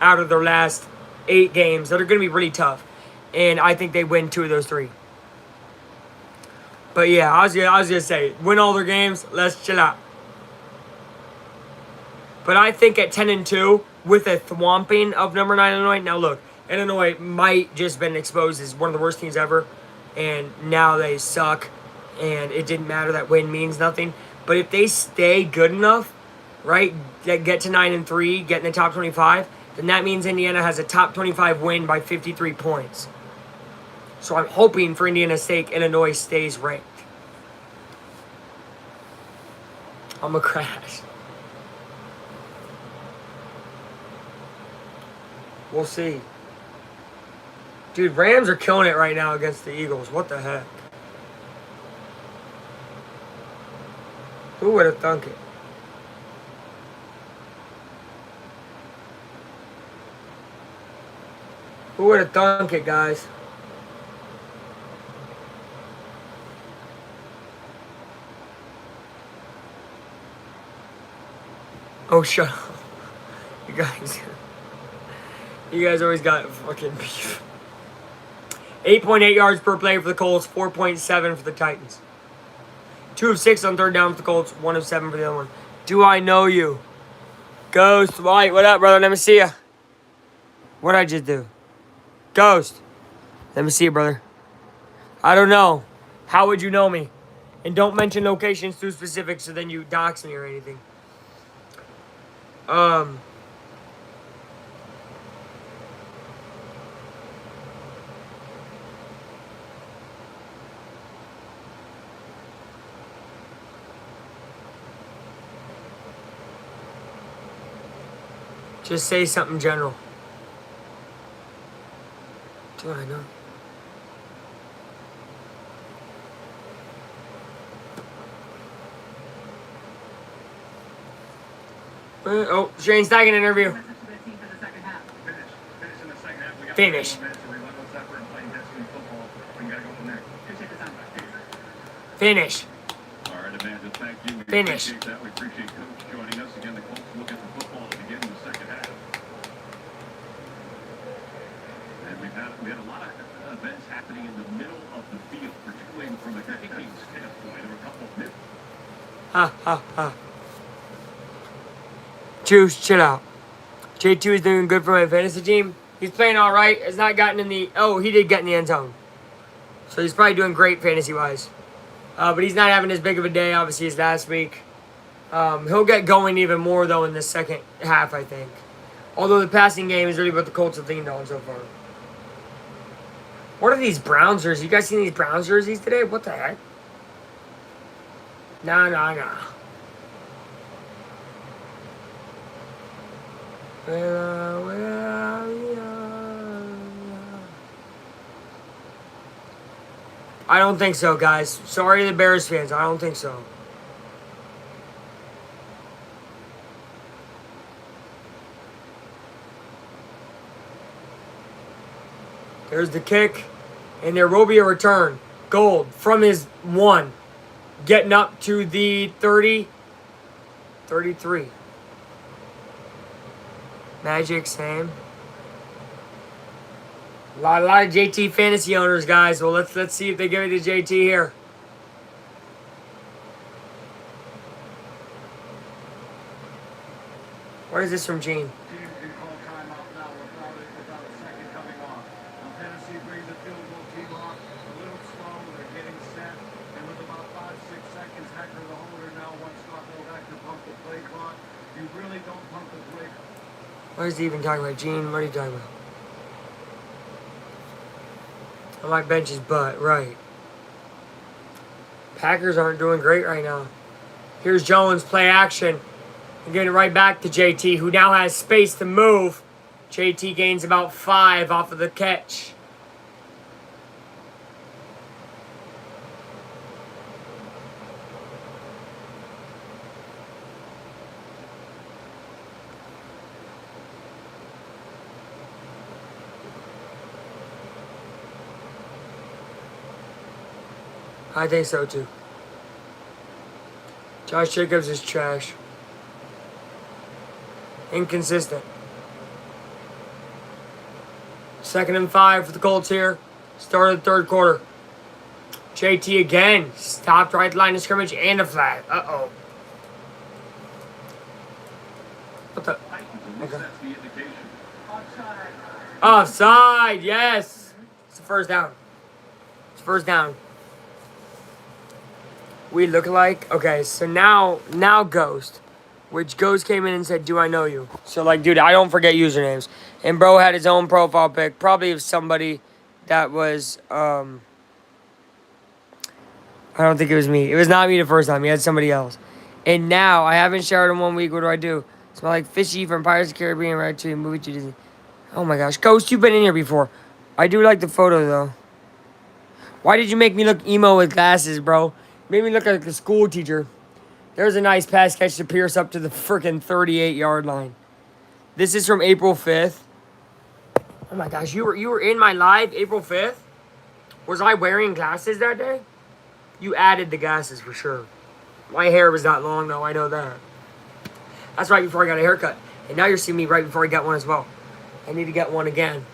out of their last 8 games that are going to be really tough. And I think they win 2 of those 3. But yeah, I was gonna say, win all their games, let's chill out. But I think at 10-2, with a thwomping of number 9 Illinois, now look, Illinois might just been exposed as one of the worst teams ever, and now they suck, and it didn't matter, that win means nothing. But if they stay good enough, right, get to 9-3, get in the top 25, then that means Indiana has a top 25 win by 53 points. So I'm hoping for Indiana's sake, Illinois stays ranked. I'm a crash. We'll see. Dude, Rams are killing it right now against the Eagles. What the heck? Who would have thunk it? Who would have thunk it, guys? Oh, shut up. You guys. You guys always got fucking beef. 8.8 yards per play for the Colts, 4.7 for the Titans. 2 of 6 on third down for the Colts, 1 of 7 for the other one. Do I know you? Ghost White, what up, brother? Let me see ya. What'd I just do? Ghost. Let me see you, brother. I don't know. How would you know me? And don't mention locations too specific so then you dox me or anything. Just say something general. Do I know? Oh, Shane Steichen interview. Finish. Finish. All right, Amanda, thank you. We Finish. appreciate that. We appreciate Coach joining us. Again, the Colts look at the football to begin the second half. And we had a lot of events happening in the middle of the field, particularly from a kicking standpoint. There were a couple of mid. Ha, ha, ha. Juice, chill out. J2 is doing good for my fantasy team. He's playing all right. Has not gotten in the... Oh, he did get in the end zone. So he's probably doing great fantasy-wise. But he's not having as big of a day, obviously, as last week. He'll get going even more, though, in the second half, I think. Although the passing game is really what the Colts have leaned on so far. What are these Browns jerseys? You guys seen these Browns jerseys today? What the heck? Nah. I don't think so, guys. Sorry to the Bears fans. I don't think so. There's the kick. And there will be a return. Gold from his 1. Getting up to the 30. 33. Magic, same. A lot of JT fantasy owners, guys. Well, let's see if they give it to JT here. What is this from Gene? Teams can call timeout now without a second coming off. Now Tennessee brings a field goal team off a little slow. They're getting set. And with about 5-6 seconds, Hecker the holder now wants Stockholm Hecker pump the play clock. You really don't pump the play. What is he even talking about? Gene, what are you talking about? I like bench his butt, right. Packers aren't doing great right now. Here's Jones, play action. And getting it right back to JT, who now has space to move. JT gains about 5 off of the catch. I think so too. Josh Jacobs is trash. Inconsistent. 2nd and 5 for the Colts here. Start of the third quarter. JT again. Stopped right line of scrimmage and a flag. Uh-oh. What the? Okay. Offside, yes. It's a first down. It's first down. We look like, okay, so now Ghost, which Ghost came in and said, do I know you? So like, dude, I don't forget usernames. And bro had his own profile pic, probably of somebody that was, I don't think it was me. It was not me the first time. He had somebody else. And now, I haven't showered in 1 week. What do? Smell like fishy from Pirates of the Caribbean right to movie to Disney. Oh my gosh. Ghost, you've been in here before. I do like the photo, though. Why did you make me look emo with glasses, bro? Made me look like a school teacher. There's a nice pass catch to Pierce up to the freaking 38-yard line. This is from April 5th. Oh my gosh, you were in my live April 5th? Was I wearing glasses that day? You added the glasses for sure. My hair was not long though, I know that. That's right before I got a haircut. And now you're seeing me right before I got one as well. I need to get one again.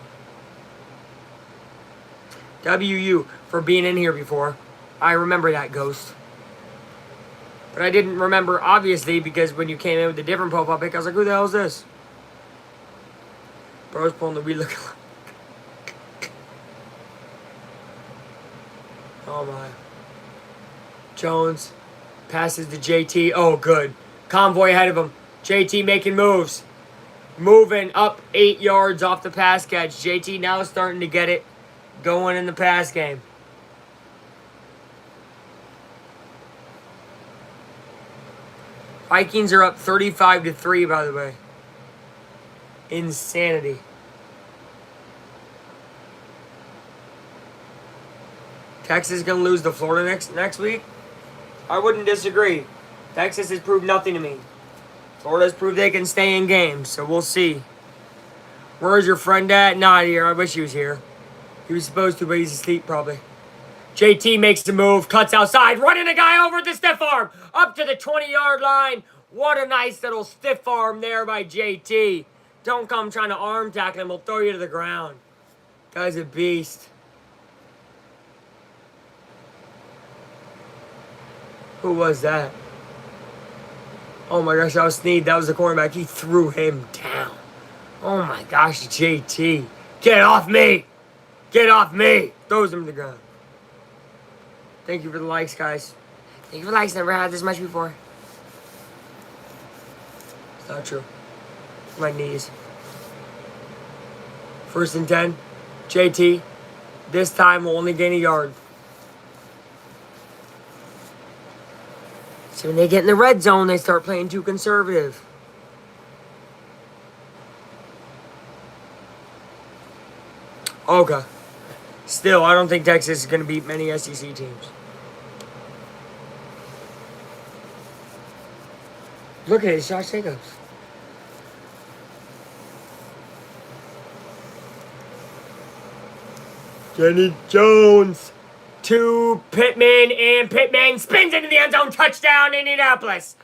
WU for being in here before. I remember that, Ghost. But I didn't remember, obviously, because when you came in with a different profile pic, I was like, who the hell is this? Bro's pulling the wheel. Oh my. Jones passes to JT. Oh, good. Convoy ahead of him. JT making moves. Moving up 8 yards off the pass catch. JT now starting to get it going in the pass game. Vikings are up 35-3, by the way. Insanity. Texas is going to lose to Florida next week? I wouldn't disagree. Texas has proved nothing to me. Florida's proved they can stay in games, so we'll see. Where's your friend at? Not here. I wish he was here. He was supposed to, but he's asleep probably. JT makes the move, cuts outside, running a guy over the stiff arm, up to the 20-yard line. What a nice little stiff arm there by JT. Don't come trying to arm tackle him. We'll throw you to the ground. Guy's a beast. Who was that? Oh my gosh, that was Snead. That was the cornerback. He threw him down. Oh my gosh, JT. Get off me! Get off me! Throws him to the ground. Thank you for the likes, guys. Thank you for the likes. Never had this much before. It's not true. My knees. 1st and 10. JT. This time will only gain a yard. So when they get in the red zone, they start playing too conservative. Okay. Still, I don't think Texas is going to beat many SEC teams. Look at it, it's Josh Jacobs. Jenny Jones to Pittman, and Pittman spins into the end zone. Touchdown, Indianapolis.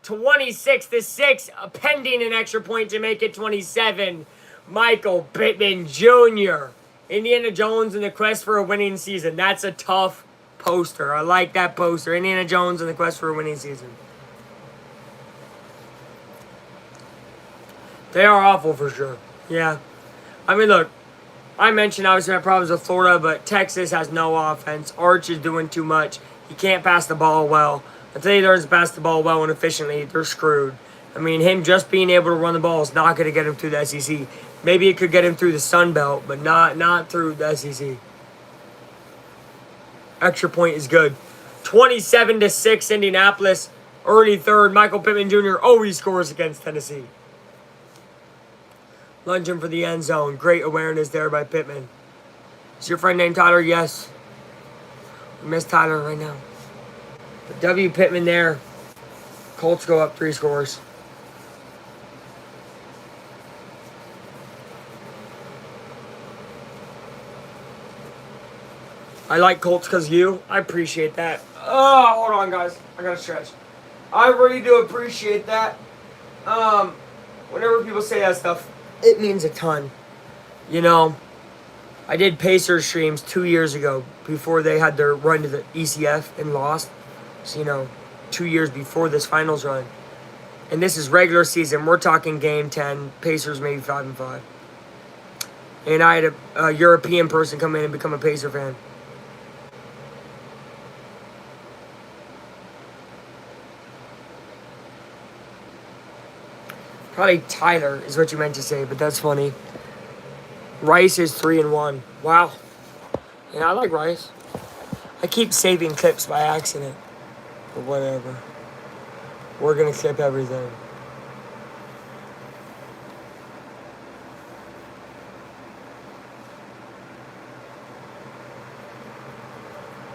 26-6, pending an extra point to make it 27. Michael Pittman Jr. Indiana Jones in the quest for a winning season. That's a tough poster. I like that poster. Indiana Jones in the quest for a winning season. They are awful for sure. Yeah. I mean, look. I mentioned obviously my problems with Florida, but Texas has no offense. Arch is doing too much. He can't pass the ball well. Until he learns to pass the ball well and efficiently, they're screwed. I mean, him just being able to run the ball is not going to get him through the SEC. Maybe it could get him through the Sun Belt, but not through the SEC. Extra point is good. 27-6 Indianapolis. Early third. Michael Pittman Jr. always scores against Tennessee. Lunging for the end zone. Great awareness there by Pittman. Is your friend named Tyler? Yes. We miss Tyler right now. But W. Pittman there. Colts go up 3 scores. I like Colts because you. I appreciate that. Oh, hold on, guys. I gotta stretch. I really do appreciate that. Whenever people say that stuff, it means a ton. You know, I did Pacers streams 2 years ago before they had their run to the ECF and lost. So, 2 years before this finals run. And this is regular season. We're talking game 10. Pacers maybe 5-5. And I had a European person come in and become a Pacer fan. Probably Tyler is what you meant to say, but that's funny. Rice is 3-1. Wow. Yeah, I like Rice. I keep saving clips by accident. But whatever. We're going to clip everything.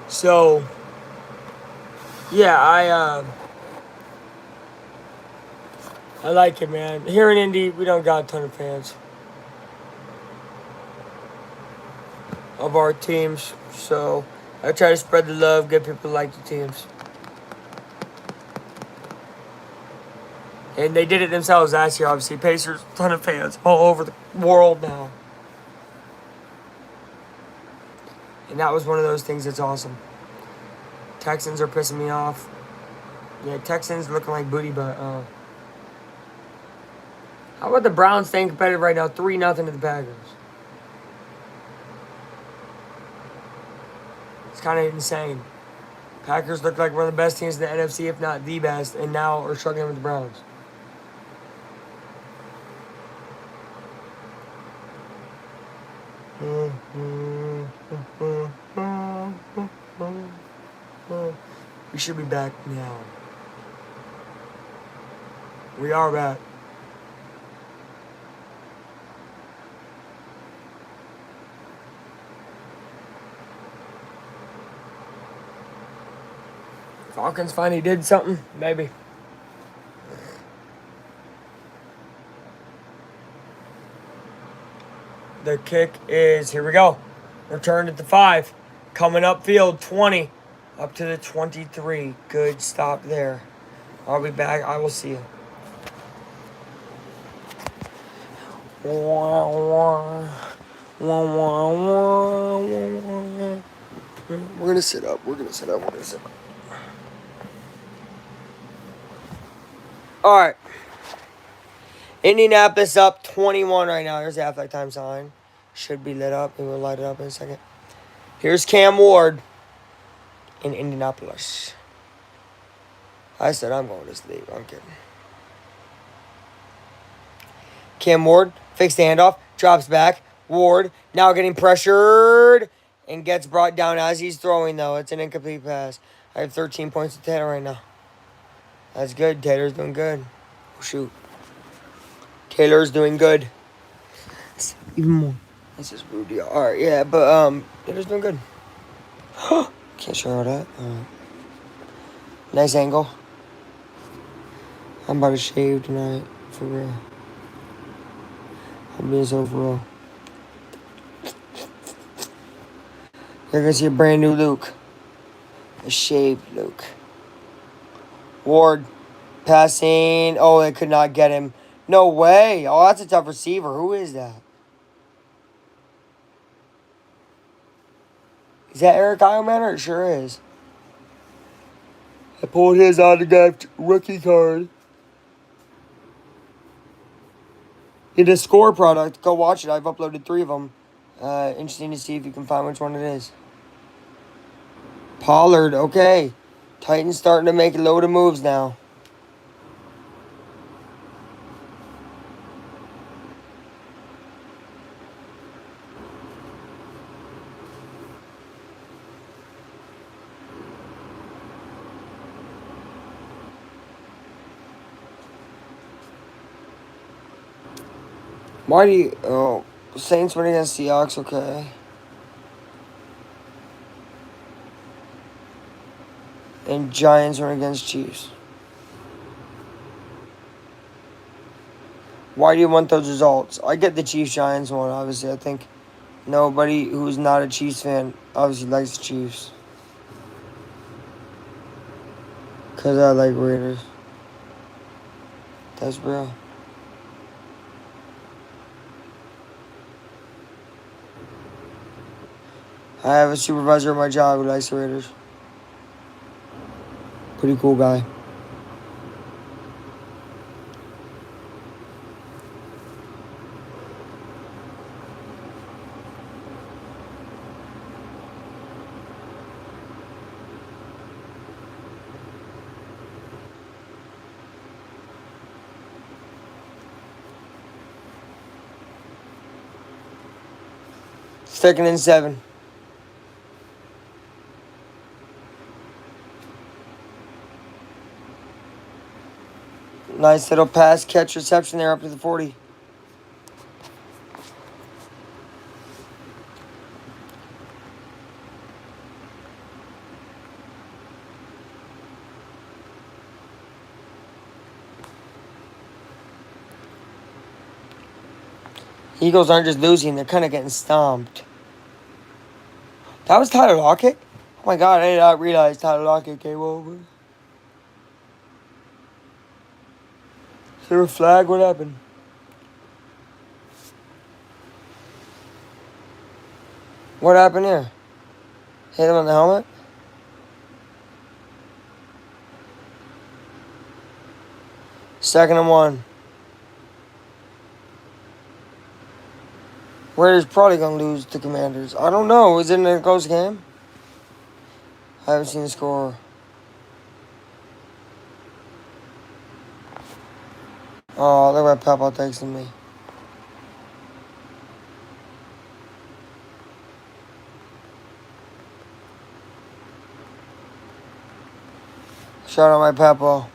So, yeah, I like it, man. Here in Indy, we don't got a ton of fans. of our teams. So I try to spread the love, get people to like the teams. And they did it themselves last year, obviously. Pacers, ton of fans all over the world now. And that was one of those things that's awesome. Texans are pissing me off. Yeah, Texans looking like booty, but how about the Browns staying competitive right now? 3-0 to the Packers. It's kind of insane. Packers look like one of the best teams in the NFC, if not the best, and now are struggling with the Browns. We should be back now. We are back. Falcons finally did something, maybe. The kick is, here we go. Returned at the 5. Coming upfield, 20. Up to the 23. Good stop there. I'll be back. I will see you. We're going to sit up. We're going to sit up. All right. Indianapolis up 21 right now. There's the halftime time sign. Should be lit up. And we'll light it up in a second. Here's Cam Ward in Indianapolis. I said I'm going to sleep. I'm kidding. Cam Ward fakes the handoff. Drops back. Ward now getting pressured. And gets brought down as he's throwing, though. It's an incomplete pass. I have 13 points to Taylor right now. That's good. Taylor's doing good. Oh, shoot. Taylor's doing good. Even more. This is rude. Alright, yeah, but Taylor's doing good. Can't show all that. Nice angle. I'm about to shave tonight. For real. I'm being so for real. You're gonna see a brand new Luke. A shaved Luke. Ward. Passing. Oh, they could not get him. No way. Oh, that's a tough receiver. Who is that? Is that Eric Eilman? It sure is. I pulled his autographed rookie card. In a score product. Go watch it. I've uploaded 3 of them. Interesting to see if you can find which one it is. Pollard. Okay. Titans starting to make a load of moves now. Why do you... Oh, Saints win against Seahawks, okay. And Giants win against Chiefs. Why do you want those results? I get the Chiefs-Giants one, obviously. I think nobody who's not a Chiefs fan obviously likes the Chiefs. Because I like Raiders. That's real. I have a supervisor at my job who likes the Raiders. Pretty cool guy. Second and 7. Nice little pass, catch, reception there up to the 40. Eagles aren't just losing, they're kind of getting stomped. That was Tyler Lockett? Oh my god, I did not realize Tyler Lockett came over. Is there a flag? What happened? What happened here? Hit him on the helmet? Second and 1. Raiders probably gonna lose to Commanders. I don't know. Is it in a close game? I haven't seen the score. Oh, look at Papa texting me. Shout out my Papa.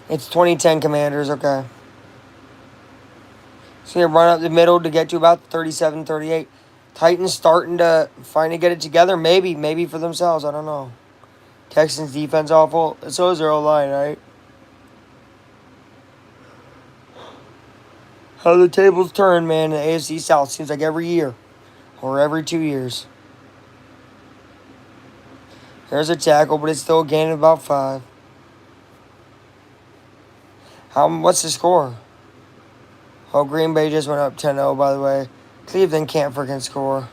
It's 2010 Commanders, okay. So they run up the middle to get to about 37-38. Titans starting to finally get it together. Maybe for themselves. I don't know. Texans defense awful. So is their O-line, right? How the tables turn, man, in the AFC South. Seems like every year. Or every 2 years. There's a tackle, but it's still a gain of about 5. What's the score? Oh, Green Bay just went up 10-0, by the way. Cleveland can't freaking score.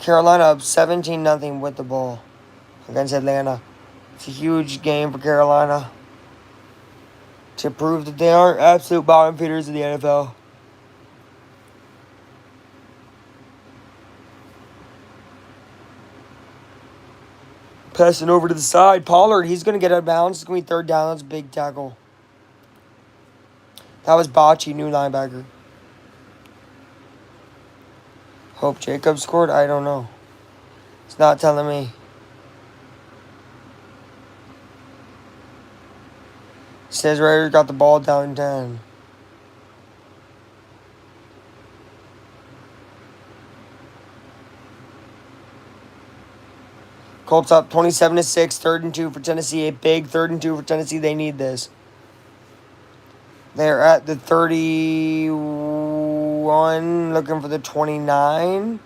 Carolina up 17-0 with the ball against Atlanta. It's a huge game for Carolina to prove that they aren't absolute bottom feeders in the NFL. Passing over to the side. Pollard, he's going to get out of bounds. It's going to be third down. That's a big tackle. That was Bocce, new linebacker. Hope Jacobs scored? I don't know. It's not telling me. Says Raiders got the ball down 10. Colts up 27-6, 3rd and 2 for Tennessee. A big 3rd and 2 for Tennessee. They need this. They're at the 31, looking for the 29.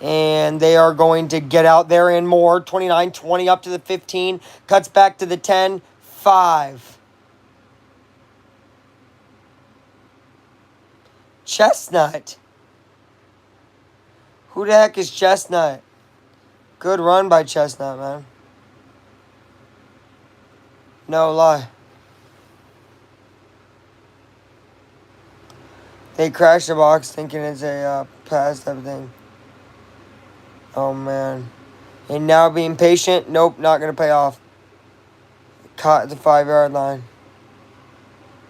And they are going to get out there and more. 29-20 up to the 15. Cuts back to the 10. 5. Chestnut. Who the heck is Chestnut? Good run by Chestnut, man. No lie. They crashed the box thinking it's a pass type of thing. Oh, man. And now being patient. Nope, not going to pay off. Caught at the 5-yard line.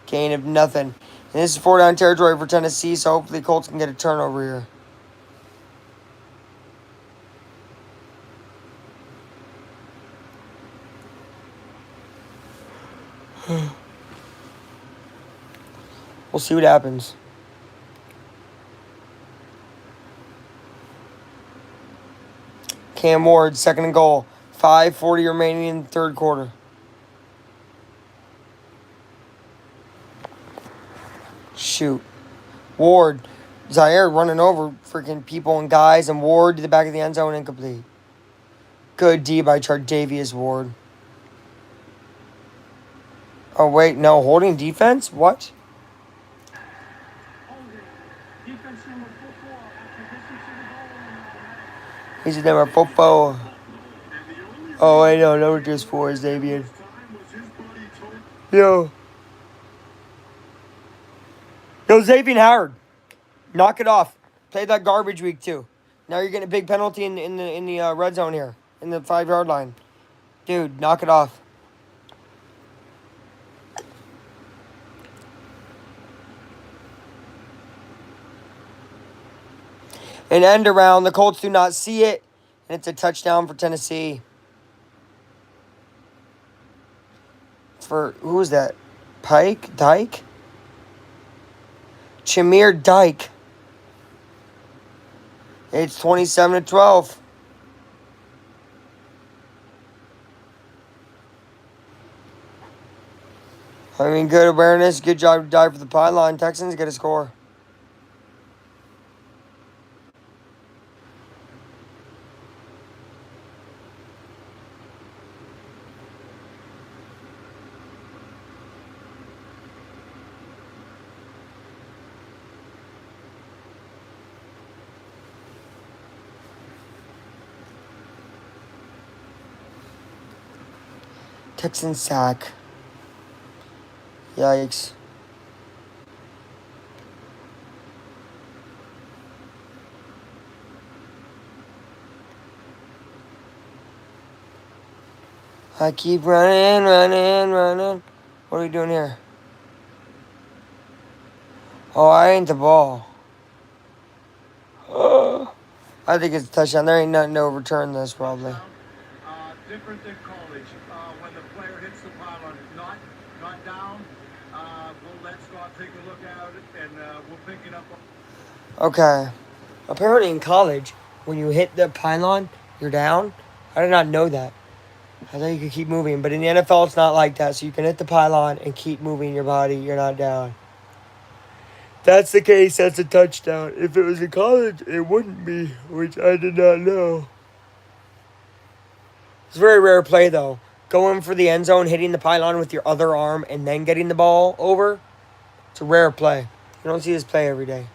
Gain of nothing. And this is 4-down territory for Tennessee, so hopefully Colts can get a turnover here. We'll see what happens. Cam Ward, 2nd and goal. 5:40 remaining in the 3rd quarter. Shoot. Ward. Zaire running over freaking people and guys, and Ward to the back of the end zone, incomplete. Good D by Chardavius Ward. Oh, wait, no. Holding defense? What? He's number 4. Oh, I know. Number just 4 is Davian. Yo, Xavier Howard. Knock it off. Play that garbage week, too. Now you're getting a big penalty in the red zone here. In the 5-yard line. Dude, knock it off. An end around. The Colts do not see it. And it's a touchdown for Tennessee. For, who is that? Dyke? Chamir Dyke. It's 27-12. I mean, good awareness. Good job to dive for the pylon. Texans get a score. Texan sack. Yikes. I keep running. What are we doing here? Oh, I ain't the ball. I think it's a touchdown. There ain't nothing to overturn this, probably. Different than college. When the player hits the pylon, not down. We'll let Scott take a look at it, and we'll pick it up. Okay. Apparently in college, when you hit the pylon, you're down. I did not know that. I thought you could keep moving. But in the NFL, it's not like that. So you can hit the pylon and keep moving your body. You're not down. If that's the case, that's a touchdown. If it was in college, it wouldn't be, which I did not know. It's a very rare play, though. Going for the end zone, hitting the pylon with your other arm, and then getting the ball over. It's a rare play. You don't see this play every day.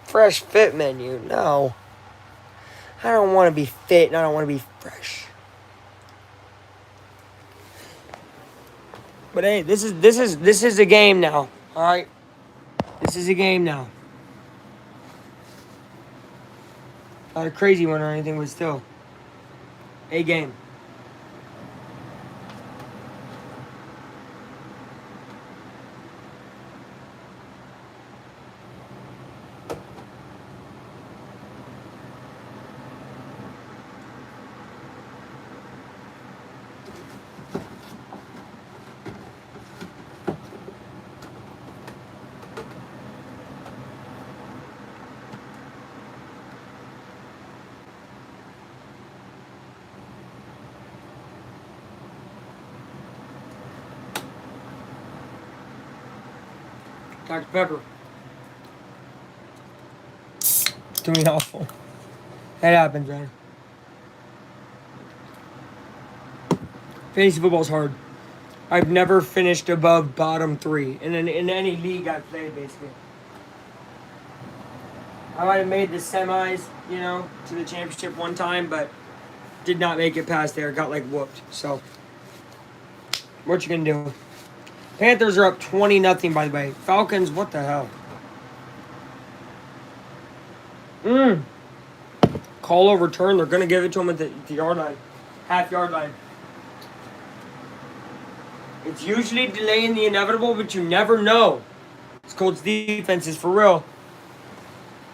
Fresh fit menu. No. I don't want to be fit and I don't want to be fresh. But hey, this is a game now. All right? This is a game now. Not a crazy one or anything, but still a game. Dr. Pepper. Doing awful. That happens, man. Fantasy football's hard. I've never finished above bottom 3 in any league I've played, basically. I might have made the semis, to the championship one time, but did not make it past there. Got whooped. So, what you gonna do? Panthers are up 20-0, by the way. Falcons, what the hell? Call overturned. They're gonna give it to him at the yard line, half-yard line. It's usually delaying the inevitable, but you never know. This Colts defense is for real.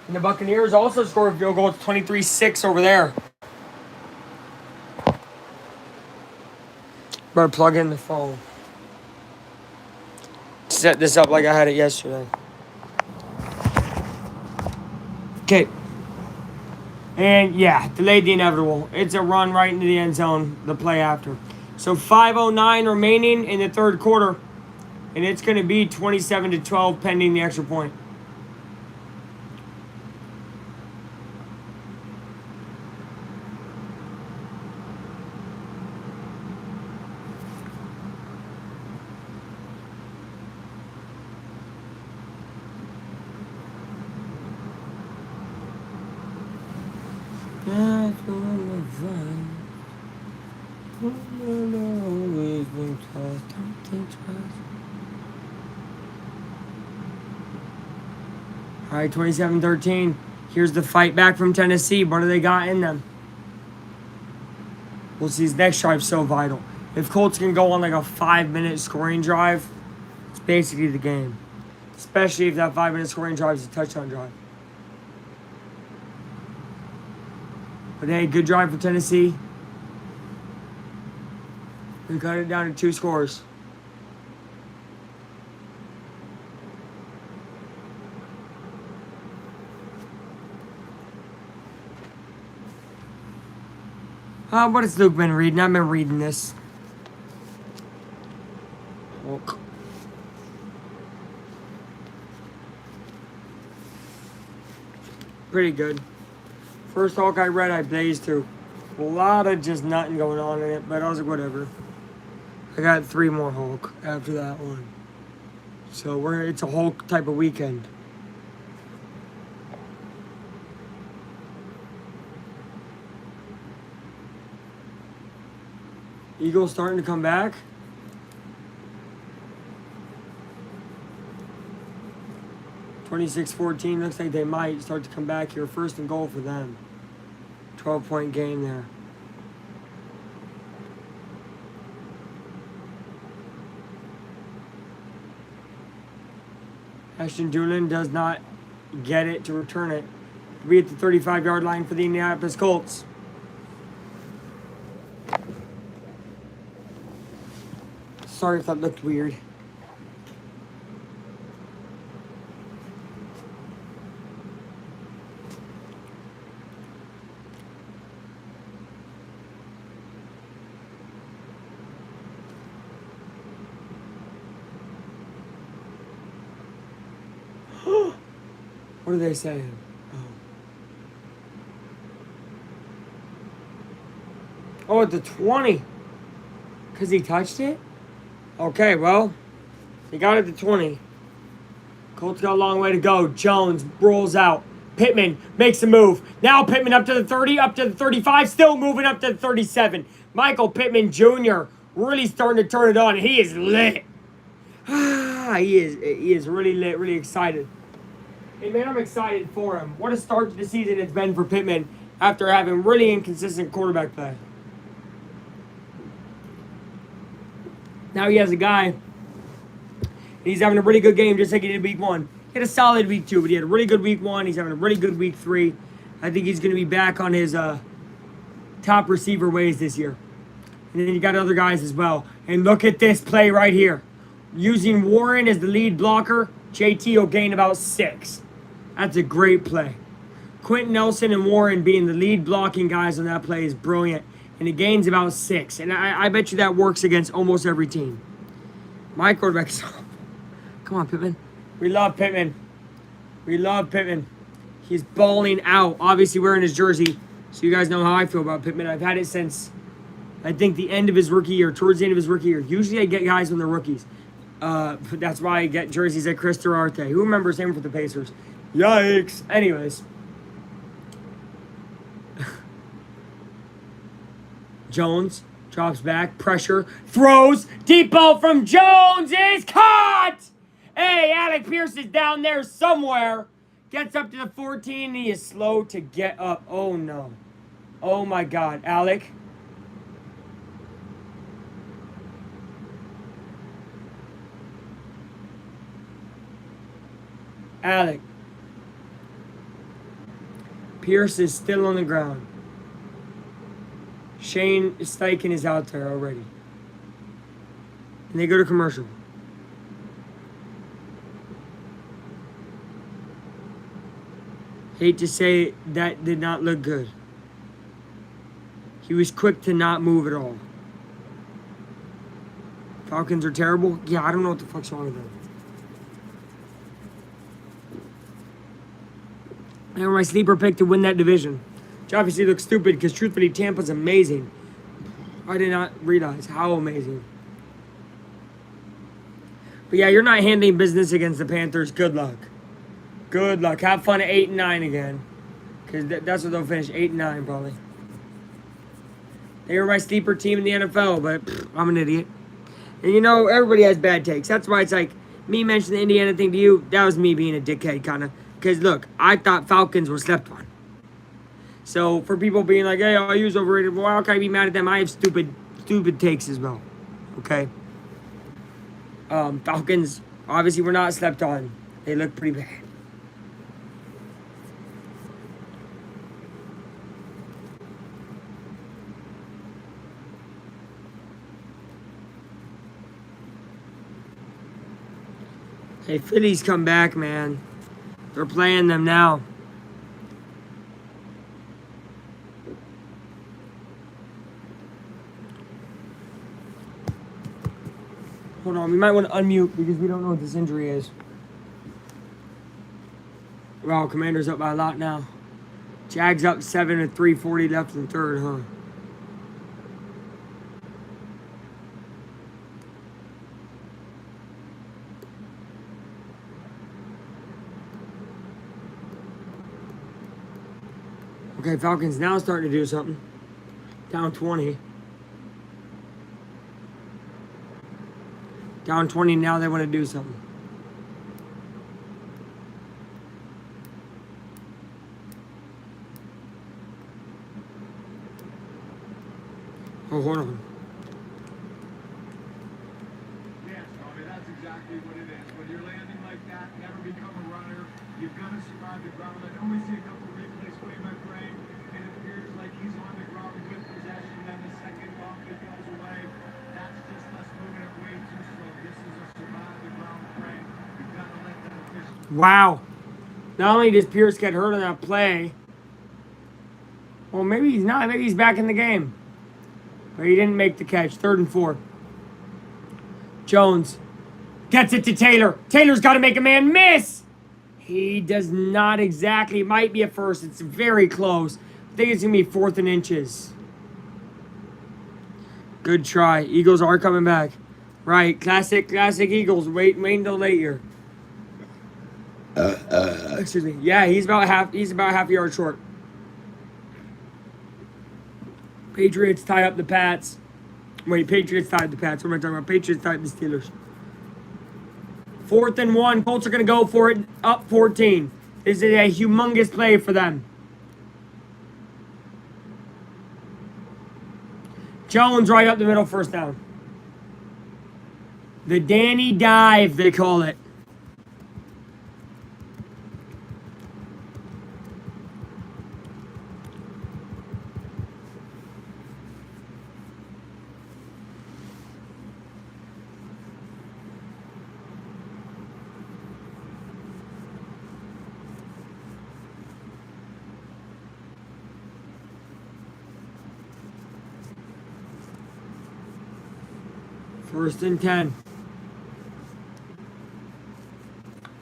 And the Buccaneers also scored a field goal. It's 23-6 over there. Better plug in the phone. Set this up like I had it yesterday. Okay. And yeah, delayed the inevitable. It's a run right into the end zone, the play after. So 5:09 remaining in the third quarter. And it's going to be 27-12 pending the extra point. All right, 27-13. Here's the fight back from Tennessee. What do they got in them? We'll see. His next drive so vital. If Colts can go on a 5-minute scoring drive, it's basically the game. Especially if that 5-minute scoring drive is a touchdown drive. But hey, good drive for Tennessee. We cut it down to 2 scores. What has Luke been reading? I've been reading this. Hulk. Pretty good. First Hulk I read, I blazed through. A lot of just nothing going on in it, but I was like, whatever. I got 3 more Hulk after that one. So it's a Hulk type of weekend. Eagles starting to come back. (26-14) looks like they might start to come back here. First and goal for them. 12-point game there. Ashton Doolin does not get it to return it. We at the 35-yard line for the Indianapolis Colts. Sorry if that looked weird. What are they saying? Oh, at the 20. Because he touched it? Okay, well, he got it to 20. Colts got a long way to go. Jones rolls out. Pittman makes a move. Now Pittman up to the 30, up to the 35, still moving up to the 37. Michael Pittman Jr. really starting to turn it on. He is lit. He is really lit, really excited. Hey, man, I'm excited for him. What a start to the season it's been for Pittman after having really inconsistent quarterback play. Now he has a guy. He's having a really good game just like he did week 1. He had a solid week 2, but he had a really good week 1. He's having a really good week 3. I think he's going to be back on his top receiver ways this year. And then you got other guys as well. And look at this play right here. Using Warren as the lead blocker, JT will gain about 6. That's a great play. Quentin Nelson and Warren being the lead blocking guys on that play is brilliant. And it gains about 6. And I bet you that works against almost every team. My quarterback is... Come on, Pittman. We love Pittman. We love Pittman. He's balling out. Obviously wearing his jersey. So you guys know how I feel about Pittman. I've had it since, I think, the end of his rookie year. Towards the end of his rookie year. Usually I get guys when they're rookies. That's why I get jerseys like Chris Durarte. Who remembers him for the Pacers? Yikes. Anyways. Jones drops back. Pressure. Throws. Deep ball from Jones is caught! Hey, Alec Pierce is down there somewhere. Gets up to the 14. He is slow to get up. Oh, no. Oh, my God. Alec. Alec. Pierce is still on the ground. Shane Steichen is out there already. And they go to commercial. Hate to say that did not look good. He was quick to not move at all. Falcons are terrible? Yeah, I don't know what the fuck's wrong with them. They were my sleeper pick to win that division. Which obviously looks stupid because truthfully Tampa's amazing. I did not realize how amazing. But yeah, you're not handling business against the Panthers. Good luck. Good luck. Have fun at 8-9 again. Because that's what they'll finish. 8-9 probably. They were my sleeper team in the NFL, but I'm an idiot. And you know, everybody has bad takes. That's why it's like, me mentioning the Indiana thing to you, that was me being a dickhead kind of. Because look, I thought Falcons were slept on. So for people being like, hey, I use overrated, well, how can I be mad at them? I have stupid takes as well. Okay? Falcons, obviously, were not slept on. They look pretty bad. Hey, Phillies come back, man. They're playing them now. Hold on, we might want to unmute because we don't know what this injury is. Wow, Commander's up by a lot now. Jags up 7 at 3:40 left in the third, huh? Okay, Falcons now starting to do something. Down 20. Down 20, now they want to do something. Oh, hold on. Yes, Tommy, that's exactly what it is. When you're landing like that, never become a runner. You've got to survive the ground. I know we see a couple replays way by frame, and it appears like he's on the ground with possession. Then the second bump, it goes away. That's just us moving it way too slow. This is a survive the ground frame. You've got to let that official. Wow. Not only does Pierce get hurt on that play, well, maybe he's not. Maybe he's back in the game. But he didn't make the catch. 3rd and 4. Jones gets it to Taylor. Taylor's got to make a man miss. He does not exactly. It might be a first. It's very close. I think it's going to be 4th and inches. Good try. Eagles are coming back. Right. Classic Eagles. Wait until late here. Excuse me. Yeah, he's about half a yard short. Patriots tie up the Pats. Wait, Patriots tied the Pats. What am I talking about? Patriots tied the Steelers. 4th and 1. Colts are going to go for it. Up 14. This is a humongous play for them. Jones right up the middle, first down. The Danny dive, they call it. First and 10.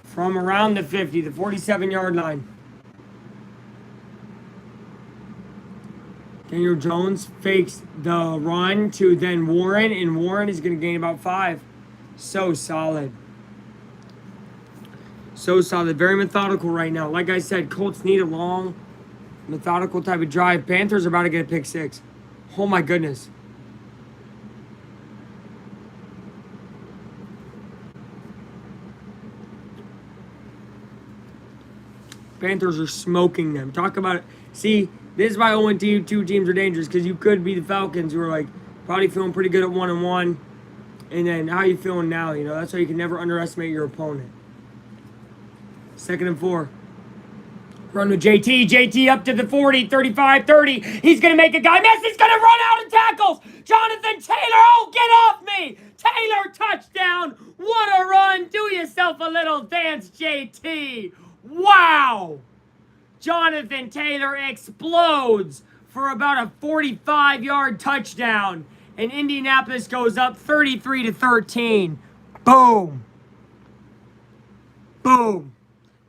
From around the 50, the 47-yard line. Daniel Jones fakes the run to then Warren, and Warren is going to gain about 5. So solid. So solid. Very methodical right now. Like I said, Colts need a long, methodical type of drive. Panthers are about to get a pick 6. Oh my goodness. Panthers are smoking them. Talk about it. See, this is why 0-2 teams are dangerous, because you could be the Falcons, who are like probably feeling pretty good at 1-1. And then how you feeling now? You know, that's why you can never underestimate your opponent. 2nd and 4. Run with JT. JT up to the 40, 35, 30. He's going to make a guy miss. He's going to run out and tackles. Jonathan Taylor. Oh, get off me. Taylor touchdown. What a run. Do yourself a little dance, JT. Wow! Jonathan Taylor explodes for about a 45-yard touchdown. And Indianapolis goes up 33-13. Boom. Boom.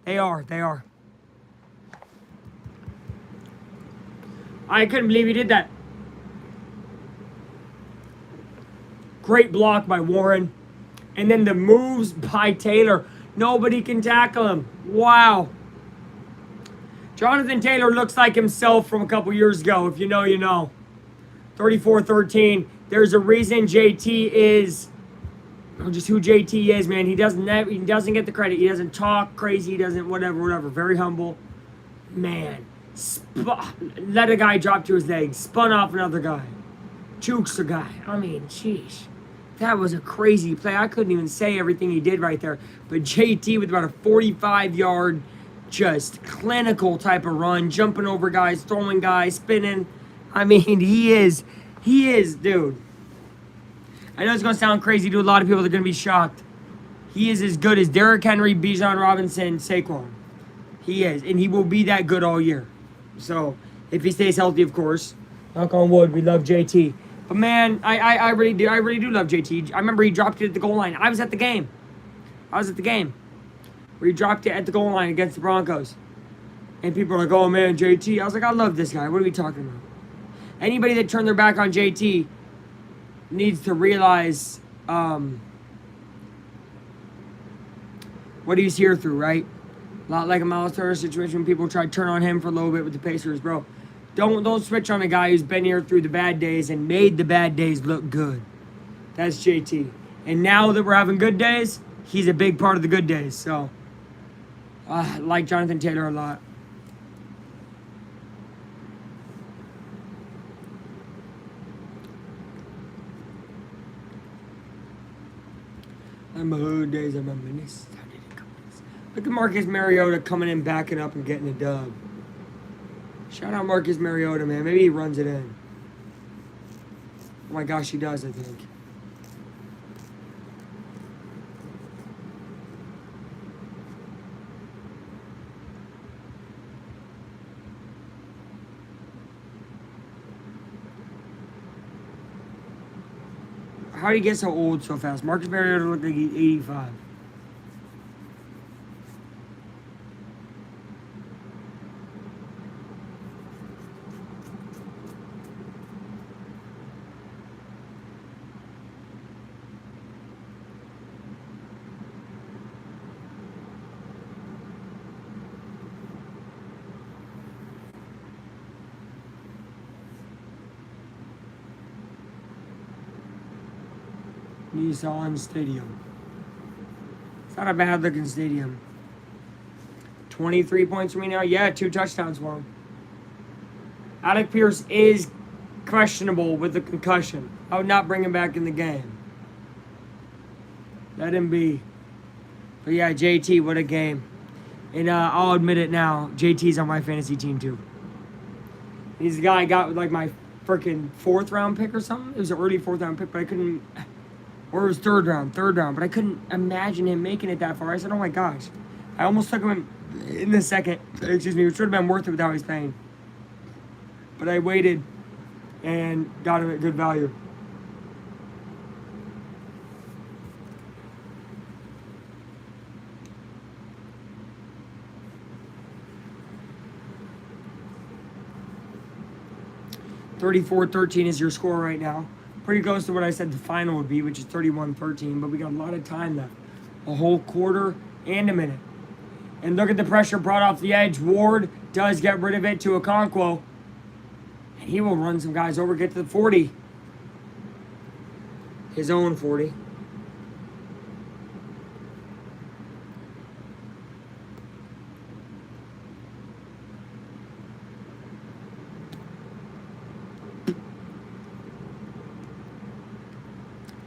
They are. I couldn't believe he did that. Great block by Warren. And then the moves by Taylor. Nobody can tackle him. Wow. Jonathan Taylor looks like himself from a couple years ago. If you know, you know. 34-13. There's a reason JT is, just who JT is, man. He doesn't get the credit. He doesn't talk crazy. He doesn't whatever. Very humble. Man. Let a guy drop to his legs. Spun off another guy. Jukes a guy. I mean, sheesh. That was a crazy play. I couldn't even say everything he did right there. But JT with about a 45-yard, just clinical type of run, jumping over guys, throwing guys, spinning. I mean, he is, dude. I know it's going to sound crazy to a lot of people. They're going to be shocked. He is as good as Derrick Henry, Bijan Robinson, Saquon. He is, and he will be that good all year. So, if he stays healthy, of course. Knock on wood, we love JT. But man, I really do. I really do love JT. I remember he dropped it at the goal line. I was at the game. Where he dropped it at the goal line against the Broncos. And people are like, oh man, JT. I was like, I love this guy. What are we talking about? Anybody that turned their back on JT needs to realize what he's here through, right? A lot like a Miles Turner situation when people try to turn on him for a little bit with the Pacers, bro. Don't switch on a guy who's been here through the bad days and made the bad days look good. That's JT. And now that we're having good days, he's a big part of the good days. So, I like Jonathan Taylor a lot. I'm a hood days, I'm a menace. Look at Marcus Mariota coming in, backing up, and getting a dub. Shout out Marcus Mariota, man. Maybe he runs it in. Oh my gosh, he does, I think. How did he get so old so fast? Marcus Mariota looked like he's 85. Nissan Stadium. It's not a bad looking stadium. 23 points for me now. Yeah, 2 touchdowns for him. Alec Pierce is questionable with the concussion. I would not bring him back in the game. Let him be. But yeah, JT, what a game. And I'll admit it now, JT's on my fantasy team too. He's the guy I got with like my freaking 4th round pick or something. It was an early 4th round pick, but I couldn't. Or it was third round, but I couldn't imagine him making it that far. I said, oh my gosh. I almost took him in the second, which should have been worth it with how he's paying. But I waited and got him at good value. $34-13 is your score right now. Pretty close to what I said the final would be, which is 31-13, but we got a lot of time left. A whole quarter and a minute. And look at the pressure brought off the edge. Ward does get rid of it to Okonkwo. And he will run some guys over, get to the 40. His own 40.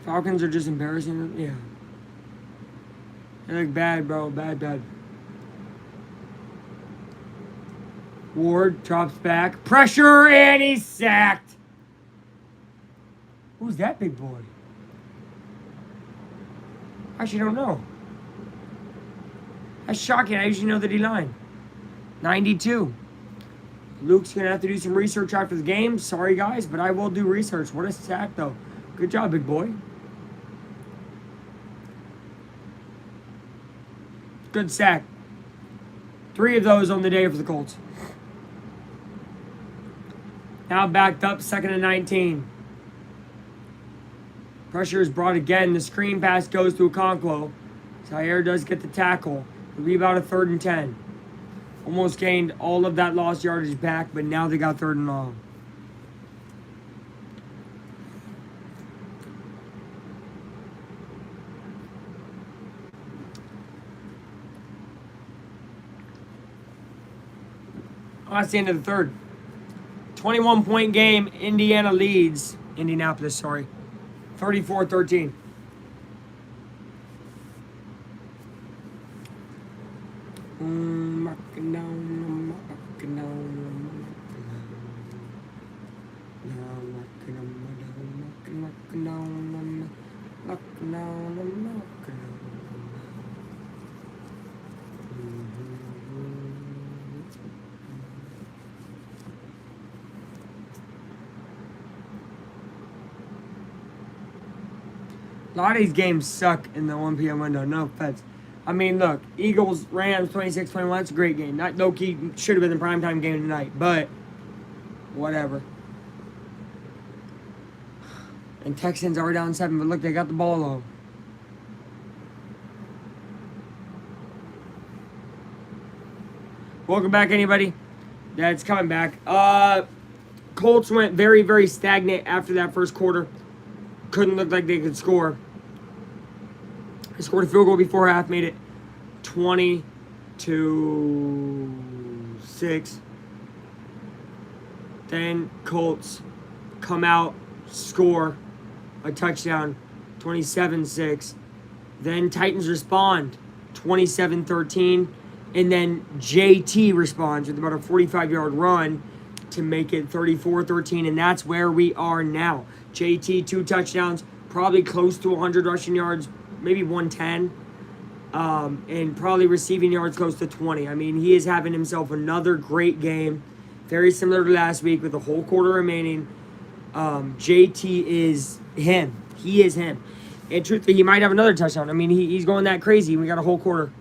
Falcons are just embarrassing. Yeah. They look bad, bro. Bad. Ward drops back. Pressure, and he's sacked. Who's that big boy? I actually don't know. That's shocking. I usually know the D-line. 92. Luke's going to have to do some research after the game. Sorry, guys, but I will do research. What a sack, though. Good job, big boy. Good sack. 3 of those on the day for the Colts. Now backed up, 2nd and 19. Pressure is brought again. The screen pass goes to Okonkwo. Zaire does get the tackle. The rebound of 3rd and 10. Almost gained all of that lost yardage back, but now they got 3rd and long. Oh, that's the end of the 3rd. 21-point game. Indiana leads. Indianapolis, sorry. 34-13. A lot of these games suck in the 1 p.m. window. No offense. I mean, look, Eagles, Rams, 26-21. That's a great game. That low-key should have been the primetime game tonight, but whatever. And Texans are down 7, but look, they got the ball low. Welcome back, anybody that's coming back. Colts went very, very stagnant after that first quarter. Couldn't look like they could score. They scored a field goal before half, made it 20-6. Then Colts come out, score a touchdown, 27-6. Then Titans respond, 27-13. And then JT responds with about a 45-yard run to make it 34-13. And that's where we are now. JT, 2 touchdowns, probably close to 100 rushing yards, maybe 110. And probably receiving yards close to 20. I mean, he is having himself another great game. Very similar to last week with a whole quarter remaining. JT is him. He is him. And truthfully, he might have another touchdown. I mean, he's going that crazy. We got a whole quarter.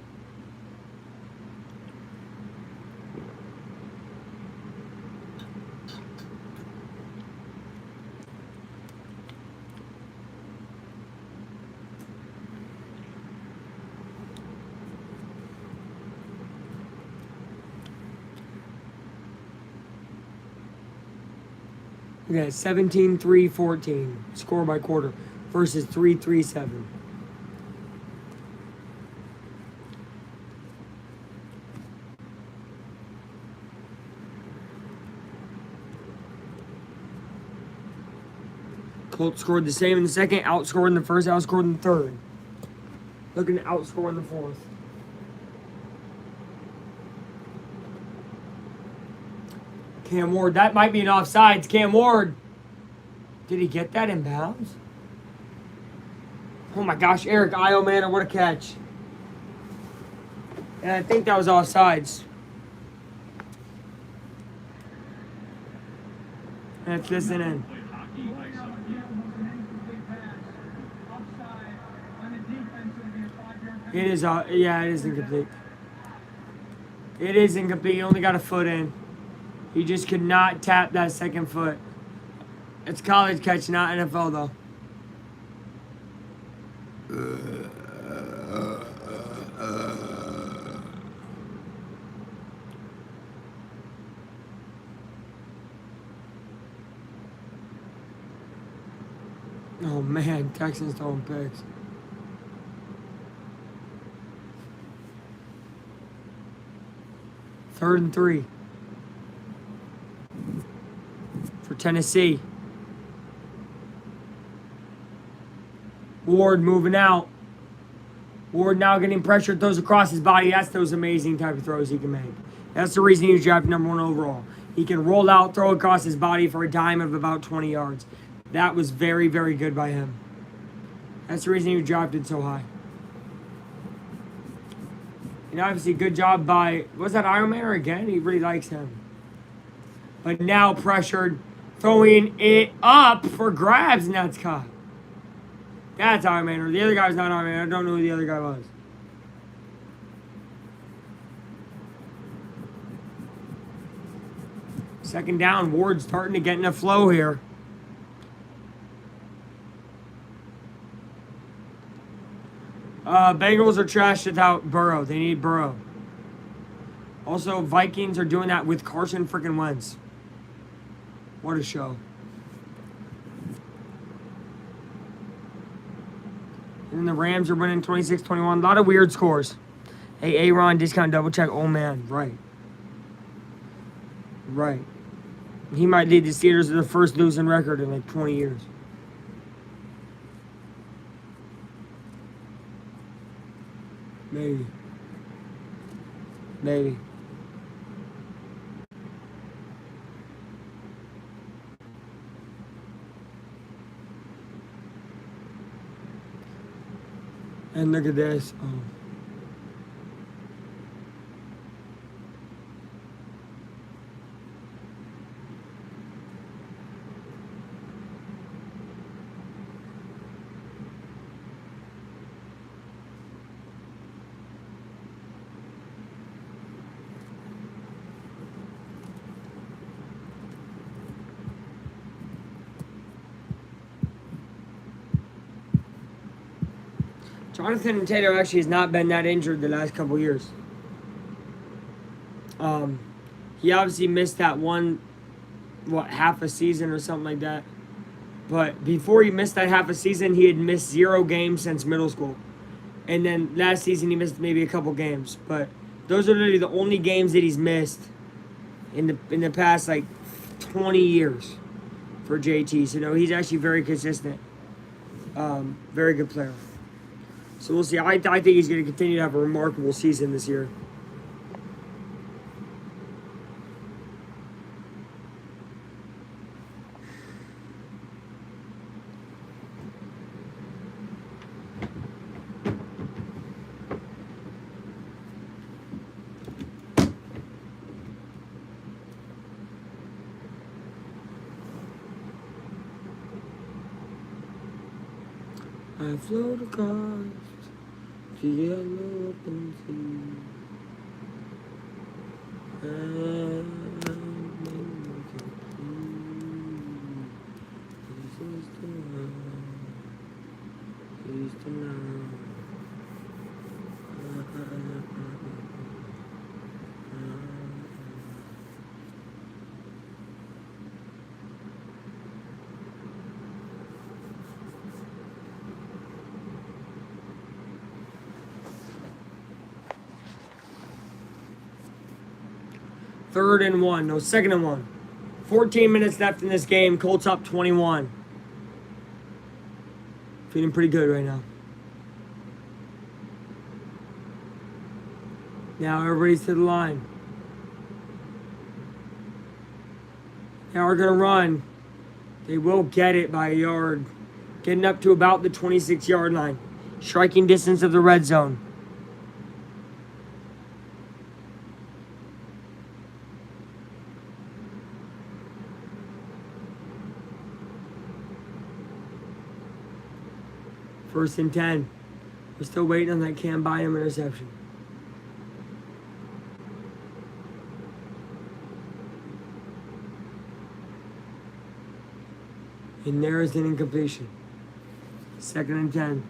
Okay, 17-3-14 score by quarter versus 3-3-7. Colts scored the same in the second, outscored in the first, outscored in the third. Looking to outscore in the fourth. Cam Ward, that might be an offsides. Cam Ward, did he get that in bounds? Oh my gosh, Eric Iomanor, what a catch. And I think that was offsides. That's listening in. It is, yeah, it is incomplete. It is incomplete. He only got a foot in. He just could not tap that second foot. It's college catch, not NFL, though. Oh, man. Texans throwing picks. Third and 3. For Tennessee. Ward moving out. Ward now getting pressure, throws across his body. That's those amazing type of throws he can make. That's the reason he was drafted #1 overall. He can roll out, throw across his body for a dime of about 20 yards. That was very, very good by him. That's the reason he was drafted so high. And obviously, good job by, was that Iron Man again? He really likes him. But now pressured, throwing it up for grabs, and that's caught. That's Iron Man. Or the other guy's not Iron Man. I don't know who the other guy was. Second down, Ward's starting to get in a flow here. Bengals are trashed without Burrow. They need Burrow. Also, Vikings are doing that with Carson freaking Wentz. What a show. And the Rams are winning 26-21. A lot of weird scores. Hey, Aaron, discount double check. Oh, man. Right. Right. He might lead the Steelers to the first losing record in like 20 years. Maybe. Maybe. And look at this. Oh. Jonathan Taylor actually has not been that injured the last couple years. He obviously missed that one, half a season or something like that. But before he missed that half a season, he had missed 0 games since middle school. And then last season, he missed maybe a couple games. But those are literally the only games that he's missed in the past, like, 20 years for JT. So, no, he's actually very consistent. Very good player. So, we'll see. I think he's going to continue to have a remarkable season this year. I float across the yellow open sea. And this is the love. Is the love. Third and 1. No, second and 1. 14 minutes left in this game. Colts up 21. Feeling pretty good right now. Now everybody's to the line. Now we're going to run. They will get it by a yard. Getting up to about the 26-yard line. Striking distance of the red zone. First and 10. We're still waiting on that Cam Bynum interception. And there is an incompletion. Second and 10.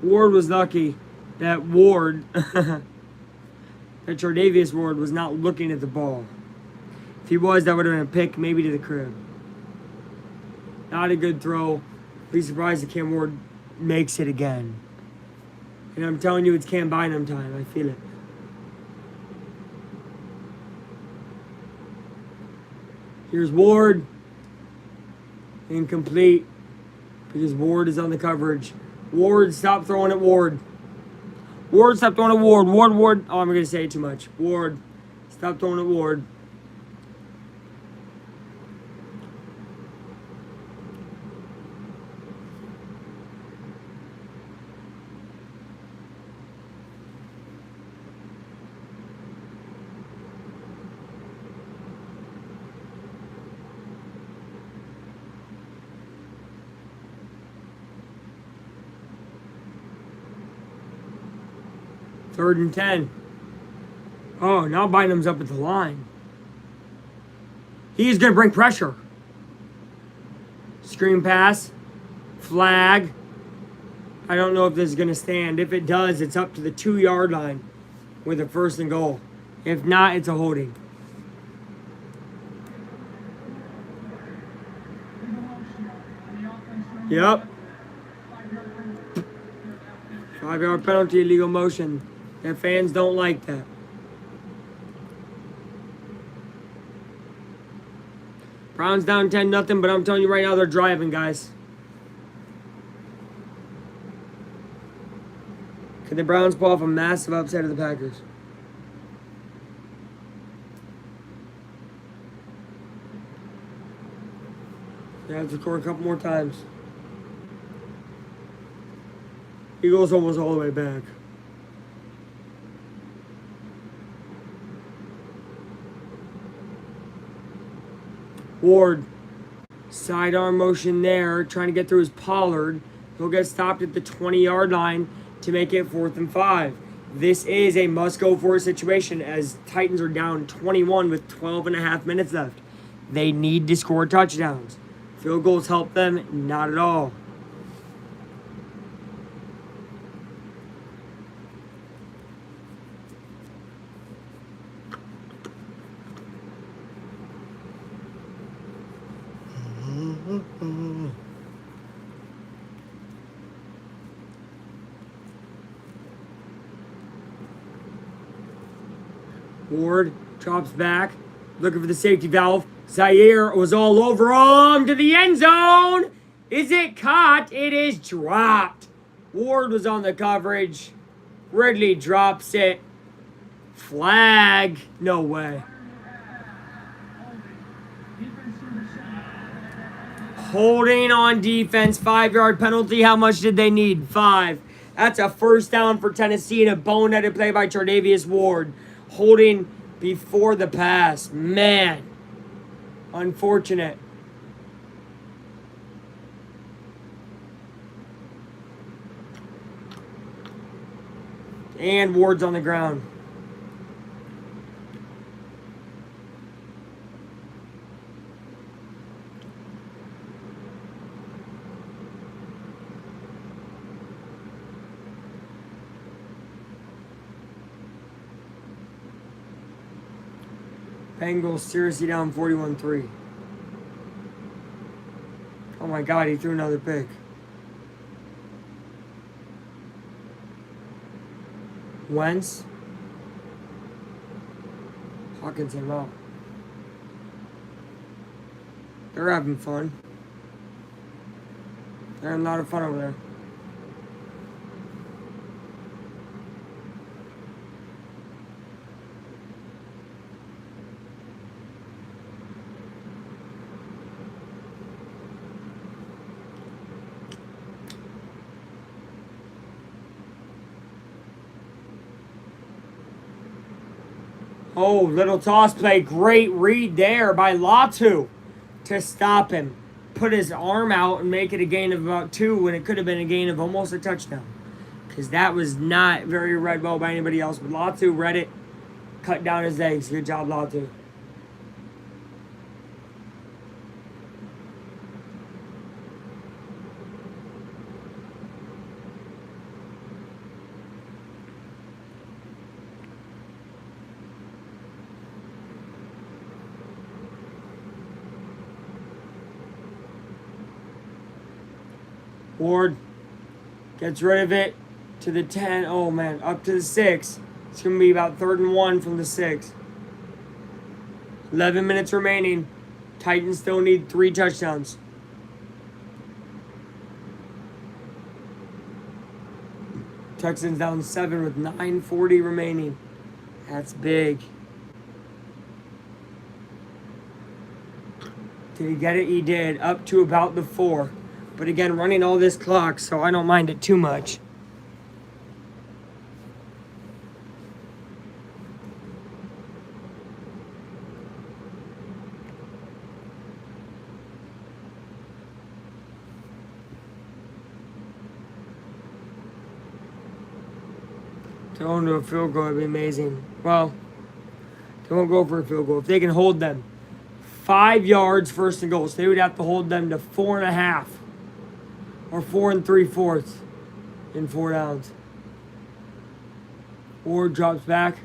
Ward was lucky that that Tre'Davious Ward was not looking at the ball. If he was, that would have been a pick, maybe to the crib. Not a good throw. Be surprised if Cam Ward makes it again. And I'm telling you, it's Cam Bynum time. I feel it. Here's Ward. Incomplete. Because Ward is on the coverage. Ward, stop throwing at Ward. Ward, stop throwing at Ward. Ward. Oh, I'm going to say it too much. Ward, stop throwing at Ward. Third and 10. Oh, now Bynum's up at the line. He's going to bring pressure. Screen pass. Flag. I don't know if this is going to stand. If it does, it's up to the 2-yard line with a first and goal. If not, it's a holding. Yep. 5-yard penalty, illegal motion. And fans don't like that. Browns down 10-0, but I'm telling you right now, they're driving, guys. Could the Browns pull off a massive upset of the Packers? They have to score a couple more times. Eagles almost all the way back. Ward, sidearm motion there, trying to get through his Pollard. He'll get stopped at the 20-yard line. to make it 4th and 5. This is a must-go-for situation as Titans are down 21 with 12 and a half minutes left. They need to score touchdowns. Field goals help them? Not at all. Ward drops back, looking for the safety valve. Zaire was all over him to the end zone. Is it caught? It is dropped. Ward was on the coverage. Ridley drops it. Flag. No way. Holding on defense. 5-yard penalty. How much did they need? 5. That's a first down for Tennessee and a boneheaded play by Chardavius Ward. Holding before the pass. Man. Unfortunate. And Ward's on the ground. Bengals seriously down 41-3. Oh my God, he threw another pick. Wentz. Hawkins him out. They're having fun. They're having a lot of fun over there. Oh, little toss play. Great read there by Latu to stop him. Put his arm out and make it a gain of about 2 when it could have been a gain of almost a touchdown. Because that was not very read well by anybody else. But Latu read it, cut down his legs. Good job, Latu. Ward gets rid of it to the 10. Oh, man. Up to the 6. It's going to be about 3rd and 1 from the 6. 11 minutes remaining. Titans still need 3 touchdowns. Texans down 7 with 9:40 remaining. That's big. Did he get it? He did. Up to about the 4. But again, running all this clock, so I don't mind it too much. To go into a field goal would be amazing. Well, they won't go for a field goal. If they can hold them 5 yards 1st and goal, so they would have to hold them to 4.5. Or 4 3/4 in 4 downs. Ward drops back.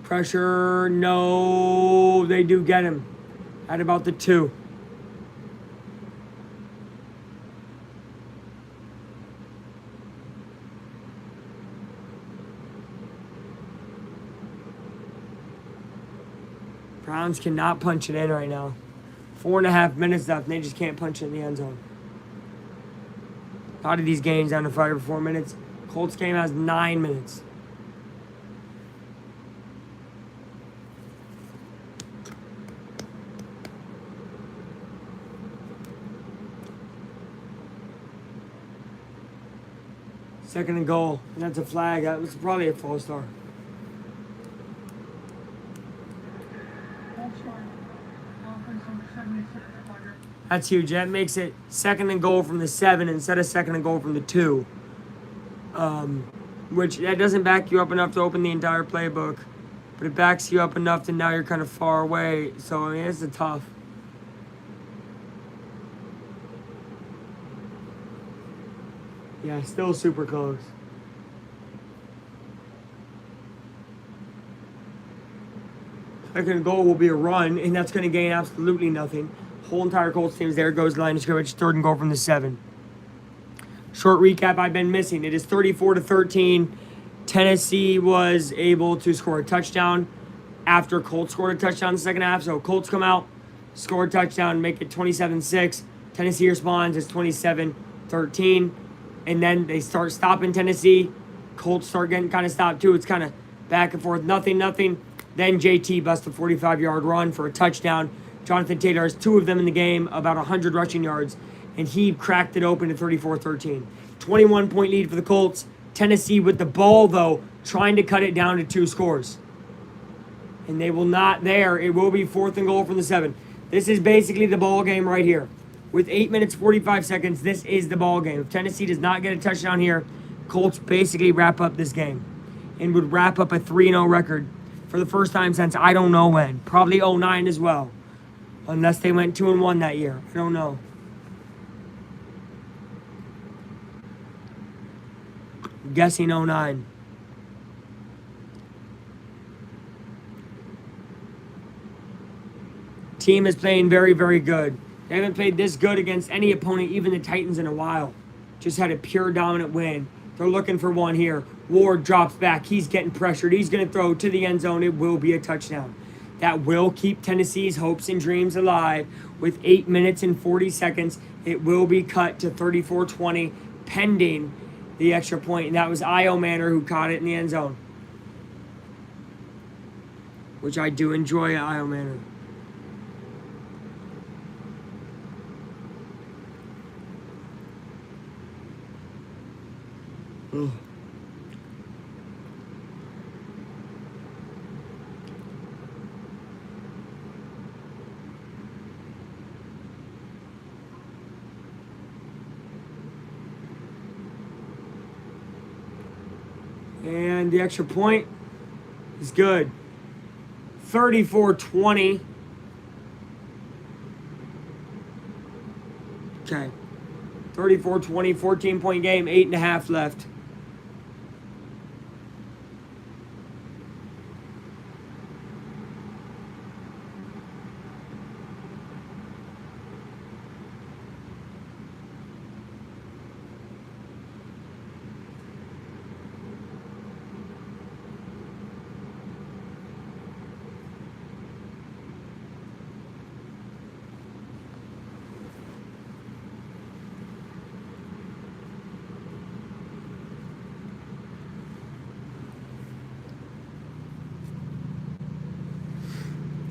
Pressure. No. They do get him at about the 2. Browns cannot punch it in right now. 4.5 minutes left, and they just can't punch it in the end zone. A lot of these games down to 5 or 4 minutes. Colts game has 9 minutes. Second and goal. And that's a flag. That was probably a false start. That's huge. That makes it 2nd and goal from the 7 instead of 2nd and goal from the 2. which that doesn't back you up enough to open the entire playbook, but it backs you up enough that now you're kind of far away. So, I mean, it's a tough. Yeah, still super close. Second goal will be a run, and that's going to gain absolutely nothing. Whole entire Colts team is there. Goes line of scrimmage, third and goal from the 7. Short recap I've been missing. It is 34-13. Tennessee was able to score a touchdown after Colts scored a touchdown in the second half. So Colts come out, score a touchdown, make it 27-6. Tennessee responds, it's 27-13. And then they start stopping Tennessee. Colts start getting kind of stopped too. It's kind of back and forth, nothing. Then JT busts a 45-yard run for a touchdown. Jonathan Taylor has 2 of them in the game, about 100 rushing yards, and he cracked it open to 34-13. 21-point lead for the Colts. Tennessee with the ball, though, trying to cut it down to 2 scores. And they will not there. It will be 4th and goal from the 7. This is basically the ball game right here. With 8 minutes, 45 seconds, this is the ball game. If Tennessee does not get a touchdown here, Colts basically wrap up this game and would wrap up a 3-0 record for the first time since I don't know when. Probably 09 as well. Unless they went 2-1 that year. I don't know. I'm guessing 09. Team is playing very, very good. They haven't played this good against any opponent, even the Titans, in a while. Just had a pure dominant win. They're looking for one here. Ward drops back. He's getting pressured. He's going to throw to the end zone. It will be a touchdown. That will keep Tennessee's hopes and dreams alive. With 8 minutes and 40 seconds, it will be cut to 34-20, pending the extra point. And that was Io Manor who caught it in the end zone. Which I do enjoy, Io Manor. Ugh. And the extra point is good. 34-20. Okay. 34-20, 14-point game, 8.5 left.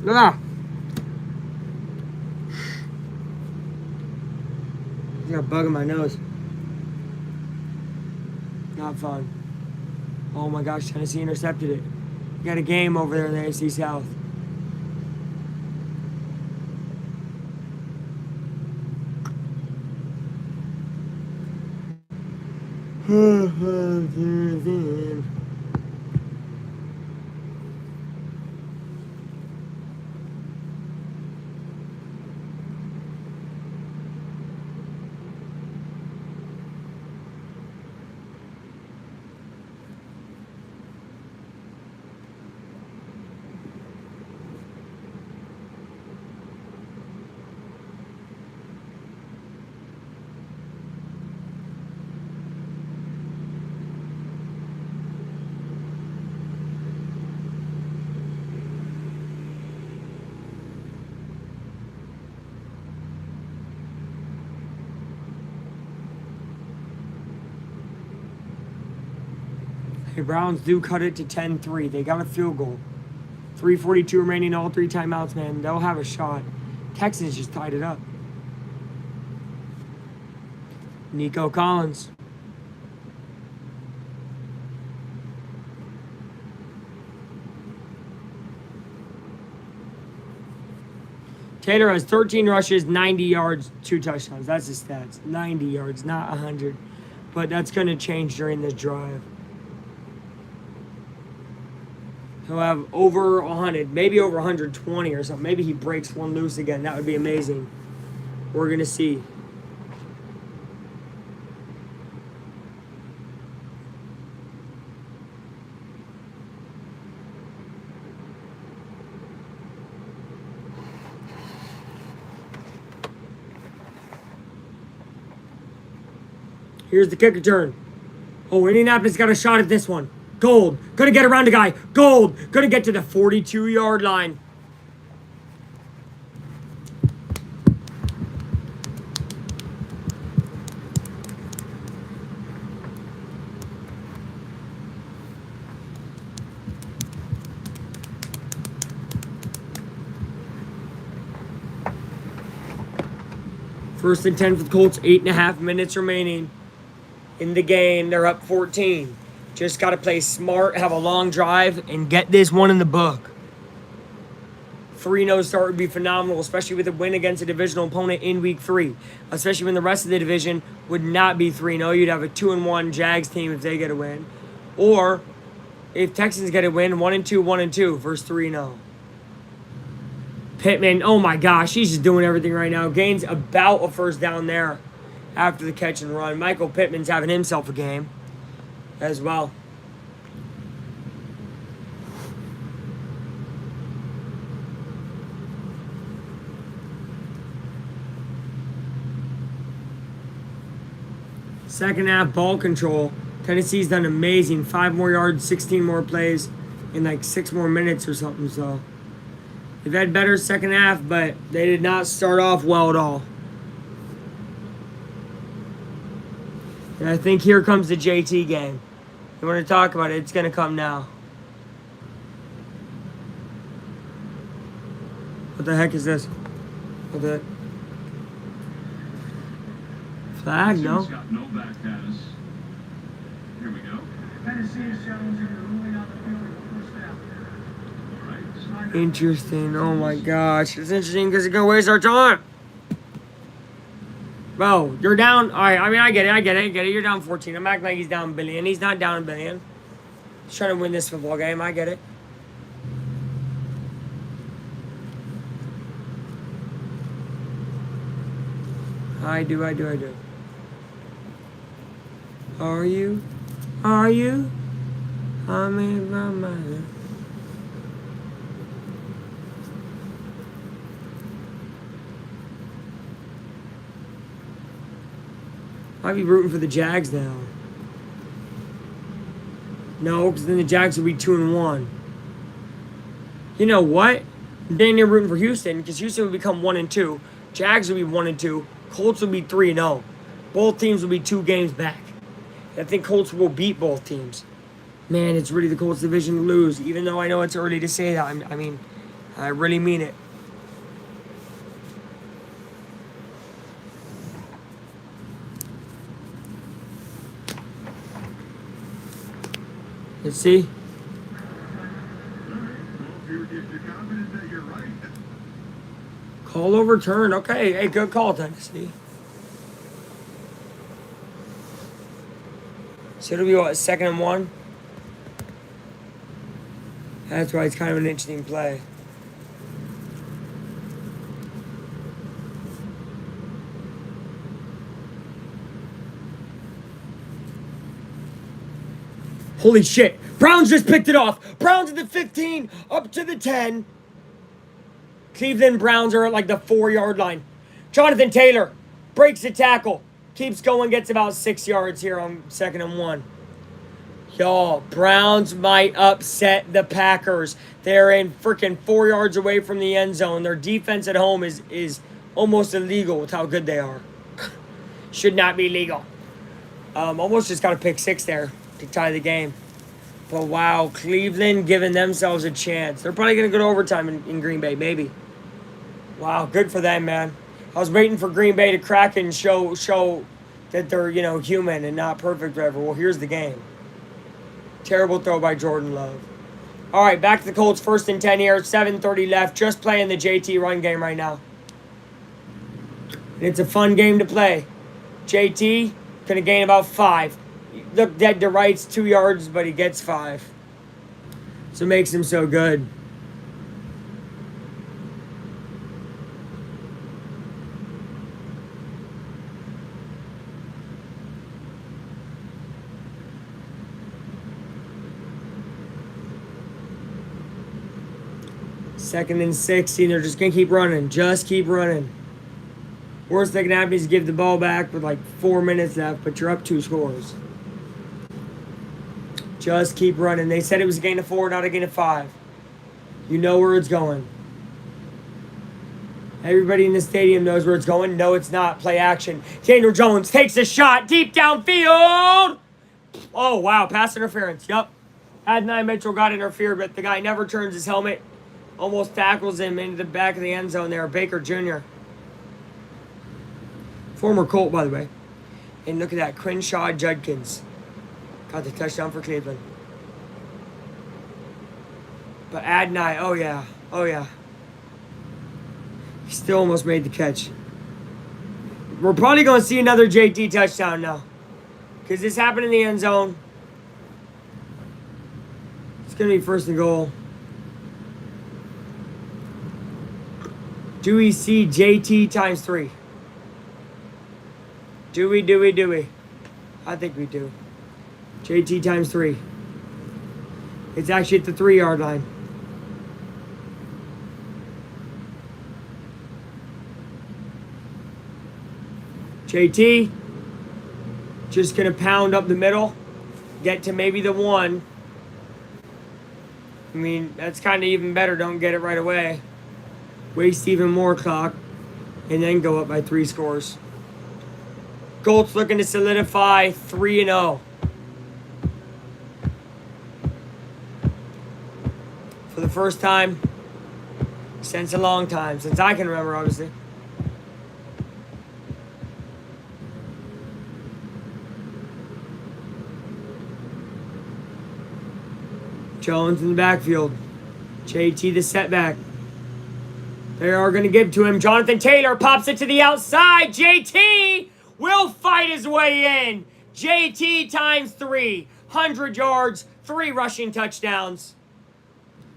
Ah. I got a bug in my nose. Not fun. Oh my gosh, Tennessee intercepted it. You got a game over there in the AFC South. The Browns do cut it to 10-3. They got a field goal. 3:42 remaining, all 3 timeouts, man. They'll have a shot. Texans just tied it up. Nico Collins. Taylor has 13 rushes, 90 yards, 2 touchdowns. That's his stats. 90 yards, not 100. but that's going to change during this drive. He'll have over 100, maybe over 120 or something. Maybe he breaks one loose again. That would be amazing. We're going to see. Here's the kick return. Oh, Indianapolis got a shot at this one. Gold. Gonna get around the guy. Gold. Gonna get to the 42-yard line. First and 10 for the Colts. 8.5 minutes remaining in the game. They're up 14. Just got to play smart, have a long drive, and get this one in the book. 3-0 start would be phenomenal, especially with a win against a divisional opponent in Week 3. Especially when the rest of the division would not be 3-0. You'd have a 2-1 Jags team if they get a win. Or if Texans get a win, 1-2, 1-2 versus 3-0. Pittman, oh my gosh, he's just doing everything right now. Gains about a first down there after the catch and run. Michael Pittman's having himself a game as well. Second half ball control. Tennessee's done amazing. 5 more yards, 16 more plays in like 6 more minutes or something. So they've had better second half, but they did not start off well at all. And I think here comes the JT game. You want to talk about it? It's going to come now. What the heck is this? What the... Flag, no? Got no back pass. Here we go. Tennessee is challenging the ruling on the field with the first down. All right. Interesting. Oh my gosh. It's interesting because it's going to waste our time. Bro, you're down. All right, I mean, I get it. You're down 14. I'm acting like he's down a billion. He's not down a billion. He's trying to win this football game. I get it. I do. Are you? I'm in my mind. Might be rooting for the Jags now. No, because then the Jags will be 2-1. You know what? Then you're rooting for Houston because Houston will become 1-2. Jags will be 1-2. Colts will be 3-0. Both teams will be 2 games back. I think Colts will beat both teams. Man, it's really the Colts division to lose. Even though I know it's early to say that. I mean, I really mean it. Let's see. If you're confident that you're right. Call overturned. Okay. Hey, good call, Tennessee. So it'll be what, 2nd and 1? That's why it's kind of an interesting play. Holy shit. Browns just picked it off. Browns at the 15, up to the 10. Cleveland Browns are at like the 4-yard line. Jonathan Taylor breaks the tackle. Keeps going, gets about 6 yards here on 2nd and 1. Y'all, Browns might upset the Packers. They're in freaking 4 yards away from the end zone. Their defense at home is almost illegal with how good they are. Should not be legal. Almost just got a pick 6 there to tie the game. But wow, Cleveland giving themselves a chance. They're probably going to go to overtime in Green Bay, maybe. Wow, good for them, man. I was waiting for Green Bay to crack and show that they're, human and not perfect forever. Well, here's the game. Terrible throw by Jordan Love. All right, back to the Colts. 1st and 10 here. 7:30 left. Just playing the JT run game right now. And it's a fun game to play. JT, Gonna gain about 5. Look dead to rights, 2 yards, but he gets 5. So it makes him so good. Second and 16. They're just going to keep running. Just keep running. Worst that can happen is give the ball back with like 4 minutes left, but you're up 2 scores. Just keep running. They said it was a gain of 4, not a gain of 5. You know where it's going. Everybody in the stadium knows where it's going. No, it's not. Play action. Daniel Jones takes a shot deep downfield. Oh, wow. Pass interference. Yep. Adonai Mitchell got interfered, but the guy never turns his helmet. Almost tackles him into the back of the end zone there. Baker Jr. Former Colt, by the way. And look at that. Crenshaw Judkins got the touchdown for Cleveland. But Adonai, oh yeah. Oh yeah. He still almost made the catch. We're probably going to see another JT touchdown now. Because this happened in the end zone. It's going to be first and goal. Do we see JT times 3? Do we? I think we do. JT times 3. It's actually at the 3-yard line. JT just going to pound up the middle. Get to maybe the 1. I mean, that's kind of even better. Don't get it right away. Waste even more clock. And then go up by 3 scores. Colts looking to solidify 3-0. For the first time since a long time. Since I can remember, obviously. Jones in the backfield. JT the setback. They are going to give to him. Jonathan Taylor pops it to the outside. JT will fight his way in. JT times 3. 100 yards, 3 rushing touchdowns.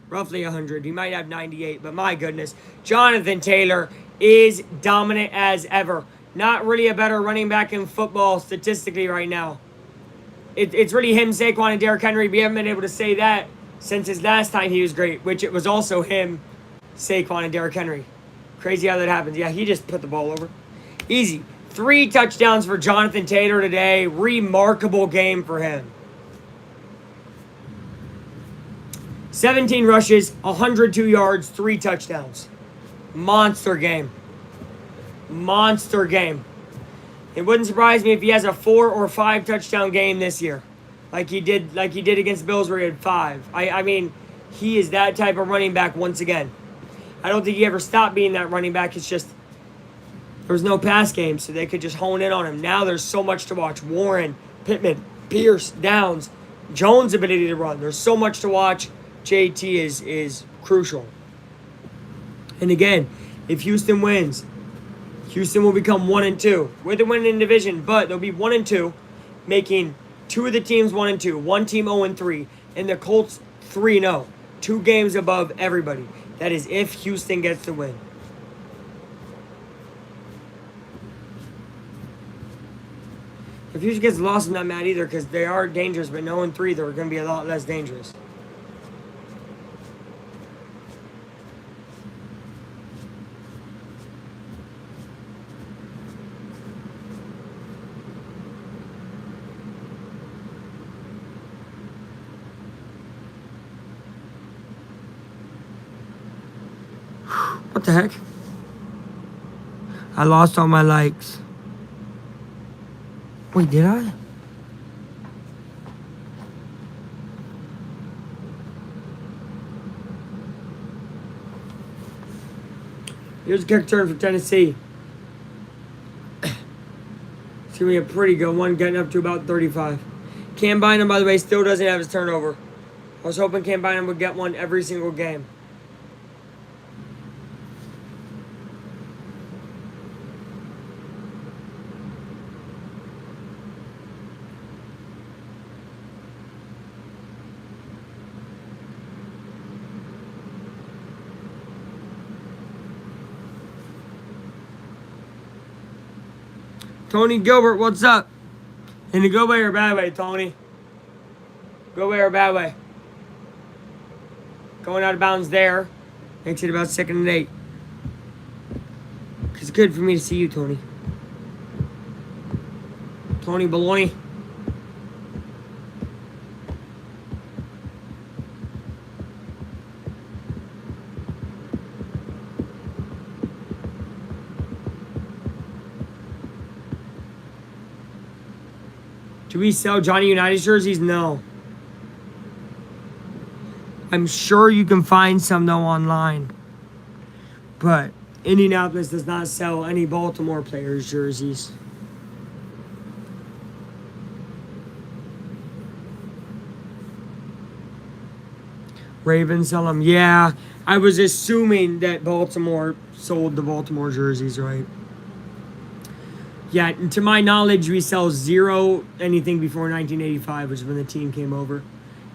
Roughly 100. He might have 98, but my goodness. Jonathan Taylor is dominant as ever. Not really a better running back in football statistically right now. It's really him, Saquon, and Derrick Henry. We haven't been able to say that since his last time he was great, which it was also him, Saquon, and Derrick Henry. Crazy how that happens. Yeah, he just put the ball over. Easy. 3 touchdowns for Jonathan Taylor today. Remarkable game for him. 17 rushes, 102 yards, 3 touchdowns. Monster game. Monster game. It wouldn't surprise me if he has a 4 or 5 touchdown game this year. Like he did against the Bills where he had 5. I mean, he is that type of running back once again. I don't think he ever stopped being that running back. It's just there was no pass game, so they could just hone in on him. Now there's so much to watch. Warren, Pittman, Pierce, Downs, Jones' ability to run. There's so much to watch. JT is crucial. And again, if Houston wins, Houston will become 1-2 with a win in division, but they'll be 1-2, making 2 of the teams 1-2, 1 team 0-3, and the Colts 3-0, 2 games above everybody. That is if Houston gets the win. If Houston gets lost, I'm not mad either because they are dangerous, but 0-3, they're going to be a lot less dangerous. What the heck? I lost all my likes. Wait, did I? Here's a kick return for Tennessee. It's going to be a pretty good one, getting up to about 35. Cam Bynum, by the way, still doesn't have his turnover. I was hoping Cam Bynum would get one every single game. Tony Gilbert, what's up? In a good way or bad way, Tony? Good way or bad way? Going out of bounds there. Makes it about 2nd and 8. It's good for me to see you, Tony. Tony Baloney. Do we sell Johnny Unitas jerseys? No. I'm sure you can find some though online. But Indianapolis does not sell any Baltimore players' jerseys. Ravens sell them. Yeah, I was assuming that Baltimore sold the Baltimore jerseys, right? Yeah, to my knowledge, we sell 0 anything before 1985, which is when the team came over.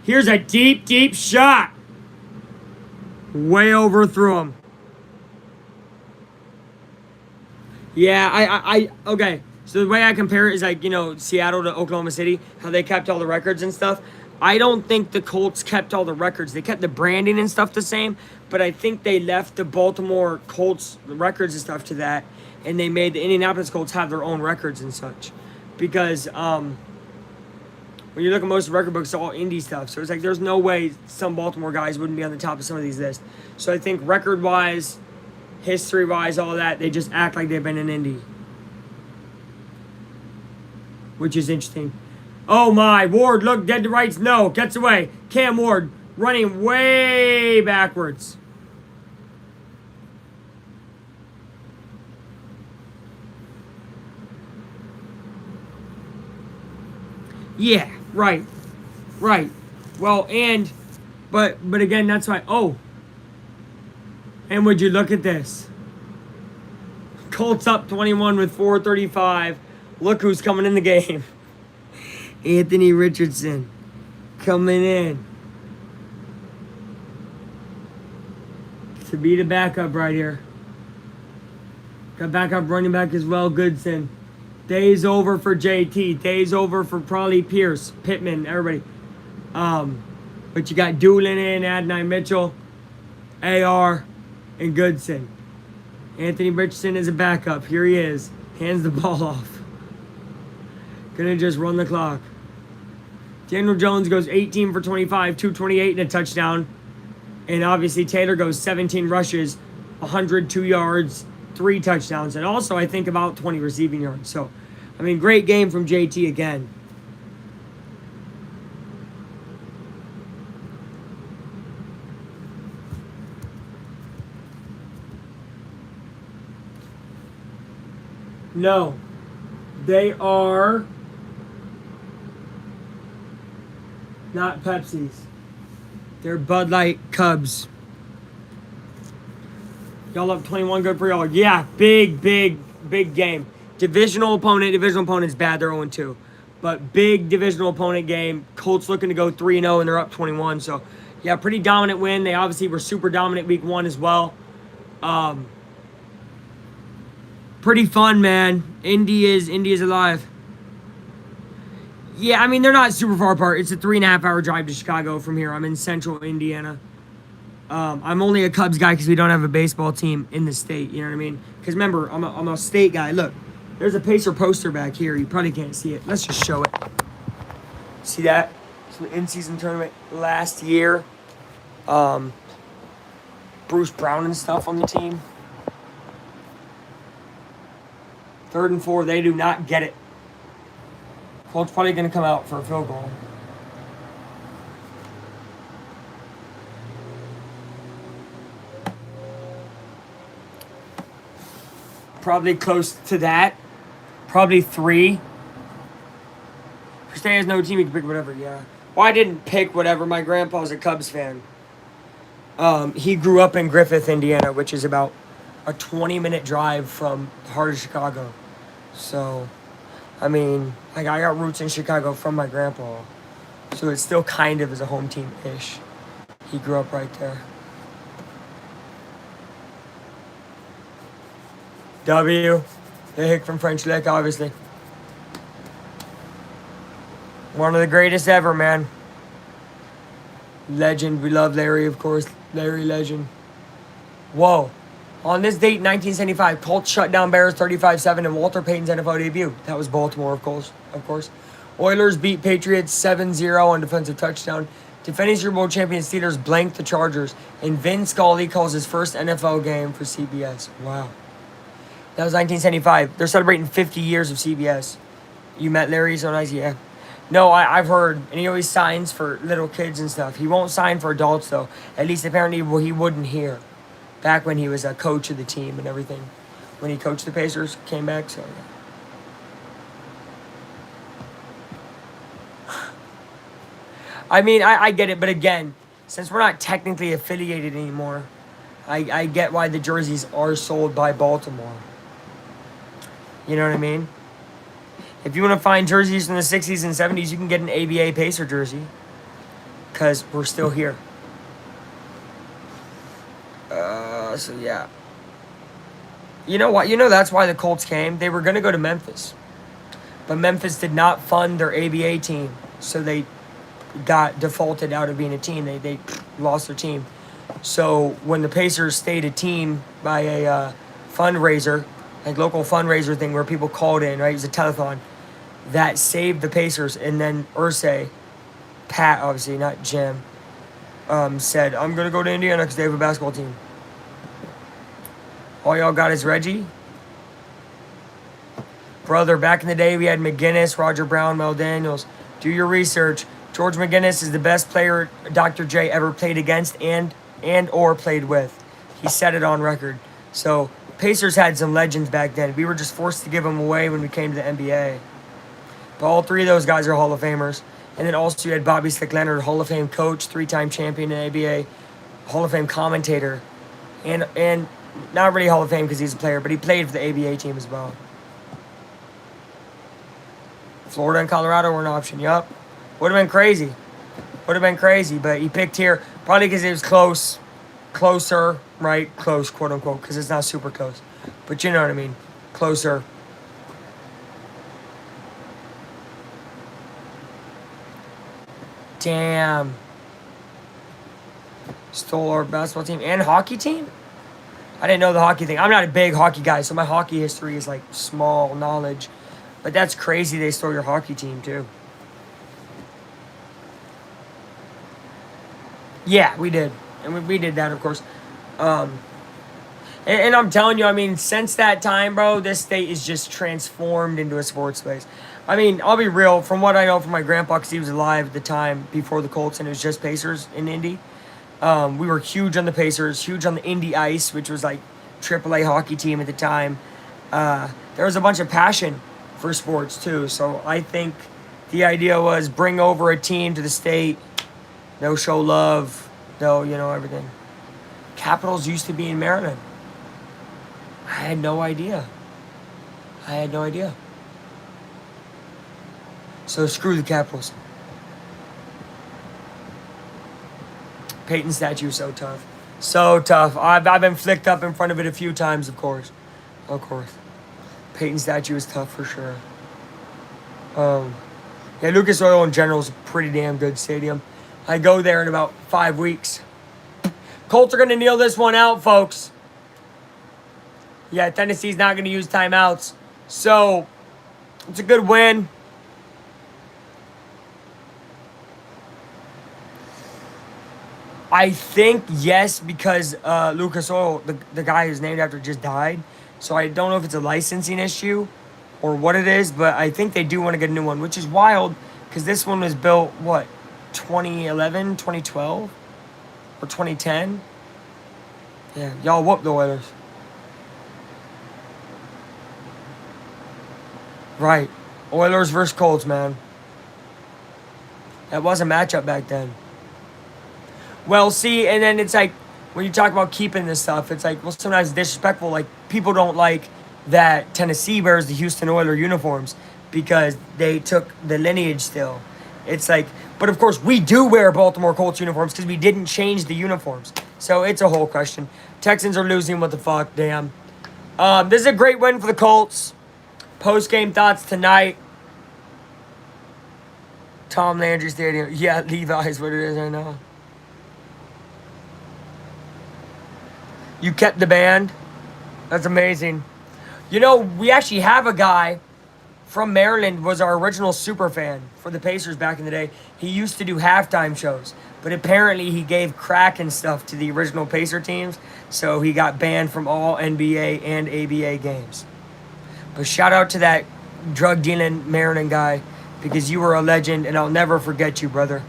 Here's a deep, deep shot. Way overthrew him. Yeah, okay. So the way I compare it is like, Seattle to Oklahoma City, how they kept all the records and stuff. I don't think the Colts kept all the records. They kept the branding and stuff the same, but I think they left the Baltimore Colts records and stuff to that, and they made the Indianapolis Colts have their own records and such. Because when you look at most record books, it's all indie stuff. So it's like there's no way some Baltimore guys wouldn't be on the top of some of these lists. So I think record-wise, history-wise, all that, they just act like they've been in Indy. Which is interesting. Oh my, Ward, look, dead to rights, no, gets away. Cam Ward running way backwards. Yeah, right. Well, but again, that's why, and would you look at this? Colts up 21 with 4:35. Look who's coming in the game. Anthony Richardson coming in to be the backup right here. Got backup running back as well, Goodson. Days over for JT. Days over for probably Pierce, Pittman, everybody. But you got Doolin in, Adonai Mitchell, AR, and Goodson. Anthony Richardson is a backup. Here he is. Hands the ball off. Gonna just run the clock. Daniel Jones goes 18 for 25, 228 and a touchdown. And obviously Taylor goes 17 rushes, 102 yards, 3 touchdowns. And also I think about 20 receiving yards. So, I mean, great game from JT again. No. They are not Pepsi's. They're Bud Light Cubs. Y'all up 21, good for y'all. Yeah, big game. Divisional opponent's bad, they're 0-2. But big divisional opponent game. Colts looking to go 3-0 and they're up 21. So, yeah, pretty dominant win. They obviously were super dominant week 1 as well. Pretty fun, man. Indy is alive. Yeah, I mean, they're not super far apart. It's a 3.5-hour drive to Chicago from here. I'm in central Indiana. I'm only a Cubs guy because we don't have a baseball team in the state. You know what I mean? Because remember, I'm a state guy. Look, there's a Pacer poster back here. You probably can't see it. Let's just show it. See that? It's the in-season tournament last year. Bruce Brown and stuff on the team. 3rd and 4, they do not get it. Colts probably going to come out for a field goal. Probably close to that. Probably 3. Stay has no team, you can pick whatever, yeah. Well, I didn't pick whatever. My grandpa's a Cubs fan. He grew up in Griffith, Indiana, which is about a 20-minute drive from the heart of Chicago. So, I mean, I got roots in Chicago from my grandpa. So it still kind of is a home team-ish. He grew up right there. W. The hick from French Lick, obviously. One of the greatest ever, man. Legend. We love Larry, of course. Larry Legend. Whoa. On this date, 1975, Colts shut down Bears 35-7 in Walter Payton's NFL debut. That was Baltimore, of course. Oilers beat Patriots 7-0 on defensive touchdown. Defending Super Bowl champion Steelers blanked the Chargers. And Vin Scully calls his first NFL game for CBS. Wow. That was 1975. They're celebrating 50 years of CBS. You met Larry, so nice, yeah. No, I've heard, and he always signs for little kids and stuff. He won't sign for adults, though. At least apparently he wouldn't here. Back when he was a coach of the team and everything. When he coached the Pacers, came back, so yeah. I mean, I get it, but again, since we're not technically affiliated anymore, I get why the jerseys are sold by Baltimore. You know what I mean? If you want to find jerseys from the 60s and 70s, you can get an ABA Pacer jersey. Because we're still here. So yeah. You know what? You know that's why the Colts came? They were going to go to Memphis. But Memphis did not fund their ABA team. So they got defaulted out of being a team. They lost their team. So when the Pacers stayed a team by a fundraiser, like local fundraiser thing where people called in, right? It was a telethon. That saved the Pacers. And then Irsay, Pat, obviously, not Jim, said, I'm going to go to Indiana because they have a basketball team. All y'all got is Reggie. Brother, back in the day, we had McGinnis, Roger Brown, Mel Daniels. Do your research. George McGinnis is the best player Dr. J ever played against and or played with. He said it on record. So, Pacers had some legends back then. We were just forced to give them away when we came to the NBA. But all three of those guys are Hall of Famers. And then also you had Bobby Slick Leonard, Hall of Fame coach, 3-time champion in ABA, Hall of Fame commentator, and not really Hall of Fame because he's a player, but he played for the ABA team as well. Florida and Colorado were an option, yup. Would have been crazy. But he picked here probably because it was closer, right? Close, quote unquote, because it's not super close. But you know what I mean. Closer. Damn. Stole our basketball team and hockey team? I didn't know the hockey thing. I'm not a big hockey guy, so my hockey history is like small knowledge. But that's crazy they stole your hockey team too. Yeah, we did. And we did that, of course. And I'm telling you, I mean, since that time, bro, this state is just transformed into a sports space. I mean, I'll be real. From what I know from my grandpa, because he was alive at the time before the Colts, and it was just Pacers in Indy. We were huge on the Pacers, huge on the Indy Ice, which was like AAA hockey team at the time. There was a bunch of passion for sports, too. So I think the idea was bring over a team to the state. They'll show love. They'll, everything. Capitals used to be in Maryland. I had no idea. So screw the Capitals. Peyton statue is so tough. So tough. I've been flicked up in front of it a few times, of course. Peyton statue is tough for sure. Yeah, Lucas Oil in general is a pretty damn good stadium. I go there in about 5 weeks. Colts are going to kneel this one out, folks. Yeah, Tennessee's not going to use timeouts. So, it's a good win. I think yes, because Lucas Oil, the guy who's named after, just died. So I don't know if it's a licensing issue or what it is, but I think they do want to get a new one, which is wild because this one was built, 2011, 2012, or 2010? Yeah, y'all whoop the Oilers. Right. Oilers versus Colts, man. That was a matchup back then. Well, see, and then it's like, when you talk about keeping this stuff, it's like, well, sometimes it's disrespectful. Like, people don't like that Tennessee wears the Houston Oilers uniforms because they took the lineage still. It's like, but of course, we do wear Baltimore Colts uniforms because we didn't change the uniforms. So it's a whole question. Texans are losing, what the fuck, damn. This is a great win for the Colts. Post-game thoughts tonight. Tom Landry Stadium. Yeah, Levi's what it is right now. You kept the band. That's amazing. You know, we actually have a guy from Maryland was our original super fan for the Pacers back in the day. He used to do halftime shows, but apparently he gave crack and stuff to the original Pacer teams, so he got banned from all NBA and ABA games. But shout out to that drug dealing Maryland guy because you were a legend, and I'll never forget you, brother.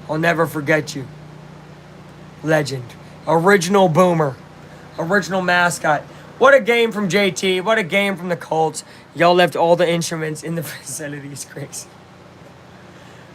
I'll never forget you. Legend. Original boomer. Original mascot. What a game from JT. What a game from the Colts. Y'all left all the instruments in the facilities. Crazy.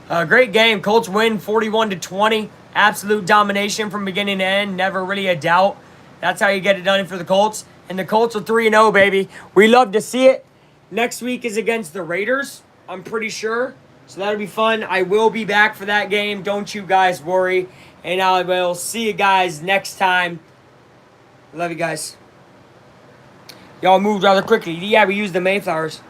Great game. Colts win 41-20. Absolute domination from beginning to end. Never really a doubt. That's how you get it done for the Colts. And the Colts are 3-0, baby. We love to see it. Next week is against the Raiders, I'm pretty sure. So that'll be fun. I will be back for that game. Don't you guys worry. And I will see you guys next time. Love you guys. Y'all moved rather quickly. Yeah, we used the Mayflowers.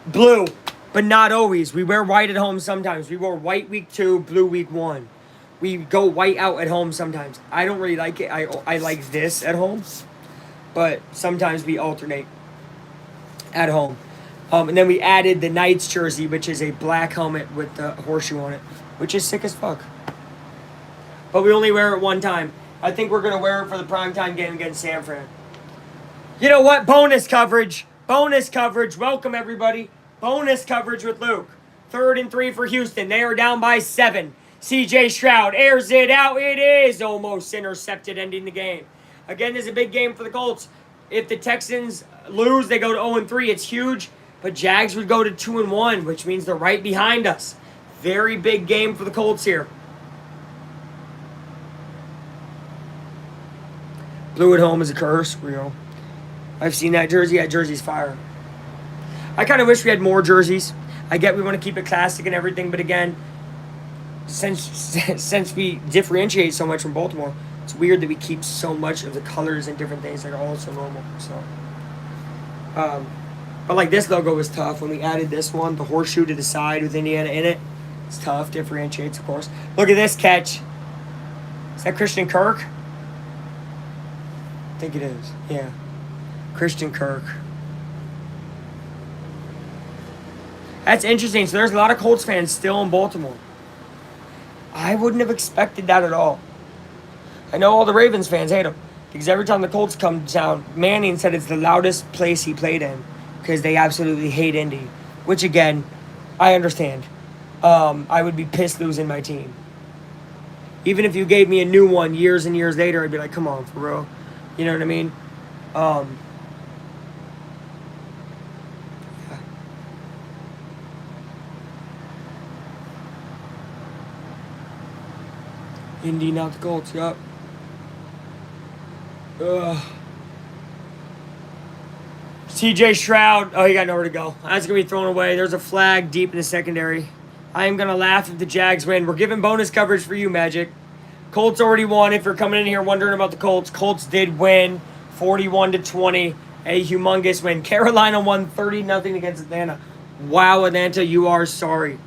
Blue, but not always. We wear white at home sometimes. We wore white week 2, blue week 1. We go white out at home sometimes. I don't really like it. I like this at home. But sometimes we alternate at home. And then we added the Knights jersey, which is a black helmet with the horseshoe on it, which is sick as fuck. But we only wear it one time. I think we're going to wear it for the primetime game against San Fran. You know what? Bonus coverage. Bonus coverage. Welcome, everybody. Bonus coverage with Luke. 3rd and 3 for Houston. They are down by 7. C.J. Stroud airs it out. It is almost intercepted, ending the game. Again, this is a big game for the Colts. If the Texans lose, they go to 0-3. It's huge. But Jags would go to 2-1, which means they're right behind us. Very big game for the Colts here. Blue at home is a curse, real. I've seen that jersey. That jersey's fire. I kind of wish we had more jerseys. I get we want to keep it classic and everything, but again, since we differentiate so much from Baltimore, it's weird that we keep so much of the colors and different things that are all so normal. So, but like this logo was tough when we added this one, the horseshoe to the side with Indiana in it. It's tough, differentiates, of course. Look at this catch. Is that Christian Kirk? I think it is. Yeah, Christian Kirk. That's interesting. So there's a lot of Colts fans still in Baltimore. I wouldn't have expected that at all. I know all the Ravens fans hate him because every time the Colts come down, Manning said it's the loudest place he played in because they absolutely hate Indy, which again, I understand. I would be pissed losing my team. Even if you gave me a new one years and years later, I'd be like, come on, for real. You know what I mean? Yeah. Indy, not the Colts, yup. CJ Stroud. Oh, he got nowhere to go. That's going to be thrown away. There's a flag deep in the secondary. I am going to laugh if the Jags win. We're giving bonus coverage for you, Magic. Colts already won. If you're coming in here wondering about the Colts, Colts did win 41-20. A humongous win. Carolina won 30-0 against Atlanta. Wow, Atlanta, you are sorry.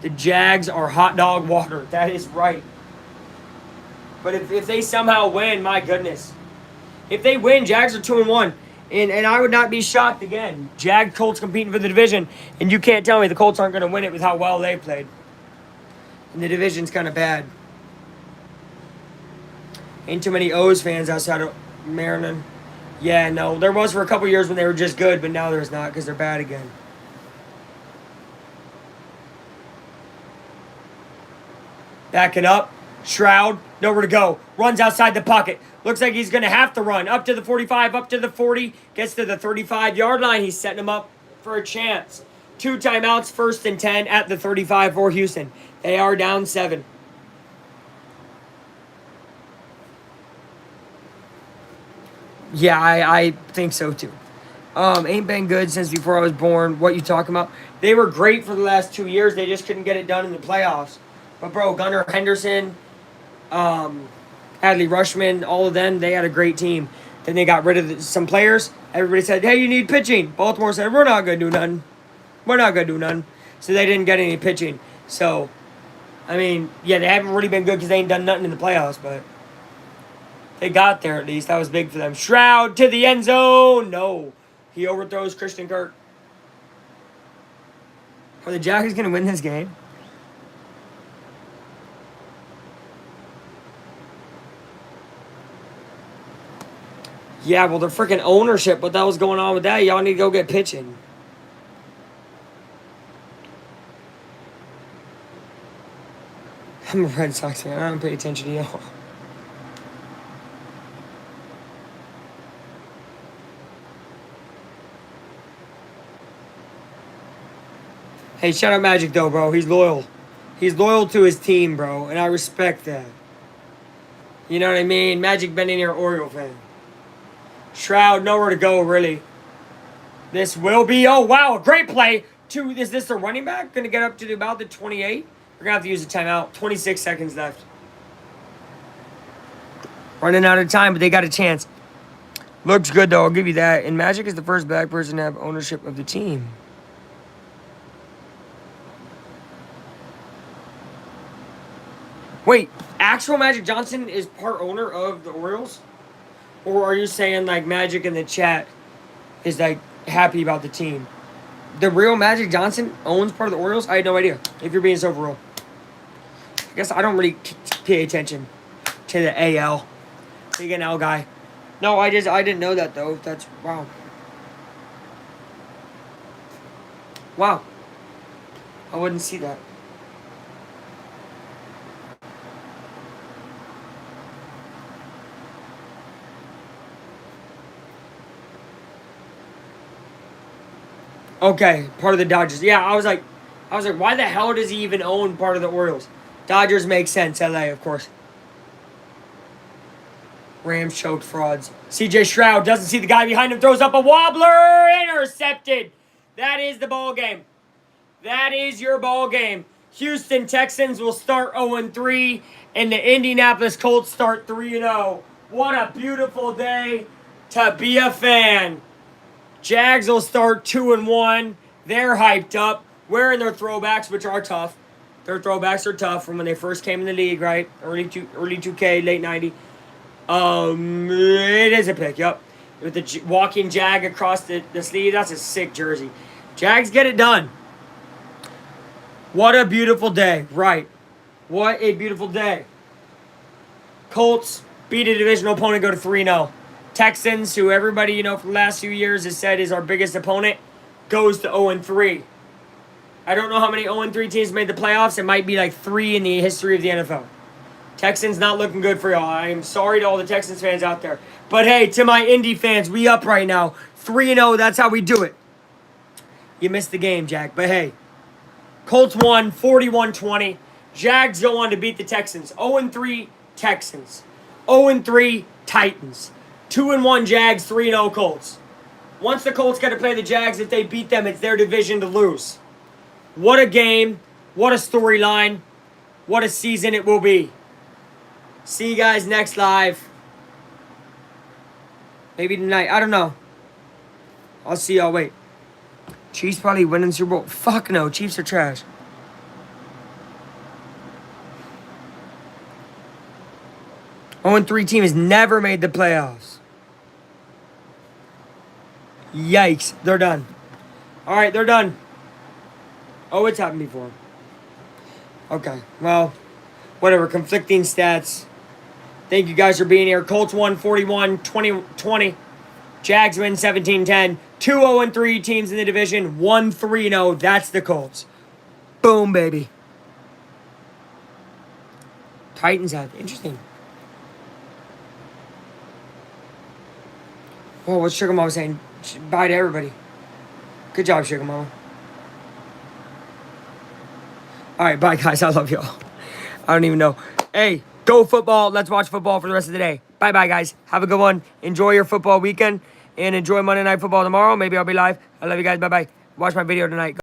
The Jags are hot dog water. That is right. But if they somehow win, my goodness. If they win, Jags are 2-1. And I would not be shocked again. Jags, Colts competing for the division. And you can't tell me the Colts aren't going to win it with how well they played. And the division's kind of bad. Ain't too many O's fans outside of Maryland. Yeah, no. There was for a couple years when they were just good, but now there's not because they're bad again. Backing up. Stroud, nowhere to go. Runs outside the pocket. Looks like he's going to have to run. Up to the 45, up to the 40. Gets to the 35-yard line. He's setting him up for a chance. 2 timeouts, 1st and 10 at the 35 for Houston. They are down 7. Yeah, I think so too. Ain't been good since before I was born. What you talking about? They were great for the last 2 years. They just couldn't get it done in the playoffs. But, bro, Gunnar Henderson, Adley Rushman, all of them, they had a great team. Then they got rid of some players. Everybody said, hey, you need pitching. Baltimore said, we're not going to do nothing. We're not going to do nothing. So they didn't get any pitching. So, I mean, yeah, they haven't really been good because they ain't done nothing in the playoffs, but they got there at least. That was big for them. Stroud to the end zone. No. He overthrows Christian Kirk. Are the Jaguars going to win this game? Yeah, well, their freaking ownership, what the hell's going on with that? Y'all need to go get pitching. I'm a Red Sox fan. I don't pay attention to y'all. Hey, shout out Magic, though, bro. He's loyal. He's loyal to his team, bro, and I respect that. You know what I mean? Magic been in here, Oriole fan. Stroud, nowhere to go, really. This will be, oh, wow, a great play. Is this the running back? Going to get up to about the 28? We're going to have to use a timeout. 26 seconds left. Running out of time, but they got a chance. Looks good, though. I'll give you that. And Magic is the first black person to have ownership of the team. Wait, actual Magic Johnson is part owner of the Orioles? Or are you saying, like, Magic in the chat is, like, happy about the team? The real Magic Johnson owns part of the Orioles? I had no idea, if you're being so for real. I guess I don't really pay attention to the AL. Big NL guy. No, I didn't know that, though. That's, wow. Wow. I wouldn't see that. Okay, part of the Dodgers. Yeah, I was like, why the hell does he even own part of the Orioles? Dodgers make sense. LA, of course. Rams choked frauds. CJ Stroud doesn't see the guy behind him, throws up a wobbler, intercepted. That is the ball game. That is your ball game. Houston Texans will start 0-3, and the Indianapolis Colts start 3-0. What a beautiful day to be a fan. Jags will start 2-1. They're hyped up, wearing their throwbacks, which are tough. Their throwbacks are tough from when they first came in the league, right? Early 2K, late 90. It is a pick, yep. With the walking Jag across the sleeve, that's a sick jersey. Jags get it done. What a beautiful day, right? What a beautiful day. Colts beat a divisional opponent, go to 3-0. Texans, who everybody, for the last few years has said is our biggest opponent, goes to 0-3. I don't know how many 0-3 teams made the playoffs. It might be like 3 in the history of the NFL. Texans not looking good for y'all. I am sorry to all the Texans fans out there. But hey, to my Indy fans, we up right now. 3-0, that's how we do it. You missed the game, Jack. But hey, Colts won 41-20. Jags go on to beat the Texans. 0-3 Texans. 0-3 Titans. 2-1 Jags, 3-0 Colts. Once the Colts got to play the Jags, if they beat them, it's their division to lose. What a game. What a storyline. What a season it will be. See you guys next live. Maybe tonight. I don't know. I'll see y'all. Wait. Chiefs probably winning Super Bowl. Fuck no. Chiefs are trash. Oh, and 3 team has never made the playoffs. Yikes. They're done. All right, they're done. Oh, it's happened before. Okay, well, whatever. Conflicting stats. Thank you guys for being here. Colts won 41-20. Jags win 17-10. 2 0-3 teams in the division. 1 3-0. That's the Colts. Boom, baby. Titans have. Interesting. Whoa, what's Sugar Mama saying? Bye to everybody. Good job, Sugar Mama. All right, bye, guys. I love y'all. I don't even know. Hey, go football. Let's watch football for the rest of the day. Bye-bye, guys. Have a good one. Enjoy your football weekend. And enjoy Monday Night Football tomorrow. Maybe I'll be live. I love you guys. Bye-bye. Watch my video tonight.